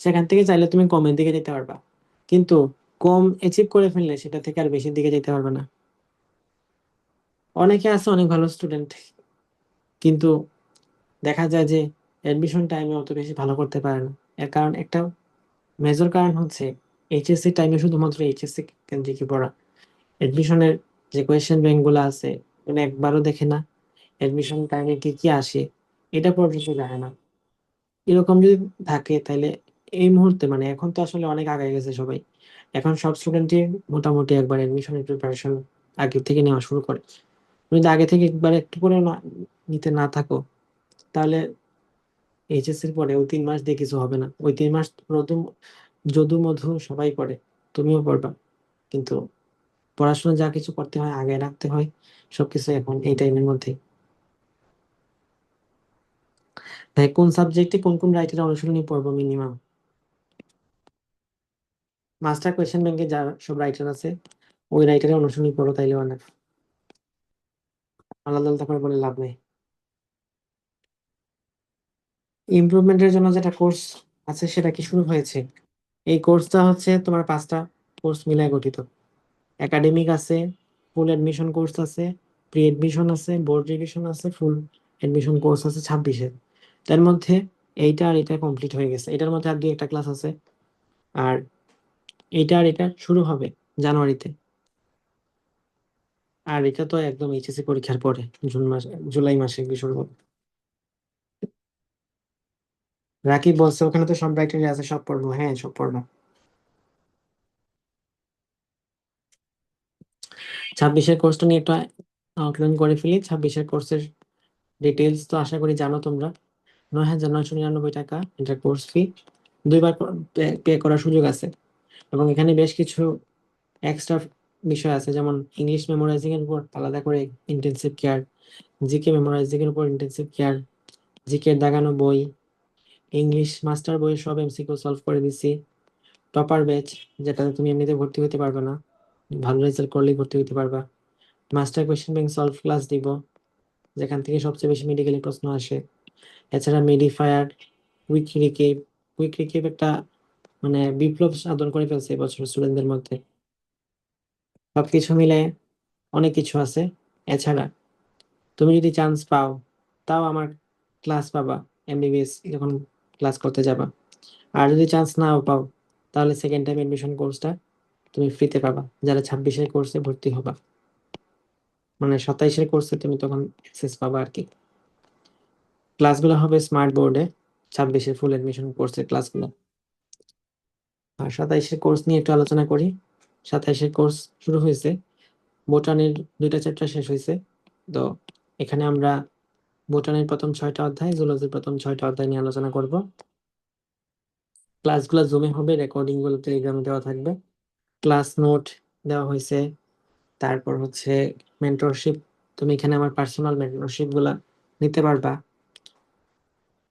সেখান থেকে চাইলে তুমি কমের দিকে যেতে পারবা। কিন্তু কম অ্যাচিভ করে ফেললে সেটা থেকে আর বেশির দিকে যেতে পারবে না। অনেকে আছে অনেক ভালো স্টুডেন্ট, কিন্তু দেখা যায় যে অ্যাডমিশন টাইমে অত বেশি ভালো করতে পারে না। এর কারণ একটা মেজর কারণ হচ্ছে এইচএসসি টাইমে শুধুমাত্র এইচএসসি কেন্দ্রিক পড়া। এডমিশনের যে কোয়েশ্চেন ব্যাংক গুলো আছে, মানে একবারও দেখে না এডমিশন টাইমে কি কি আসে, এটা পর্যন্ত জানে না। এরকম যদি থাকে তাহলে এই মুহূর্তে, মানে এখন তো আসলে অনেক আগে গেছে সবাই, এখন সব স্টুডেন্টই মোটামুটি একবার এডমিশনের প্রিপারেশন আগে থেকে নেওয়া শুরু করে। তুমি যদি আগে থেকে একবার একটু করে নিতে না থাকো, তাহলে এইচএসসির পরে ওই 3 মাস দিয়ে কিছু হবে না। ওই 3 মাস যদু মধু সবাই পড়ে, তুমিও পড়বা, কিন্তু পড়াশোনা যা কিছু করতে হয় আগে রাখতে হয়, সবকিছু এখন এই টাইমের মধ্যে। তাই কোন সাবজেক্টে কোন কোন রাইটারের অনুশীলনী পড়বো মিনিমাম, মাস্টার কোয়েশ্চেন ব্যাংকে যা সব রাইটার আছে ওই রাইটারের অনুশীলনী পড়ো, তাইলে অনেক। আলাদা আলাদা করে বলে লাভ নেই। ইমপ্রুভমেন্টের জন্য যেটা কোর্স আছে সেটা কি শুরু হয়েছে? এই কোর্সটা হচ্ছে তোমার 5টা কোর্স মিলায় গঠিত। একাডেমিক আছে, ফুল এডমিশন কোর্স আছে, প্রি এডমিশন আছে, বোর্ড রিভিশন আছে, ফুল এডমিশন কোর্স আছে 26-এর। তার মধ্যে এইটা আর এটা কমপ্লিট হয়ে গেছে, এটার মধ্যে আর 2-একটা ক্লাস আছে। আর এইটা আর এটা শুরু হবে জানুয়ারিতে। আর এটা তো একদম এইচএসসি পরীক্ষার পরে, জুলাই মাসে শুরু হবে। রাকিব বলছে ওখানে তো সব রাইটারই আছে, সব পড়বো। হ্যাঁ, সব পড়বো। 26-এর কোর্সটা নিয়ে একটা আউটলাইন করে ফেলি। 26-এর কোর্সের ডিটেলস তো আশা করি জানো তোমরা। 9,999 টাকা এটা কোর্স ফি। 2বার পে করার সুযোগ আছে, এবং এখানে বেশ কিছু এক্সট্রা বিষয় আছে, যেমন ইংলিশ মেমোরাইজিং এর উপর আলাদা করে ইন্টেন্সিভ কেয়ার, জিকে মেমোরাইজিং এর উপর ইন্টেন্সিভ কেয়ার, জিকে দাগানো বই, ইংলিশ মাস্টার বইয়ের সব এমসিকিউ সলভ করে দিছি। টপার ব্যাচ, যেটাতে তুমি এমনিতে ভর্তি হতে পারবে না, ভালো রেজাল্ট করলেই ভর্তি হতে পারবা। Master question bank solve class দিব, যেখান থেকে সবচেয়ে বেশি মেডিকেলের প্রশ্ন আসে। এছাড়া মেডিফায়ার, কুইক রিকেপ। কুইক রিকেপ একটা মানে বিপ্লব সাধন করে ফেলছে এবছর স্টুডেন্টদের মধ্যে। সবকিছু মিলে অনেক কিছু আছে। এছাড়া তুমি যদি চান্স পাও, তাও আমার ক্লাস পাবা এমবিবিএস যখন ক্লাস করতে যাবা। আর যদি চান্স নাও পাও, তাহলে সেকেন্ড টাইম এডমিশন কোর্সটা তুমি ফ্রিতে পাবা, যারা 26-এর কোর্সে ভর্তি হবা। মানে 27-এর কোর্সে তুমি তখন অ্যাক্সেস পাবা আর কি। ক্লাসগুলো হবে স্মার্ট বোর্ডে, 26-এর ফুল এডমিশন কোর্সের ক্লাসগুলো। আর 27-এর কোর্স নিয়ে একটু আলোচনা করি। 27-এর কোর্স শুরু হয়েছে, বোটানির 2টা চ্যাপ্টার শেষ হয়েছে, তো এখানে আমরা বোটানির প্রথম 6টা অধ্যায়, জুলজির প্রথম 6টা অধ্যায় নিয়ে আলোচনা করব। ক্লাসগুলো জুমে হবে, রেকর্ডিং গুলো টেলিগ্রামে দেওয়া থাকবে। ক্লাস নোট দেওয়া হয়েছে। তারপর হচ্ছে মেন্টরশিপ, তুমি এখানে আমার পার্সোনাল মেন্টরশিপ গুলা নিতে পারবা।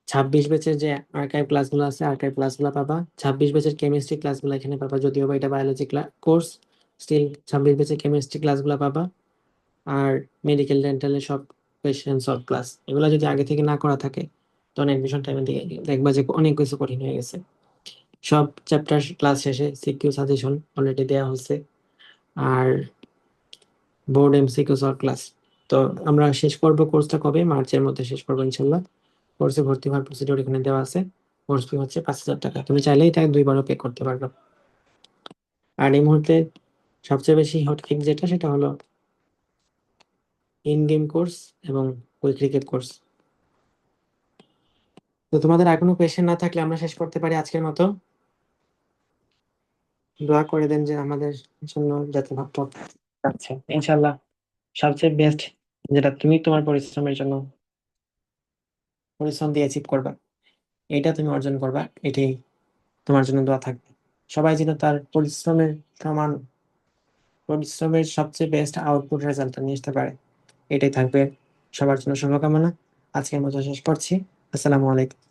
26 ব্যাচের যে আর্কাইভ ক্লাসগুলো আছে, আর্কাইভ ক্লাসগুলো পাবা। 26 ব্যাচের কেমিস্ট্রি ক্লাসগুলো এখানে পাবা, যদিও বা এটা বায়োলজি কোর্স, স্টিল 26 ব্যাচের কেমিস্ট্রি ক্লাসগুলো পাবা। আর মেডিকেল ডেন্টালের সব কোয়েশ্চেন সলভ ক্লাস, এগুলো যদি আগে থেকে না করা থাকে তখন এডমিশন টাইমে দিয়ে দেখবা যে অনেক কিছু কঠিন হয়ে গেছে। সব চ্যাপ্টার ক্লাস শেষে সিকিউ সাজেশন অলরেডি দেওয়া হচ্ছে, আর বোর্ড এমসিকিউ সলভ ক্লাস। তো আমরা শেষ করবো কোর্সটা কবে? মার্চের মধ্যে শেষ করবো ইনশাল্লাহ। কোর্সে ভর্তি হওয়ার প্রসিডিওর এখানে দেওয়া আছে। কোর্স ফি হচ্ছে 5,000 টাকা, তুমি চাইলে এটা 2বারও পে করতে পারবে। আর এই মুহূর্তে সবচেয়ে বেশি হটকেক যেটা, সেটা হলো ইন গেম কোর্স এবং ওই ক্রিকেট কোর্স। তো তোমাদের আর কোনো কোয়েশ্চেন না থাকলে আমরা শেষ করতে পারি আজকের মতো। দোয়া করে দেন যে আমাদের জন্য যাতে ভালো যাচ্ছে ইনশাল্লাহ। সবচেয়ে বেস্ট যেটা তুমি তোমার পরিশ্রমের জন্য পরিশ্রম দিয়ে অ্যাচিভ করবা, এটা তুমি অর্জন করবা, এটাই তোমার জন্য দোয়া থাকবে। সবাই যেন তার সমান পরিশ্রমের সবচেয়ে বেস্ট আউটপুট রেজাল্টটা নিয়ে আসতে পারে, এটাই থাকবে সবার জন্য শুভকামনা। আজকের মতো শেষ করছি। আসসালামু আলাইকুম।